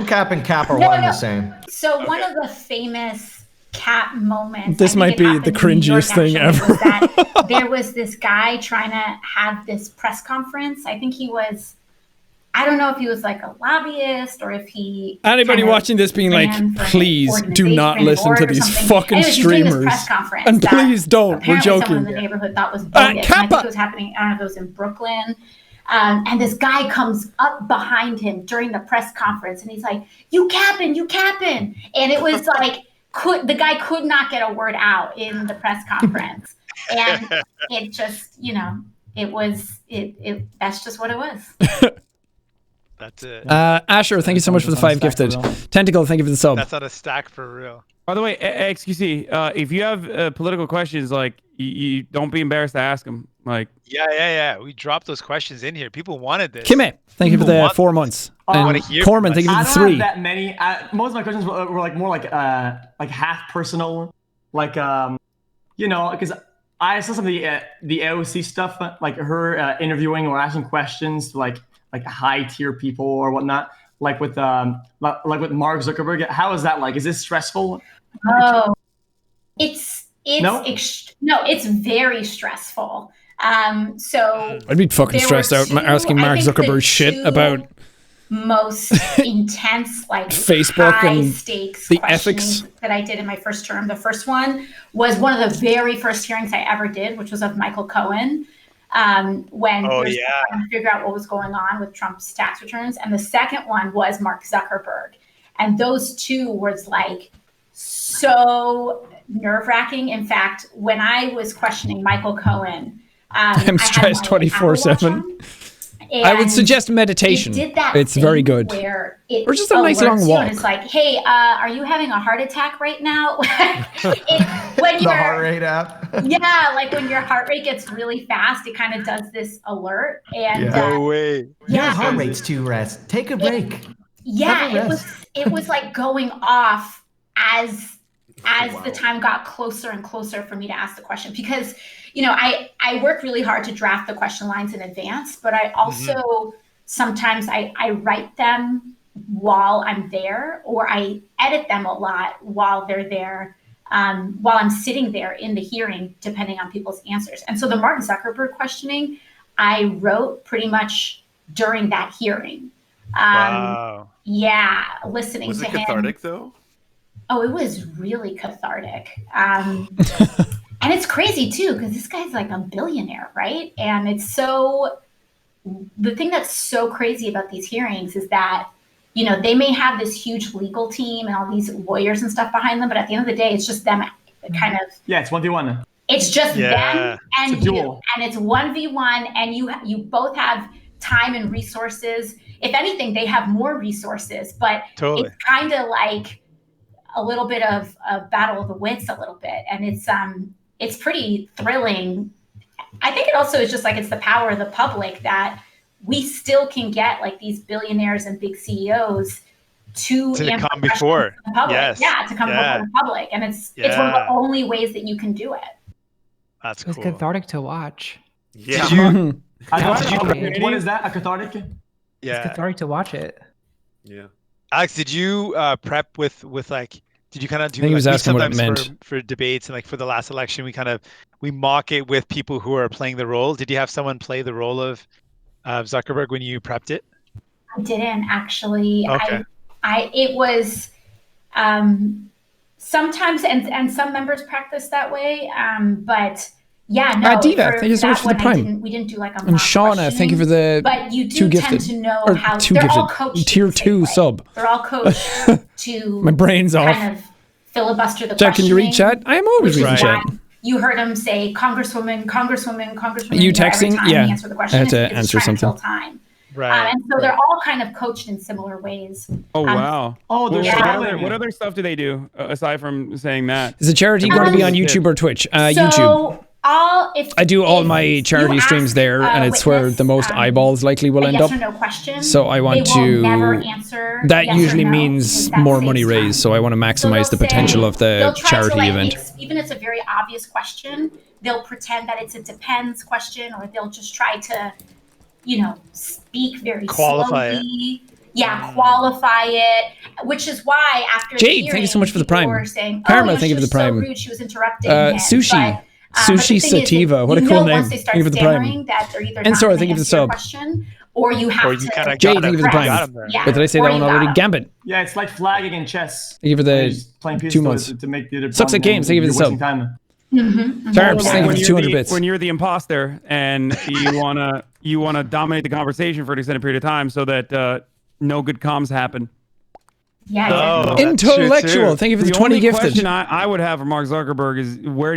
cap and cap are No, one and no. the same. So one of the famous Cat moments. This I might think it be happened the in New York, cringiest thing actually, was ever. that there was this guy trying to have this press conference. I think he was. I don't know if he was like a lobbyist or if he. Anybody kind of watching this being like, ran for an please do organization, not ran a listen board to or these something. fucking Anyways, he's doing this streamers. press conference And that please don't. We're apparently someone joking. in the neighborhood thought was bogus. And I Kappa! think it was happening. I don't know if it was in Brooklyn. And this guy comes up behind him during the press conference, and he's like, "You capping, you capping," and it was like, the guy could not get a word out in the press conference, and it just, it was it. That's just what it was. That's it. Asher, thank you so much for the 5 gifted. Tentacle, thank you for the sub. That's on a stack for real. By the way, XQC, if you have political questions, like you don't be embarrassed to ask them. Like, yeah. We dropped those questions in here. People wanted this. Kimme, thank you for the 4 months. And Corman, thank you for the 3. I don't have that many. Most of my questions were like more like half personal, like you know, because I saw some of the AOC stuff, like her interviewing or asking questions to like high tier people or whatnot, like with Mark Zuckerberg. How is that like? Is this stressful? Oh, it's very stressful. So I'd be fucking stressed out asking Mark Zuckerberg shit about most intense, like Facebook high and stakes the questions ethics that I did in my first term. The first one was one of the very first hearings I ever did, which was of Michael Cohen. When he was trying to figure out what was going on with Trump's tax returns. And the second one was Mark Zuckerberg. And those two was like so nerve-wracking. In fact, when I was questioning Michael Cohen, I'm stressed 24/7. I would suggest meditation. It's very good. Or just a nice long walk. And it's like, hey, are you having a heart attack right now? When the heart rate app. Yeah, like when your heart rate gets really fast, it kind of does this alert. And no way. Your heart rate's too rest. Take a break. Yeah, it was like going off as the time got closer and closer for me to ask the question, because you know, I work really hard to draft the question lines in advance, but I also sometimes I write them while I'm there, or I edit them a lot while they're there, while I'm sitting there in the hearing, depending on people's answers. And so the Mark Zuckerberg questioning, I wrote pretty much during that hearing. Wow. Yeah, listening to him. Was it cathartic though? Oh, it was really cathartic. And it's crazy too, because this guy's like a billionaire, right? And it's so, the thing that's so crazy about these hearings is that, you know, they may have this huge legal team and all these lawyers and stuff behind them, but at the end of the day, it's just them kind of. Yeah, it's 1v1. It's just them and you, and it's 1v1, and you both have time and resources. If anything, they have more resources, but it's kind of like a little bit of a battle of the wits a little bit, and it's pretty thrilling. I think it also is just like, it's the power of the public that we still can get like these billionaires and big CEOs to come before the public. Yes. Yeah, to come before the public. And it's one of the only ways that you can do it. That's cool. It's cathartic to watch. Yeah. What is that? A cathartic? Yeah. It's cathartic to watch it. Yeah. Alex, did you prep with like, did you kind of do, I think he was like, asking what it meant. For debates, and like for the last election, we mock it with people who are playing the role. Did you have someone play the role of Zuckerberg when you prepped it? I didn't actually. Okay. It was sometimes, and some members practice that way, but yeah, no. Diva, thank you so much for the prime. We didn't do like a mock And Shauna, thank you for the but you do 2 tend gifted. to know Or how 2 they're gifted. all coached Tier 2 sub. They're all coached to My brain's off. kind of filibuster the Jack, can you read chat? I am always which reading is chat. why you heard him say Congresswoman. You texting? Every time Yeah. he answered the question, I had to it's answer trying to something. kill time. Right. And so they're all kind of coached in similar ways. Oh wow! Oh, there's what other stuff do they do aside from saying that? Is the charity going to be on YouTube or Twitch? YouTube. So I do all my charity streams there, and it's where the most eyeballs likely will end up. Yes or no question. So I want They will never to. answer That yes or usually no, means because that more saves money time. raised. So I want to maximize the they'll potential say- of they'll the try to, charity like, event. even if it's a very obvious question, they'll pretend that it's a depends question, or they'll just try to, you know, speak very Qualify slowly. Yeah, qualify it, which is why after Jade, the thank you so much for the people prime. were saying, Karma, oh, thank you for the she was so prime. rude, she was interrupting him. Sushi. But Sushi the thing is Sativa. that What a you cool know name. Once they start Thank you for the stammering, prime. that they're either And not sorry, gonna thank you for the answer your sub. question, or you have to. Jade, thank you for the prime. Yeah, What did I say that or one you already? got 'em. Gambit. Yeah, it's like flagging in chess. Thank you for the Just playing 2 pieces months. to make the other Sucks at opponent games. Thank you for the you're wasting sub. time. Terps, thank you for the 200 bits. When you're the imposter and you wanna dominate the conversation for an extended period of time, so that no good comms happen. Yeah. Oh, exactly. that's true, Intellectual. too. Thank you for the 20 only gifted. question I would have for Mark Zuckerberg is where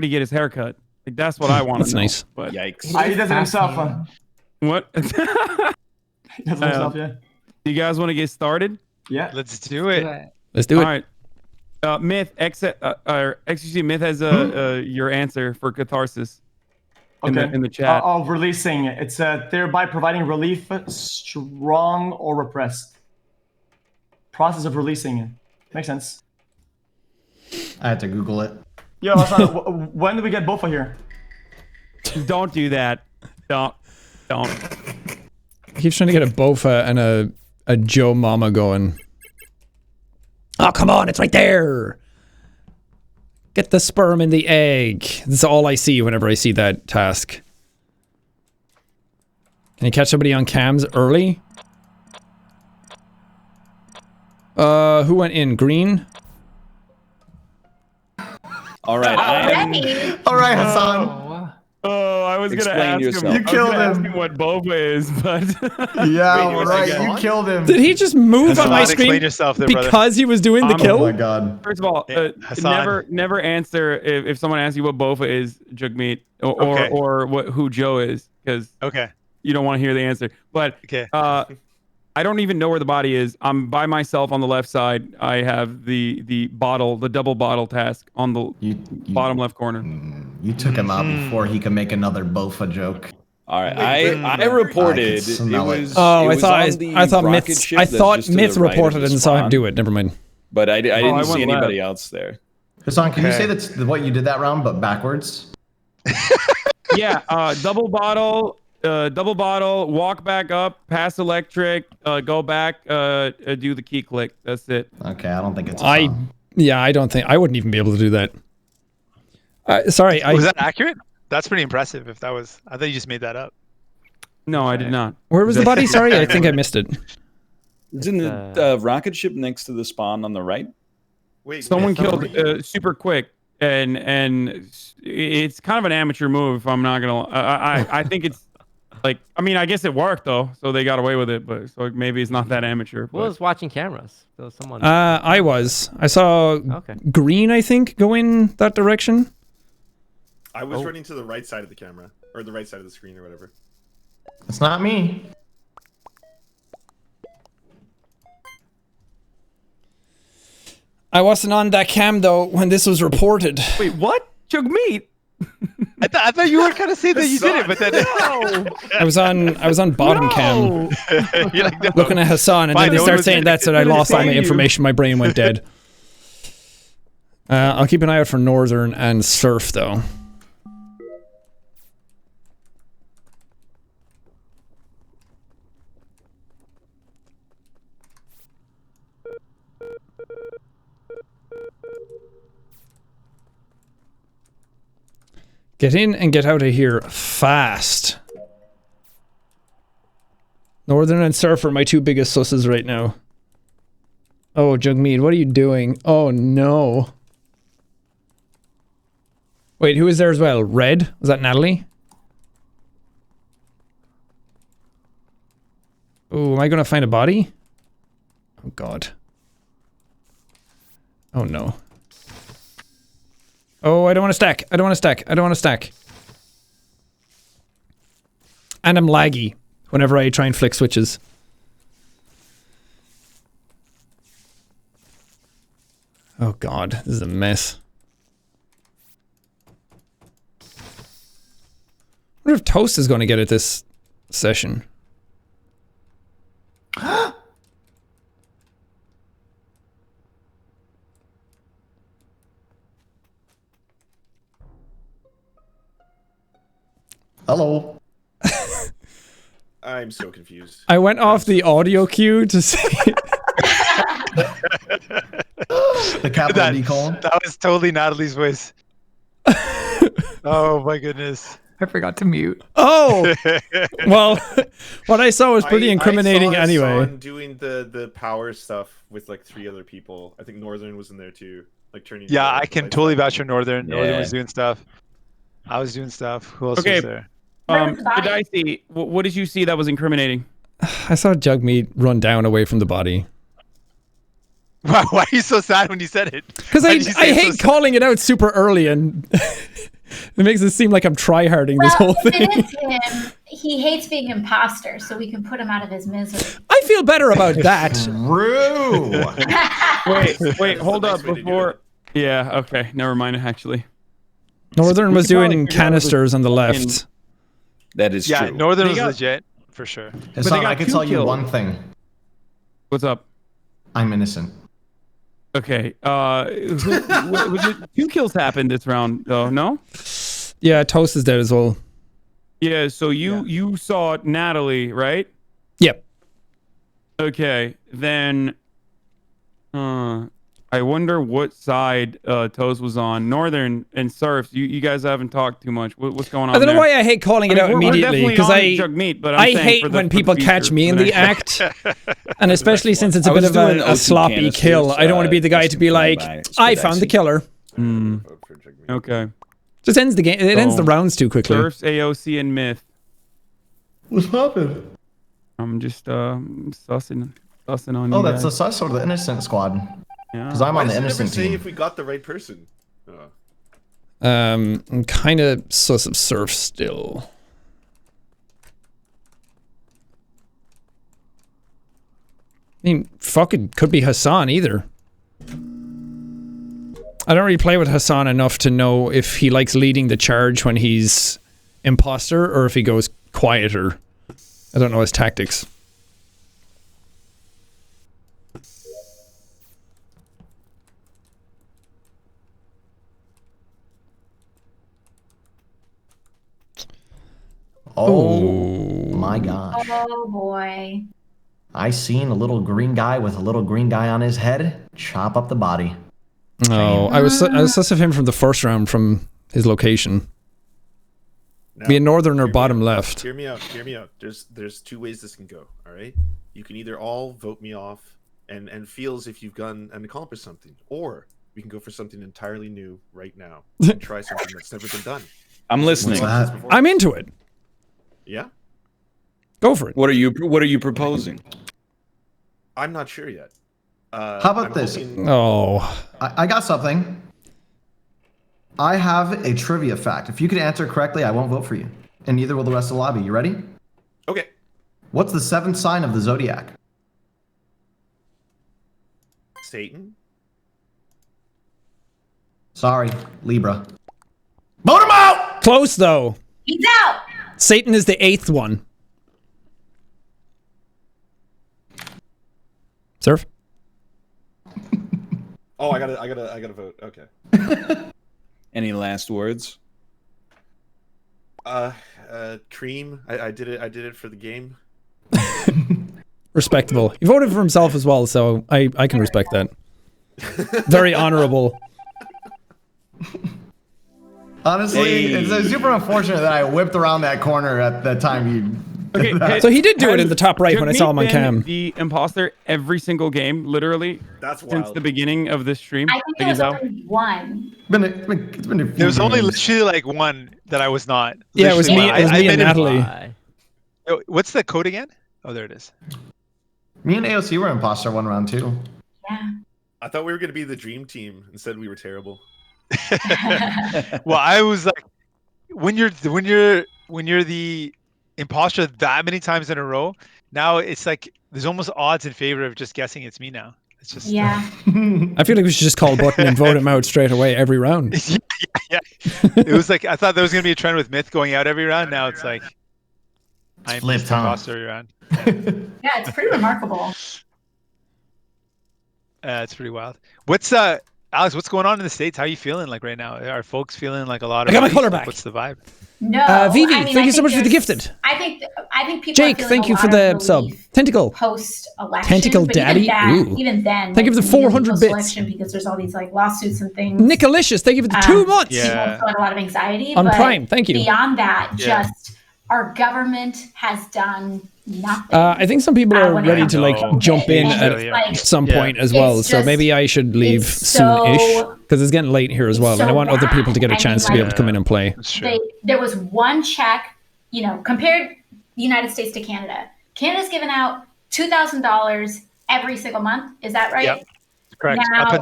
do you get his haircut? Like, that's what I want to That's know. nice. But Yikes. He does it himself. what? That's myself, yeah. Do you guys want to get started? Yeah. Let's do it. Let's do it. All right. Myth, XQC Myth has your answer for catharsis. Okay. In the chat. Of releasing. It's thereby providing relief, strong or repressed. Process of releasing. Makes sense. I had to Google it. Yo, Hassan, when do we get Bofa here? Don't do that. Don't. He keeps trying to get a Bofa and a Joe Mama going. Oh, come on, it's right there. Get the sperm in the egg. That's all I see whenever I see that task. Can you catch somebody on cams early? Who went in? Green? All right. All right, Hassan. Oh, I was gonna Explain ask yourself. him. You killed Ask him. him what boba is, but Yeah, was right. I You gone? killed him. Did he just move on my Explain screen yourself there, brother. because he was doing the Oh kill? my god. first of all, Hassan. never answer if someone asks you what boba is, Jugmeat, Okay. or who Joe is, because Okay. you don't want to hear the answer. But Okay. I don't even know where the body is. I'm by myself on the left side. I have the bottle, the double bottle task on the bottom left corner. You took him out before he could make another Bofa joke. All right. Wait, I reported. I It could smell it. was. Oh, it I was thought on the I thought rocket Myth ship I that's thought just to Myth the right of reported the it and saw him spawn. do it. Never mind. But I didn't I see went anybody left. else there. Hassan, can you say Okay. that's what you did that round, but backwards? Yeah, double bottle, walk back up, pass electric, go back, do the key click. That's it. Okay, I don't think it's. I don't think I wouldn't even be able to do that. Sorry, Was that accurate? That's pretty impressive. If that was, I thought you just made that up. No, I did not. where was the body? Sorry, I think I missed it. It's in the rocket ship next to the spawn on the right. Wait, Someone Myth, killed super quick, and it's kind of an amateur move. If I'm not gonna, I think it's like, I mean, I guess it worked though, so they got away with it. But so maybe it's not that amateur. Who was watching cameras? There was someone. I saw Okay. Green, I think, go in that direction. I was running to the right side of the camera, or the right side of the screen, or whatever. It's not me. I wasn't on that cam though when this was reported. Wait, what? Jugmeat? I thought you were kind of saying that you did it, but then I was on bottom cam you're like, no. looking at Hassan, and Fine, then they no one start was saying gonna- that, so I no one lost was all my saying you. information. My brain went dead. I'll keep an eye out for Northern and Surf though. Get in and get out of here fast. Northern and Surf are my two biggest susses right now. Oh, Jugmeat, what are you doing? Oh no. Wait, who is there as well? Red? Was that Natalie? Oh, am I gonna find a body? Oh god. Oh no. Oh, I don't want to stack. I don't want to stack. I don't want to stack. And I'm laggy whenever I try and flick switches. Oh god, this is a mess. I wonder if Toast is going to get it this session. Hello. I'm so confused. I went off the audio cue to see. The capital D colon. That was totally Natalie's voice. Oh my goodness. I forgot to mute. Oh! Well, what I saw was pretty incriminating I saw anyway. Hassan doing the power stuff with like 3 other people. I think Northern was in there too, like turning. Yeah, the I can lights totally on. vouch for Northern. Northern Yeah. was doing stuff. I was doing stuff. Who else Okay. was there? Dicey, what did you see that was incriminating? I saw Jugmeat run down away from the body. Why are you so sad when you said it? Because Why I did you say it so hate sad? calling it out super early and It makes it seem like I'm try-harding this whole If thing. it is him, he hates being imposter, so we can put him out of his misery. I feel better about that. True. Wait, hold up before. Yeah, okay, never mind. Actually, Northern We was could probably doing figure out canisters on the left. That is Yeah, true. Northern They was got- legit for sure. Hassan, got I can two tell you kills. one thing. What's up? I'm innocent. Okay, was it 2 kills happened this round though? No. Yeah, Toast is dead as well. Yeah. So you saw Natalie, right? Yep. Okay, then. I wonder what side Toast was on. Northern and Surfs. You guys haven't talked too much. What's going on? I don't know there? why I hate calling it out we're immediately, definitely because on I Jug Meat, but I'm I saying hate for the- when for people the catch feature, me in for the next act, and especially since it's a I bit was of doing a O2 sloppy canisters, kill. I don't want to be the guy just to be to like, by I found the Spidacy. killer. Vote for Jug Meat. Okay. Just ends the game. It ends the So, rounds too quickly. Surfs, AOC, and Myth. What's happened? I'm just sussing on Oh, you that's the guys. sus or the innocent squad. Yeah. Because I'm Why on the does it never innocent say team. if we got the right person? I'm kind of sus of Surf still. I mean, fuck, it could be Hassan either. I don't really play with Hassan enough to know if he likes leading the charge when he's imposter or if he goes quieter. I don't know his tactics. Oh my gosh. Oh boy. I seen a little green guy with a little green guy on his head chop up the body. No, I was sus of him from the first round from his location. Now, Be a northern or hear me bottom out. left. Hear me out. Hear me out. There's 2 ways this can go. All right. You can either all vote me off and feel as if you've done and accomplished something, or we can go for something entirely new right now and try something that's never been done. I'm listening. What's that? I'm into it. Yeah. Go for it. What are you proposing? I'm not sure yet. How about I'm this? hoping- Oh, I got something. I have a trivia fact. If you could answer correctly, I won't vote for you. And neither will the rest of the lobby. You ready? Okay. What's the 7th sign of the zodiac? Satan. Sorry, Libra. Vote him out! close though. He's out. Satan is the 8th one. Surf? Oh, I gotta vote. Okay. Any last words? Cream. I did it for the game. Respectable. He voted for himself as well, so I can respect that. Very honorable. Honestly, Hey. it's super unfortunate that I whipped around that corner at the time you. Okay, So he did do it in the top right when I Jugmeat saw him on been cam. The imposter every single game, literally, That's since wild. the beginning of this stream. I think there was only one. It's been a few There was only games. literally like one that I was not. Yeah, it was Literally me. one. It was I me and made it- Natalie. Why? Oh, what's the code again? Oh, there it is. Me and AOC were imposter one round too. Yeah. I thought we were gonna be the dream team. Instead, we were terrible. Well, I was like, when you're the imposter that many times in a row, now it's like there's almost odds in favor of just guessing it's me now. It's just Yeah. I feel like we should just call a button and vote him out straight away every round. yeah. It was like I thought there was gonna be a trend with Myth going out every round. Now it's like I'm flipped, just huh? imposter every round. Yeah, it's pretty remarkable. It's pretty wild. What's Alex? What's going on in the States? How are you feeling like right now? Are folks feeling like a lot of? I got my relief? color Like, back. What's the vibe? No. Vivi, I mean, thank I you so think much for the there's- gifted. I think people. Jake, are feeling thank a you for lot the of sub. relief Tentacle. post-election. Tentacle but Daddy? Even Ooh. then, Thank you for the even 400 bits. post-election, because there's all these like lawsuits and things. Nicolicious, thank you for the 2 months. Yeah. People feel a lot of anxiety. On but Prime, thank you. Beyond that, Yeah. just our government has done nothing. I think some people are when it ready comes to like No. jump in And at it's yeah. like, some Yeah. point as well. It's So just- maybe I should leave it's soon-ish so- because it's getting late here as it's well, and I so want other bad. people to get a I mean, chance to be like- able to come in and play. That's true. there was one check, compared the United States to Canada. Canada's given out $2,000 every single month. Is that right? Yep. Correct. Now- Up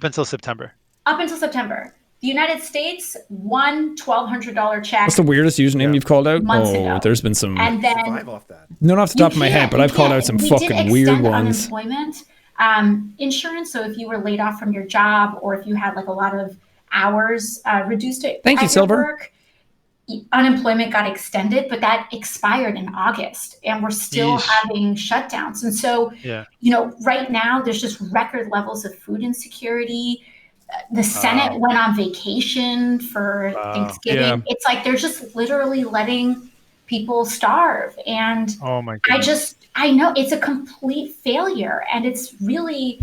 until September. Up until September. the United States, one $1,200 check. What's the weirdest username you've called out? Months ago. There's been some. And then Survive off that. Not off the top of my head, but I've called out some fucking weird ones. Unemployment insurance. So if you were laid off from your job, or if you had like a lot of hours reduced at Thank you, Silver. work, unemployment got extended, but that expired in August, and we're still having shutdowns. And so, right now there's just record levels of food insecurity. The Senate went on vacation for Thanksgiving. Yeah. It's like they're just literally letting people starve. And oh my goodness. I know it's a complete failure, and it's really,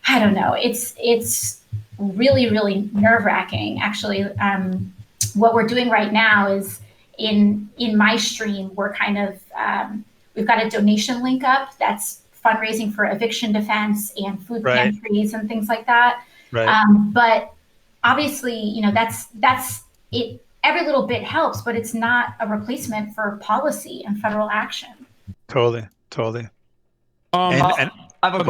I don't know, it's really, really nerve-wracking, actually. What we're doing right now is in my stream, we're kind of, we've got a donation link up that's fundraising for eviction defense and food pantries and things like that. Right. But obviously, that's it. Every little bit helps, but it's not a replacement for policy and federal action. Totally. And a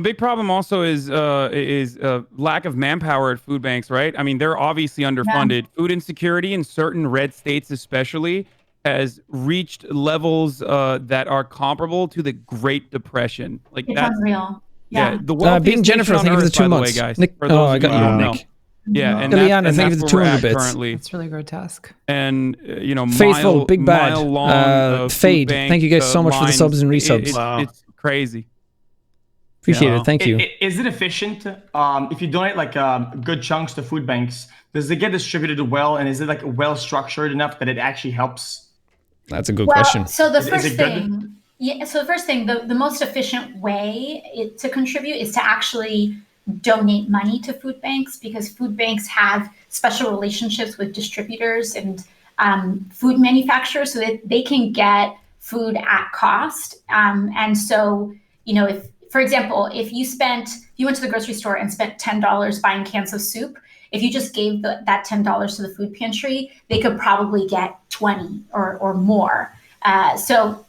big problem also is lack of manpower at food banks, right? I mean, they're obviously underfunded. Yeah. Food insecurity in certain red states especially has reached levels that are comparable to the Great Depression. Like it's unreal. Yeah, the wealthiest being Jennifer, nation thank you for the 2 months. Way, guys. Nick, I got you, Nick. Yeah, and Ileana, thank you for the 200 bits. Currently. It's really grotesque. And Faithful, Big Bad, Fade. Thank you guys so much for the subs and resubs. It's crazy. Appreciate it. Thank you. Is it efficient? If you donate like good chunks to food banks, does it get distributed well, and is it like well structured enough that it actually helps? That's a good question. So the first thing. Yeah, so the first thing, the most efficient way to contribute is to actually donate money to food banks, because food banks have special relationships with distributors and food manufacturers, so that they can get food at cost. And so, if, for example, if you went to the grocery store and spent $10 buying cans of soup, if you just gave that $10 to the food pantry, they could probably get 20 or more. So,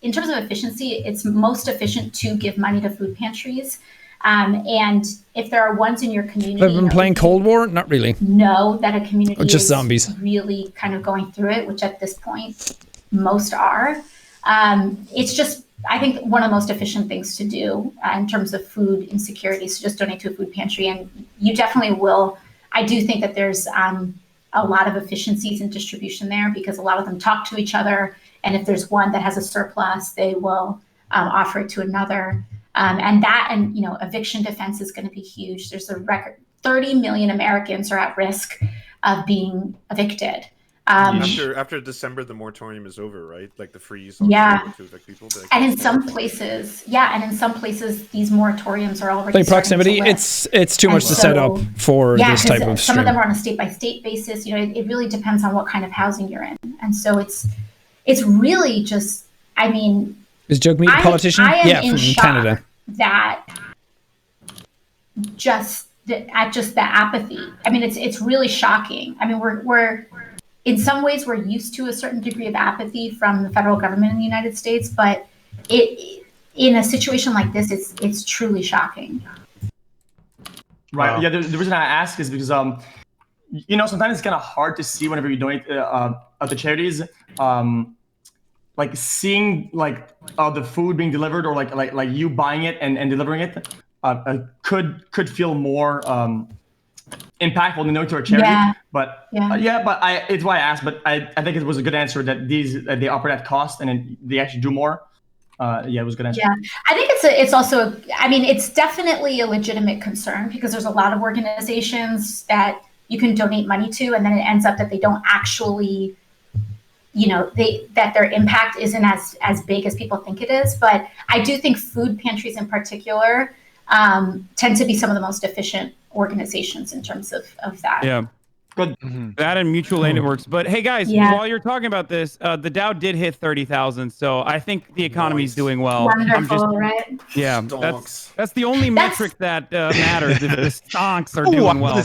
in terms of efficiency, it's most efficient to give money to food pantries. And if there are ones in your community, have you been playing Cold War? Not really. Know that a community just is zombies really kind of going through it, which at this point most are. It's just, I think, one of the most efficient things to do in terms of food insecurity is to just donate to a food pantry, and you definitely will. I do think that there's a lot of efficiencies in distribution there, because a lot of them talk to each other. And if there's one that has a surplus, they will offer it to another. And eviction defense is going to be huge. There's a record 30 million Americans are at risk of being evicted. After December, the moratorium is over, right? Like the freeze on to evict people. And in some places, these moratoriums are already proximity. It's too much to set up for this type of stream. Some of them are on a state-by-state basis. It really depends on what kind of housing you're in, and so it's really just, I mean, is Jug Meat a politician? Yeah, from Canada. That just the apathy. I mean, it's really shocking. I mean, we're in some ways we're used to a certain degree of apathy from the federal government in the United States, but in a situation like this, it's truly shocking. Right. Wow. Yeah. The reason I ask is because sometimes it's kind of hard to see whenever you donate to charities. Like seeing the food being delivered, or like you buying it and delivering it could feel more impactful than donate to a charity. Yeah. But it's why I asked. But I think it was a good answer that they operate at cost and they actually do more. It was a good answer. Yeah, I think it's also it's definitely a legitimate concern, because there's a lot of organizations that you can donate money to, and then it ends up that they don't actually. That their impact isn't as big as people think it is. But I do think food pantries in particular tend to be some of the most efficient organizations in terms of that. Yeah. Good. Mm-hmm. That and mutual aid networks. But hey, guys, while you're talking about this, the Dow did hit 30,000. So I think the economy is doing well. Wonderful, right? Yeah. That's the only metric that matters. If the stocks are doing well.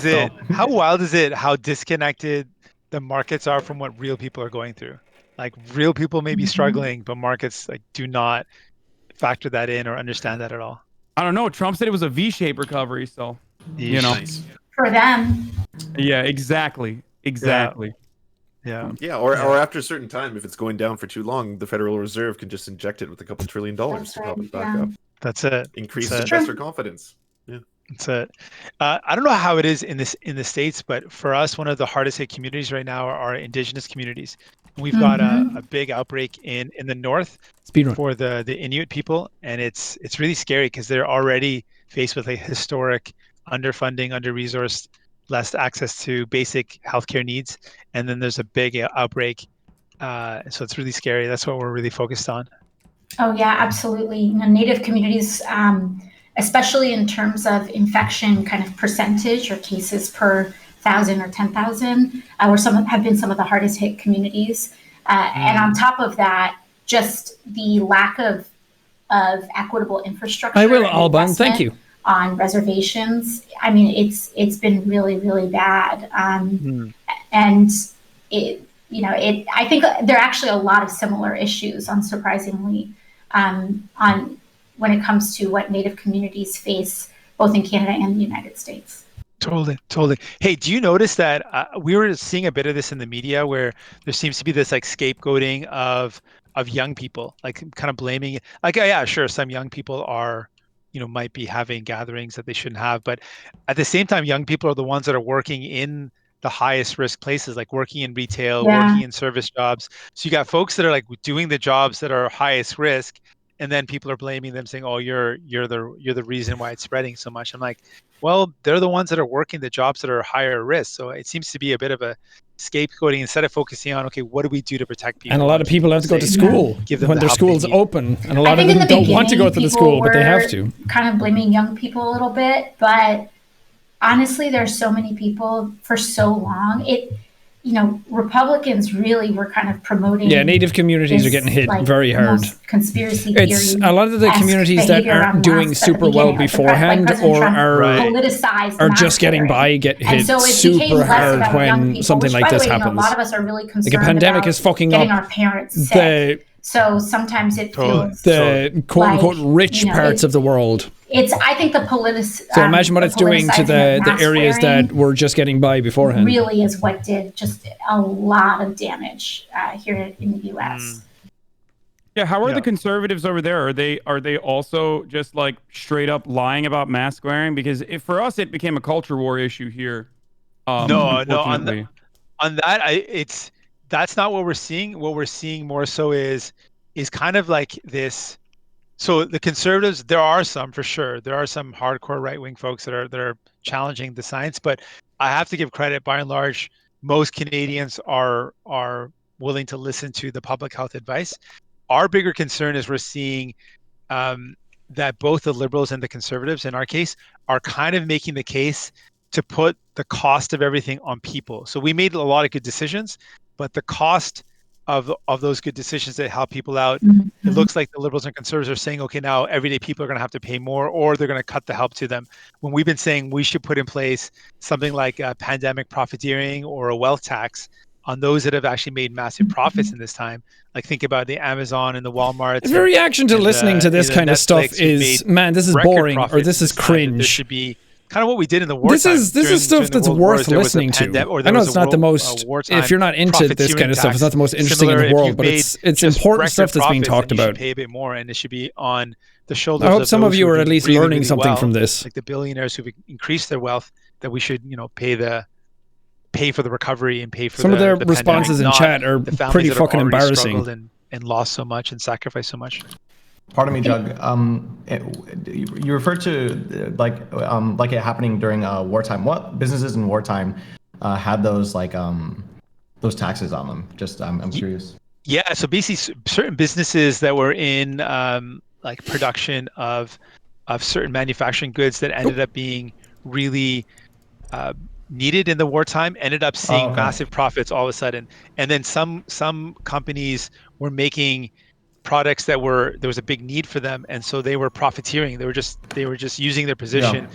How wild is it how disconnected the markets are from what real people are going through? Like, real people may be struggling, but markets do not factor that in or understand that at all. I don't know. Trump said it was a V-shaped recovery, so Nice. for them. Yeah, exactly. Yeah. Or after a certain time, if it's going down for too long, the Federal Reserve can just inject it with a couple $1 trillion to pop it back up. That's it. Increase investor confidence. Yeah. That's it. I don't know how it is in the States, but for us, one of the hardest hit communities right now are indigenous communities. We've got a big outbreak in the north for the Inuit people, and it's really scary because they're already faced with a historic underfunding, under-resourced, less access to basic healthcare needs, and then there's a big outbreak. So it's really scary. That's what we're really focused on. Oh yeah, absolutely. You know, Native communities, especially in terms of infection kind of percentage or cases per 1,000 or 10,000, have been some of the hardest hit communities. And on top of that, just the lack of equitable infrastructure. I will, Alban. Thank you. On reservations. I mean, it's been really, really bad. And I think there are actually a lot of similar issues, unsurprisingly, on when it comes to what Native communities face both in Canada and the United States. Totally. Hey, do you notice that we were seeing a bit of this in the media where there seems to be this like scapegoating of young people, like kind of blaming, like, yeah, sure, some young people are, might be having gatherings that they shouldn't have, but at the same time, young people are the ones that are working in the highest risk places, like working in retail, working in service jobs. So you got folks that are like doing the jobs that are highest risk, and then people are blaming them, saying, "Oh, you're the reason why it's spreading so much." I'm like, well, they're the ones that are working the jobs that are higher risk. So it seems to be a bit of a scapegoating instead of focusing on, okay, what do we do to protect people? And a lot of people have to go to school when their school's open, and a lot of them don't want to go to the school, but they have to. Kind of blaming young people a little bit, but honestly, there's so many people for so long. Republicans really were kind of promoting. Yeah, Native communities are getting hit very hard. Conspiracy theory. It's a lot of the communities that aren't doing super well beforehand or are just getting by get hit super hard when something like this happens. A lot of us are really concerned like a pandemic is fucking getting up our parents sick. So sometimes it feels the quote unquote rich parts of the world. I think the So imagine what it's doing to the areas that were just getting by beforehand. Really is what did just a lot of damage here in the U.S. Yeah, how are the conservatives over there? Are they also just like straight up lying about mask wearing? Because for us, it became a culture war issue here. No. On that, that's not what we're seeing. What we're seeing more so is kind of like this. So the conservatives, there are some for sure. There are some hardcore right-wing folks that are challenging the science, but I have to give credit. By and large, most Canadians are willing to listen to the public health advice. Our bigger concern is we're seeing that both the Liberals and the Conservatives, in our case, are kind of making the case to put the cost of everything on people. So we made a lot of good decisions, but the cost of those good decisions that help people out, it looks like the Liberals and Conservatives are saying, okay, now everyday people are going to have to pay more, or they're going to cut the help to them. When we've been saying we should put in place something like a pandemic profiteering or a wealth tax on those that have actually made massive profits in this time. Like think about the Amazon and the Walmart. The reaction to listening to this kind of stuff is, man, this is boring, or this is cringe. There should be kind of what we did in the wartime. This is stuff that's worth listening to. I know it's not the most, if you're not into this kind of stuff, it's not the most interesting in the world, but it's important stuff that's being talked about. You should pay a bit more, and it should be on the shoulders. I hope some of you are at least learning something from this. Like the billionaires who've increased their wealth, that we should, pay for the recovery and pay for some of their responses in chat are pretty fucking embarrassing and lost so much and sacrificed so much. Pardon me, Jug. You referred to like it happening during wartime. What businesses in wartime had those those taxes on them? Just I'm curious. Yeah, so basically certain businesses that were in like production of certain manufacturing goods that ended up being really needed in the wartime ended up seeing massive profits all of a sudden. And then some companies were making products that there was a big need for them, and so they were profiteering. They were just using their position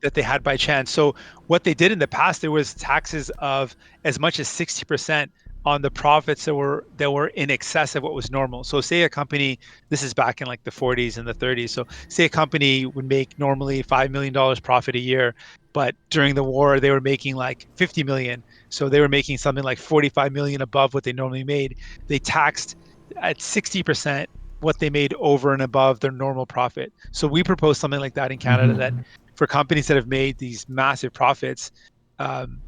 that they had by chance. So what they did in the past, there was taxes of as much as 60% on the profits that were in excess of what was normal. So say a company, this is back in like the 40s and the 30s. So say a company would make normally $5 million profit a year, but during the war they were making like 50 million. So they were making something like 45 million above what they normally made. They taxed at 60% what they made over and above their normal profit. So we propose something like that in Canada, that for companies that have made these massive profits,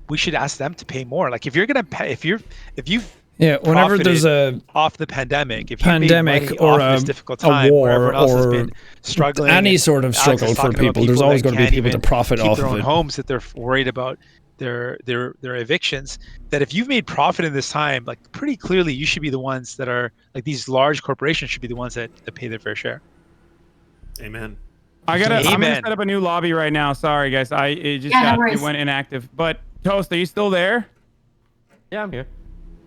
we should ask them to pay more. Like if you're gonna pay, if you've whenever there's a off the pandemic, if pandemic you made money or off this difficult time, a war where everyone else has or been struggling, any and sort of Alex is struggle for talking about people, there's always that going to be can't people to even profit keep off their of own it. homes, that they're worried about their evictions. That if you've made profit in this time, like pretty clearly, you should be the ones that are like these large corporations should be the ones that pay their fair share. Amen. I'm gonna set up a new lobby right now. Sorry guys, it went inactive. But Toast, are you still there? Yeah, I'm here.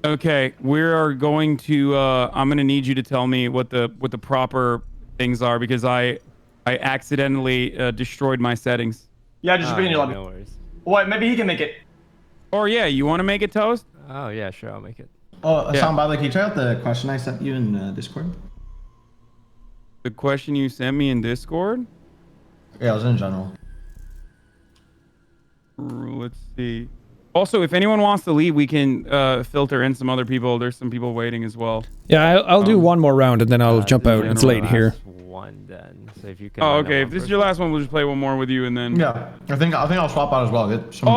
Okay, we are going to. I'm gonna need you to tell me what the proper things are, because I accidentally destroyed my settings. Yeah, just be in your lobby. No worries. What? Maybe he can make it. Or yeah, you want to make it, Toast? Oh yeah, sure, I'll make it. Oh, Hassan, by the way, can you check out the question I sent you in Discord? The question you sent me in Discord? Yeah, it was in general. Let's see. Also, if anyone wants to leave, we can filter in some other people. There's some people waiting as well. Yeah, I'll do one more round and then I'll jump out. It's late here. One then. So if you can. Oh, okay. If this is your last one, we'll just play one more with you and then. Yeah, I think I'll swap out as well. Get some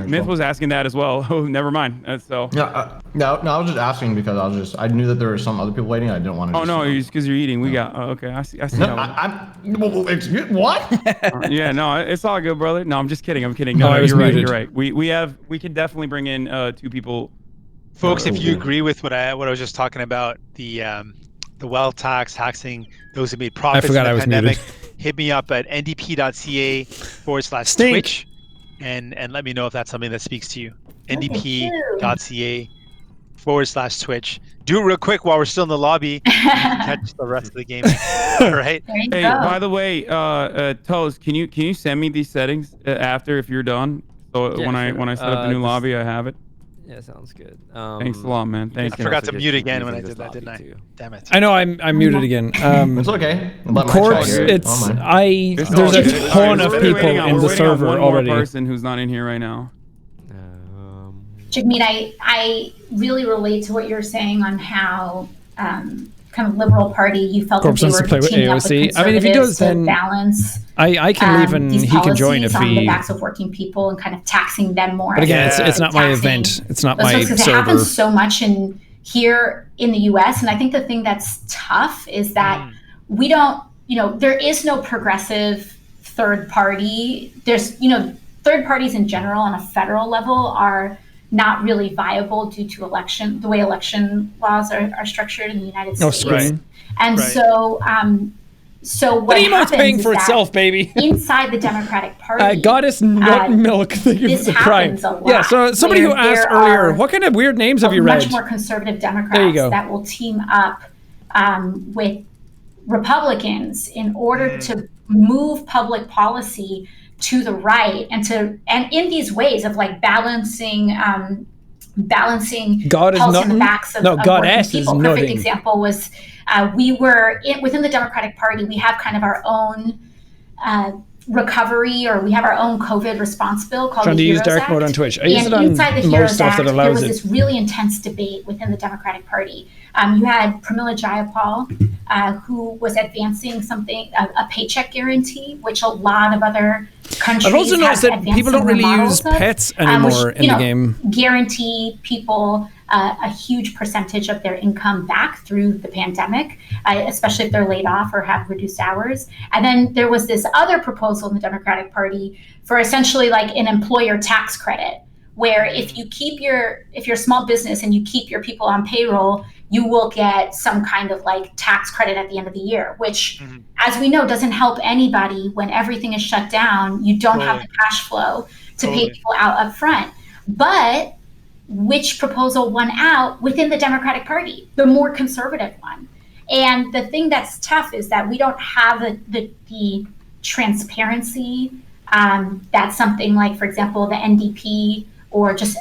Myth was asking that as well. Oh, never mind. So. Yeah, no, I was just asking because I knew that there were some other people waiting. I didn't want to. Oh no, it's because you're eating. We got. Oh, okay, I see. No, what? Yeah, no, it's all good, brother. No, I'm just kidding. I'm kidding. No, you're right. You're right. We can definitely bring in 2 people. Folks, if you agree with what I was just talking about, the wealth taxing those who made profits in the pandemic, hit me up at ndp.ca/Twitch and let me know if that's something that speaks to you. ndp.ca/Twitch. Do it real quick while we're still in the lobby. You can catch the rest of the game. All right. Hey, by the way, Toast, can you send me these settings after if you're done? So when I set up the new lobby, I have it. Yeah, sounds good. Thanks a lot, man. Thanks. I forgot to mute again when I did that, didn't I? Damn it. I know I'm muted again. It's okay. Corpse, there's a ton of people in the server already. One more person who's not in here right now. Jagmeet, I really relate to what you're saying on how kind of liberal party you felt Corpse that they were wants to play with AOC. I mean, if he does, then balance. I can leave and he can join if on the he. backs of working people and kind of taxing them more. But again, it's not my event. It's not my server. It happens so much here in the U.S. And I think the thing that's tough is that we don't, there is no progressive third party. There's, third parties in general on a federal level are not really viable due to the way election laws are structured in the United States. Right. And so what happens paying for is itself, baby. Inside the Democratic Party, Goddess Nut Milk. Thank you for the prime. Yeah. So somebody who asked earlier, what kind of weird names have you read? Much more conservative Democrats that will team up with Republicans in order to move public policy to the right and in these ways of like balancing God is pulse nutting. in the backs of Goddess is people. nutting. Perfect example was we were within the Democratic Party. We have kind of our own recovery, or we have our own COVID response bill called the Heroes Act. Mode on Twitch. And inside the Heroes Act, there was this really intense debate within the Democratic Party. You had Pramila Jayapal, who was advancing a paycheck guarantee, which a lot of other countries I've also noticed that people don't really use of, pets anymore in the game. Guarantee people a huge percentage of their income back through the pandemic, especially if they're laid off or have reduced hours. And then there was this other proposal in the Democratic Party for essentially like an employer tax credit, where if you're a small business and you keep your people on payroll, you will get some kind of like tax credit at the end of the year, which, as we know, doesn't help anybody when everything is shut down. You don't have the cash flow to pay people out up front. But which proposal won out within the Democratic Party? The more conservative one. And the thing that's tough is that we don't have the transparency that something like, for example, the NDP or just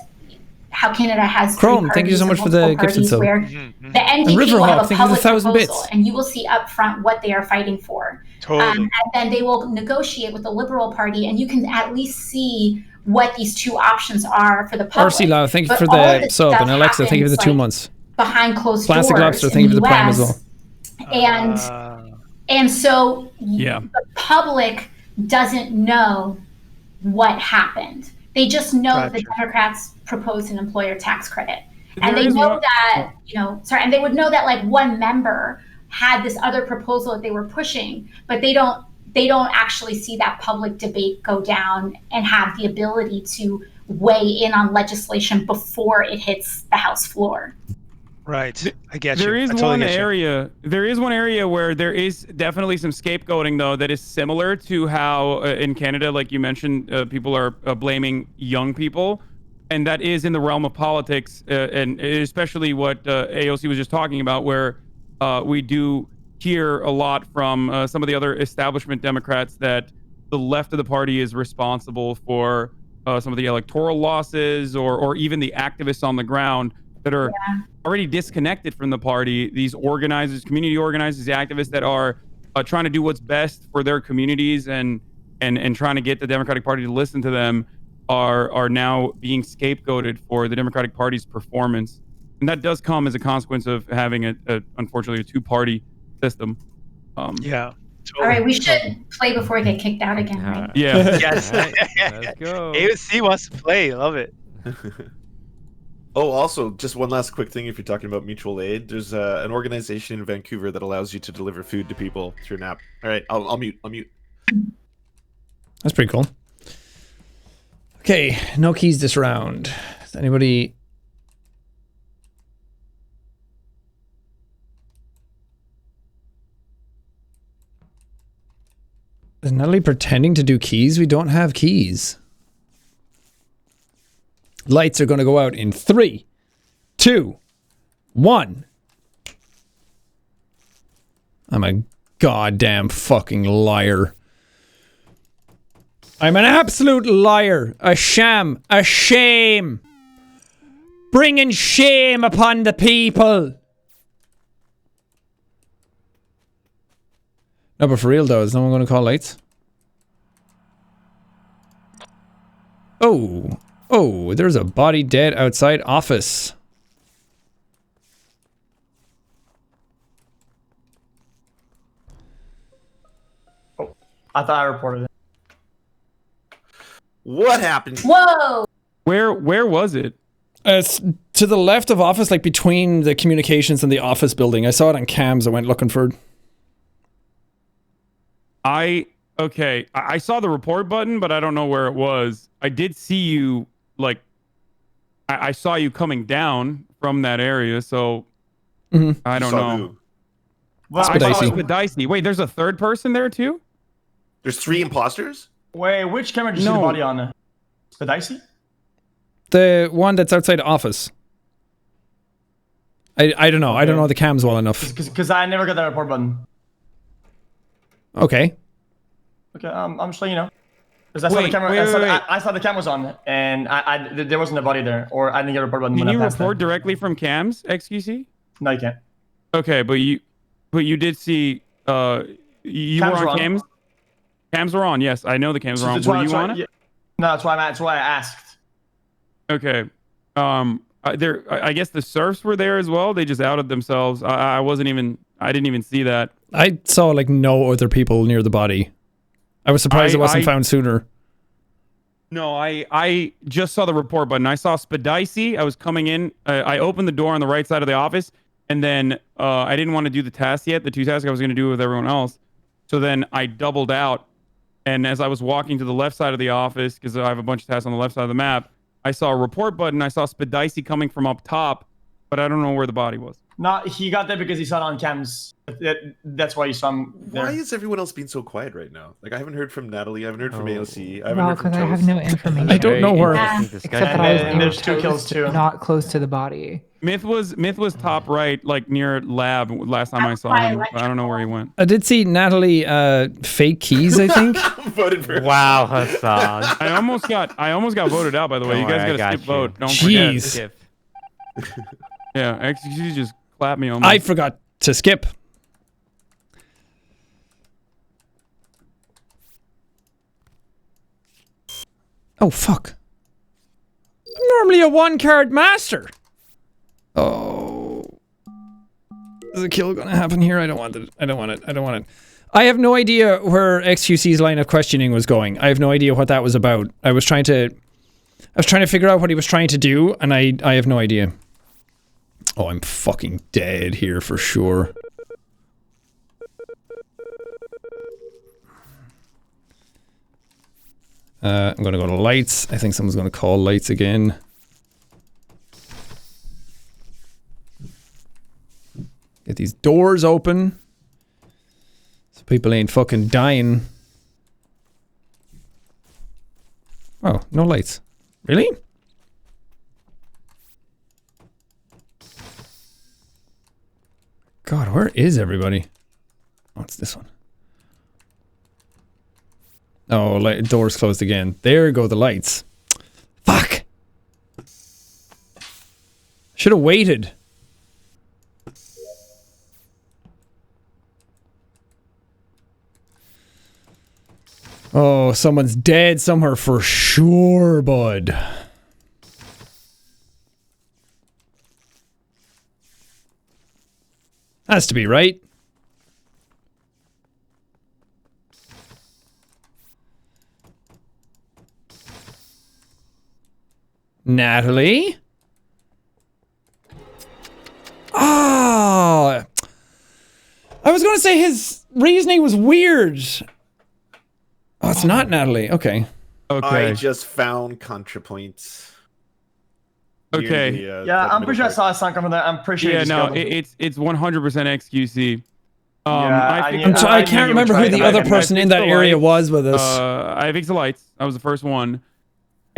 how Canada has Chrome, three thank you so parties much for and the multiple gifted parties sub. where Mm-hmm. the NDP will have Riverhawk, a thank you for public 1,000 proposal, bits. and you will see up front what they are fighting for. Totally. And then they will negotiate with the Liberal Party, and you can at least see what these two options are for the public. RC Lau, thank you But for all of the this sub, stuff and Alexa, thank you for the happens, 2 like, months. behind closed Plastic doors Lobster, in thank you for the the Prime as US. well. And so Yeah. the public doesn't know what happened. They just know that the Democrats proposed an employer tax credit. And There they is know one- that, and they would know that like one member had this other proposal that they were pushing, but they don't actually see that public debate go down and have the ability to weigh in on legislation before it hits the House floor. Right. I get you. There is I totally one get you. area. There is one area where there is definitely some scapegoating, though, that is similar to how in Canada, like you mentioned, people are blaming young people, and that is in the realm of politics, and especially what AOC was just talking about, where we do hear a lot from some of the other establishment Democrats that the left of the party is responsible for some of the electoral losses, or even the activists on the ground that are already disconnected from the party. These organizers, community organizers, the activists that are trying to do what's best for their communities and trying to get the Democratic Party to listen to them are now being scapegoated for the Democratic Party's performance. And that does come as a consequence of having unfortunately a two-party system. Yeah. Totally. All right, we should play before we get kicked out again, right? Yeah. Yes. All right, let's go. AOC wants to play. Love it. Oh, also, just one last quick thing if you're talking about mutual aid. There's an organization in Vancouver that allows you to deliver food to people through an app. All right, I'll mute. That's pretty cool. Okay, no keys this round. Does anybody... Is Natalie pretending to do keys? We don't have keys. Lights are going to go out in 3, 2, 1. I'm a goddamn fucking liar. I'm an absolute liar. A sham. A shame. Bringing shame upon the people. No, but for real though, is no one going to call lights? Oh. Oh, there's a body dead outside office. Oh, I thought I reported it. What happened? Whoa! Where was it? It's to the left of office, like between the communications and the office building. I saw it on cams. I went looking for it. I saw the report button, but I don't know where it was. I did see you, like, I saw you coming down from that area, so I don't know. Well, I saw Spadicy. Spadicy. Wait, there's a third person there too? There's 3 imposters? Wait, which camera did you see the body on? Spadicy? The one that's outside office. I don't know. I don't know the cams well enough. Because I never got that report button. Okay. Okay, I'm just letting you know. Because I saw the camera. I saw the camera was on, and there wasn't a body there, or I didn't get a report button. Can when you I passed report there. directly from cams, XQC? No, you can't. Okay, but you did see you Cams were were on on. cams? Cams were on, yes. I know the cams were on. That's Were why- you that's why- on it? yeah. No, that's why I asked. Okay. I guess the serfs were there as well. They just outed themselves. I didn't even see that. I saw like no other people near the body. I was surprised it wasn't found sooner. No, I just saw the report button. I saw Spadicy. I was coming in. I opened the door on the right side of the office, and then I didn't want to do the task yet, the 2 tasks I was going to do with everyone else. So then I doubled out, and as I was walking to the left side of the office, because I have a bunch of tasks on the left side of the map, I saw a report button. I saw Spadicy coming from up top, but I don't know where the body was. Not he got there because he saw it on cams. That's why you saw him there. Why is everyone else being so quiet right now? Like I haven't heard from Natalie, I haven't heard from AOC, I haven't Well, heard from because I have Toast. no information. I don't know where. Except that I was And there's 2 kills too. not close to the body. Myth was top right, like near lab last time I saw him. But I don't know where he went. I did see Natalie fake keys, I think. Voted for Wow, Hassan. I almost got voted out, by the way. Don't You guys worry, gotta I skip got vote. you. Don't Jeez. forget. Yeah, XQC just clapped me almost. I forgot to skip. Oh, fuck. I'm normally a 1-card master. Oh. Is a kill gonna happen here? I don't want it. I don't want it. I don't want it. I have no idea where XQC's line of questioning was going. I have no idea what that was about. I was trying to figure out what he was trying to do, and I have no idea. Oh, I'm fucking dead here for sure. I'm gonna go to lights. I think someone's gonna call lights again. Get these doors open. So people ain't fucking dying. Oh, no lights. Really? God, where is everybody? Oh, it's this one. Oh, doors closed again. There go the lights. Fuck! Should have waited. Oh, someone's dead somewhere for sure, bud. Has to be, right? Natalie? Ah! I was gonna say his reasoning was weird. Oh, it's not Natalie. Okay. Okay. I just found ContraPoints. Okay. Yeah, I'm pretty sure I saw a song come from there. I'm pretty sure. Yeah, no, it's 100% XQC. I can't remember who the other person in that area was with us. I fixed the lights. I was the first one.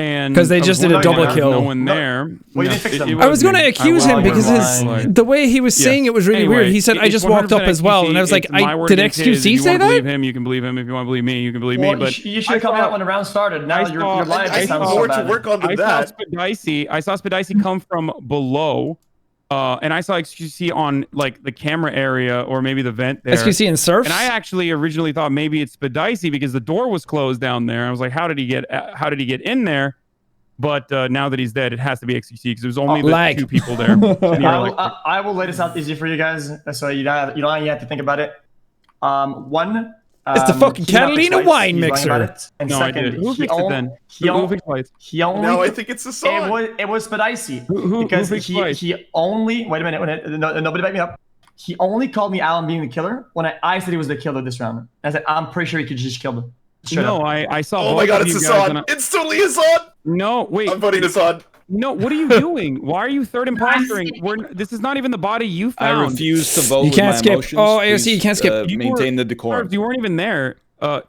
And because they just did a double kill. No one there. Well, you didn't fix them. I was going to accuse him because the way he was saying it was really weird. He said, "I just walked up as well," and I was like, "Did XQC say that?" Believe him, you can believe him. If you want to believe me, you can believe me. But you should have come out when the round started. Now you're lying. I saw more to work on than that. I saw Spadicy come from below. And I saw XQC on like the camera area or maybe the vent there. XQC and Surf. And I actually originally thought maybe it's Spadicy because the door was closed down there. I was like, how did he get in there? But now that he's dead, it has to be XQC because there was only the 2 people there. I will lay this out easy for you guys, so you don't have to think he it's the fucking Catalina wine mixer. And no, second, who fixed it then? Who fixed lights? No, I think it's the song. It was Spadicy. Because he only wait a minute. Nobody back me up. He only called me Alan being the killer when I said he was the killer this round. I said I'm pretty sure he could just kill them. No, I saw. Oh my god, it's Hassan! It's totally Hassan! No, wait. I'm voting Hassan. No, what are you doing? Why are you third impostoring? This is not even the body you found. I refuse to vote. You can't skip. Emotions. Oh, AOC, you can't skip. Maintain the decorum. You weren't even there.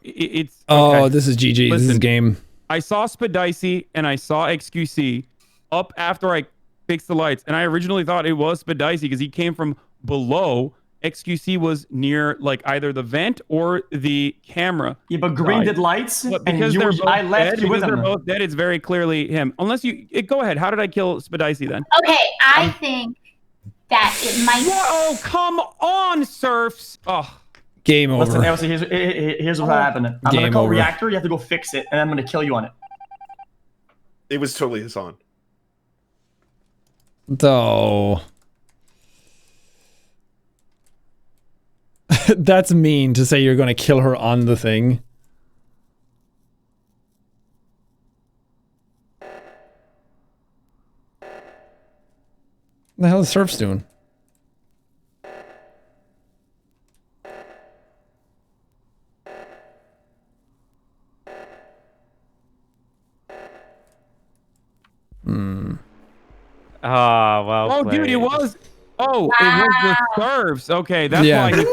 It's. Oh, okay. this is GG. This is game. I saw Spadicy and I saw XQC up after I fixed the lights, and I originally thought it was Spadicy because he came from below. XQC was near like either the vent or the camera. Yeah, but Green did lights, but and I left you with them. They're both dead. It's very clearly him. Unless you go ahead. How did I kill Spadicy then? Okay, I think that it might. Oh, come on, Surfs. Oh. Game over. Listen, AOC, here's what happened. I'm gonna call Reactor. You have to go fix it, and I'm gonna kill you on it. It was totally Hassan. Though. That's mean to say you're going to kill her on the thing. What the hell is Surf's doing? Oh, well. Oh, dude, it was. Oh, it was the serfs. Okay, that's Yeah. why.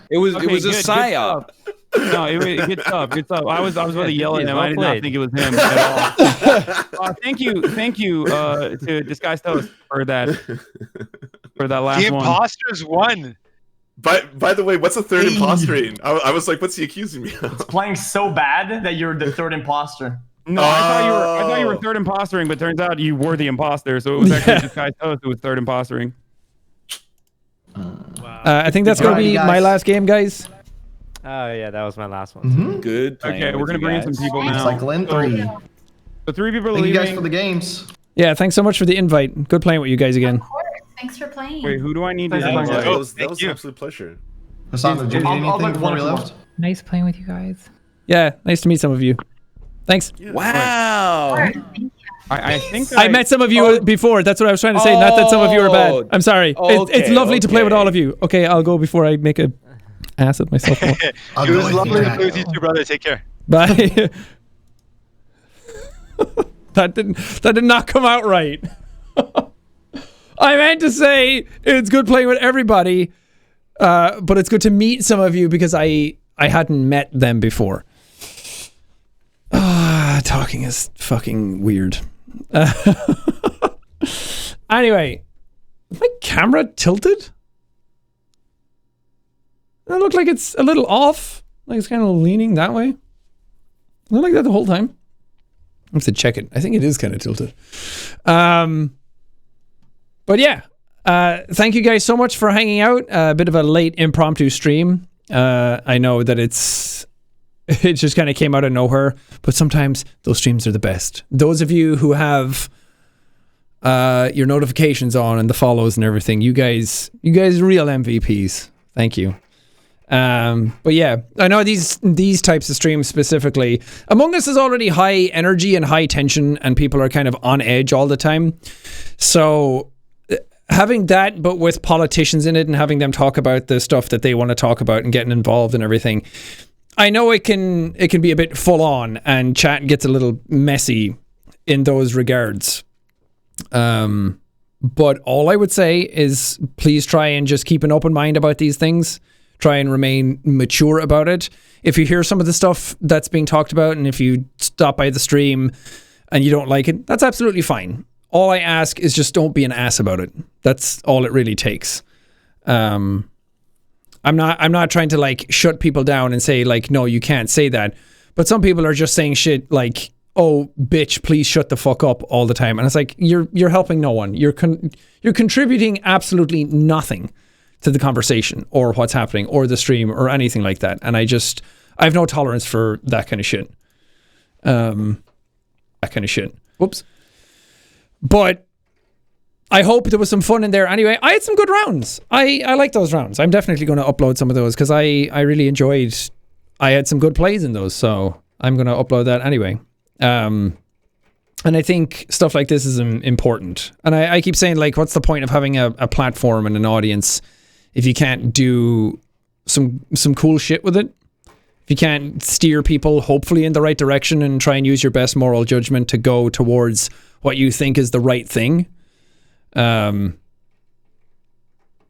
It was Okay, a good psyop. No, good stuff. Good stuff. I was about to yell at him. well I did not played. think it was him at all. Thank you to Disguised Toast for that last The one. imposters won. By the way, what's the third imposter? I was like, what's he accusing me of? It's playing so bad that you're the third imposter. No, I thought you were third impostering, but turns out you were the imposter. So it was actually Disguised Toast who was third impostering. I think that's going to be my last game, guys. Oh yeah, that was my last one. Good. Okay, we're gonna bring in some people now. Cycle in 3. So 3 people are Thank you leaving. guys for the games. Yeah, thanks so much for the invite. Good playing with you guys again. Of course. Thanks for playing. Wait, who do I need to Thanks for invite? playing. That was an absolute pleasure. Hassan, did you need I'll anything make before one we if you left? Nice playing with you guys. Yeah, nice to meet some of you. Thanks. Wow. I think I met some of you before. That's what I was trying to say. Not that some of you are bad. I'm sorry. It's lovely to play with all of you. Okay, I'll go before I make a ass of myself. It was lovely to play with you too, brother. Take care. Bye. That did not come out right. I meant to say it's good playing with everybody, but it's good to meet some of you because I hadn't met them before. Talking is fucking weird. Anyway, is my camera tilted? It look like it's a little off. Like it's kind of leaning that way. Not like that the whole time. I have to check it. I think it is kind of tilted. But yeah, thank you guys so much for hanging out. A bit of a late impromptu stream. I know that it just kind of came out of nowhere, but sometimes those streams are the best. Those of you who have your notifications on and the follows and everything, you guys are real MVPs. Thank you. But yeah, I know these types of streams specifically. Among Us is already high energy and high tension, and people are kind of on edge all the time. So having that, but with politicians in it and having them talk about the stuff that they want to talk about and getting involved and everything, I know it can be a bit full on, and chat gets a little messy in those regards. But all I would say is please try and just keep an open mind about these things. Try and remain mature about it. If you hear some of the stuff that's being talked about, and if you stop by the stream and you don't like it, that's absolutely fine. All I ask is just don't be an ass about it. That's all it really takes. I'm not trying to like shut people down and say like, no, you can't say that. But some people are just saying shit like, oh, bitch, please shut the fuck up all the time. And it's like, you're helping no one. You're contributing absolutely nothing to the conversation or what's happening or the stream or anything like that. And I have no tolerance for that kind of shit. Whoops. But I hope there was some fun in there. Anyway, I had some good rounds. I like those rounds. I'm definitely going to upload some of those because I really enjoyed. I had some good plays in those, so I'm going to upload that anyway. And I think stuff like this is important. And I keep saying, like, what's the point of having a platform and an audience if you can't do some cool shit with it? If you can't steer people, hopefully, in the right direction and try and use your best moral judgment to go towards what you think is the right thing. And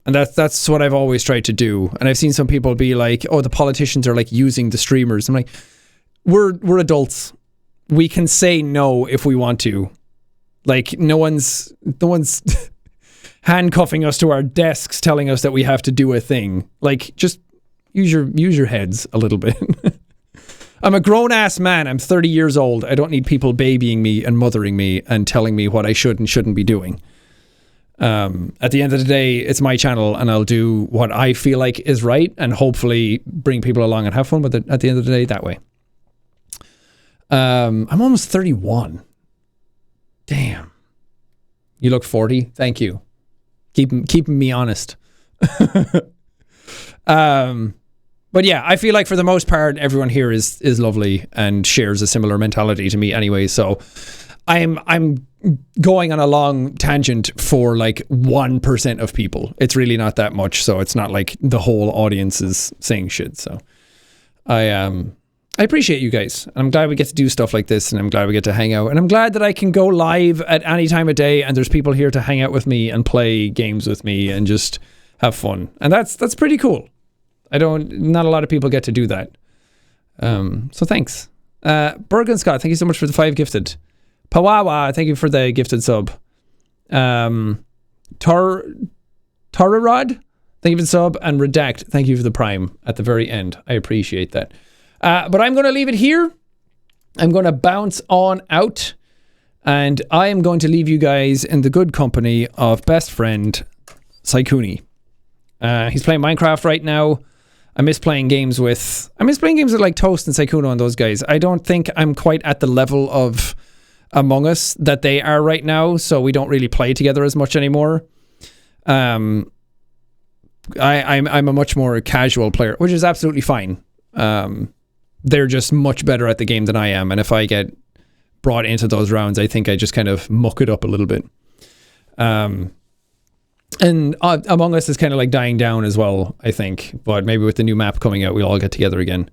that's what I've always tried to do. And I've seen some people be like, oh, the politicians are like using the streamers. I'm like, we're adults. We can say no if we want to. Like, no one's handcuffing us to our desks telling us that we have to do a thing. Like, just use your heads a little bit. I'm a grown-ass man. I'm 30 years old. I don't need people babying me and mothering me and telling me what I should and shouldn't be doing. At the end of the day, it's my channel and I'll do what I feel like is right and hopefully bring people along and have fun with it at the end of the day that way. I'm almost 31. Damn. You look 40. Thank you. Keeping me honest. But yeah, I feel like for the most part, everyone here is lovely and shares a similar mentality to me anyway. So I'm going on a long tangent for like 1% of people. It's really not that much. So it's not like the whole audience is saying shit. So I I appreciate you guys. I'm glad we get to do stuff like this, and I'm glad we get to hang out. And I'm glad that I can go live at any time of day, and there's people here to hang out with me and play games with me and just have fun. And that's pretty cool. Not a lot of people get to do that. So thanks. Bergen Scott, thank you so much for the 5 gifted. Pawawa, thank you for the gifted sub. Tararod, thank you for the sub. And Redact, thank you for the prime at the very end. I appreciate that. But I'm going to leave it here. I'm going to bounce on out. And I am going to leave you guys in the good company of best friend Saikuni. He's playing Minecraft right now. I miss playing games with like Toast and Saikuno and those guys. I don't think I'm quite at the level of Among Us that they are right now, so we don't really play together as much anymore. I'm a much more casual player, which is absolutely fine. They're just much better at the game than I am, and if I get brought into those rounds, I think I just kind of muck it up a little bit. And Among Us is kind of like dying down as well, I think. But maybe with the new map coming out, we'll all get together again.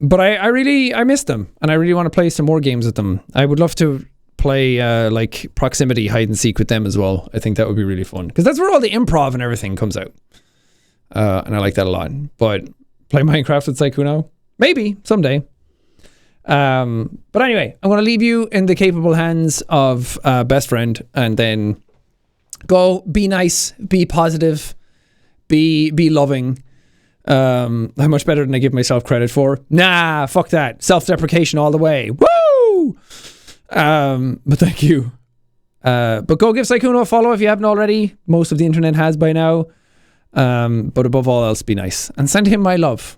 But I miss them, and I really want to play some more games with them. I would love to play like proximity hide and seek with them as well. I think that would be really fun, because that's where all the improv and everything comes out. And I like that a lot. But play Minecraft with Saikuno? Maybe someday. But anyway, I'm going to leave you in the capable hands of best friend, and then go be nice, be positive, be loving. I'm much better than I give myself credit for. Nah, fuck that. Self-deprecation all the way. Woo! But thank you. But go give Saikuno a follow if you haven't already. Most of the internet has by now. But above all else, be nice and send him my love.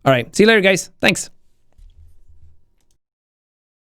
All right, see you later, guys. Thanks.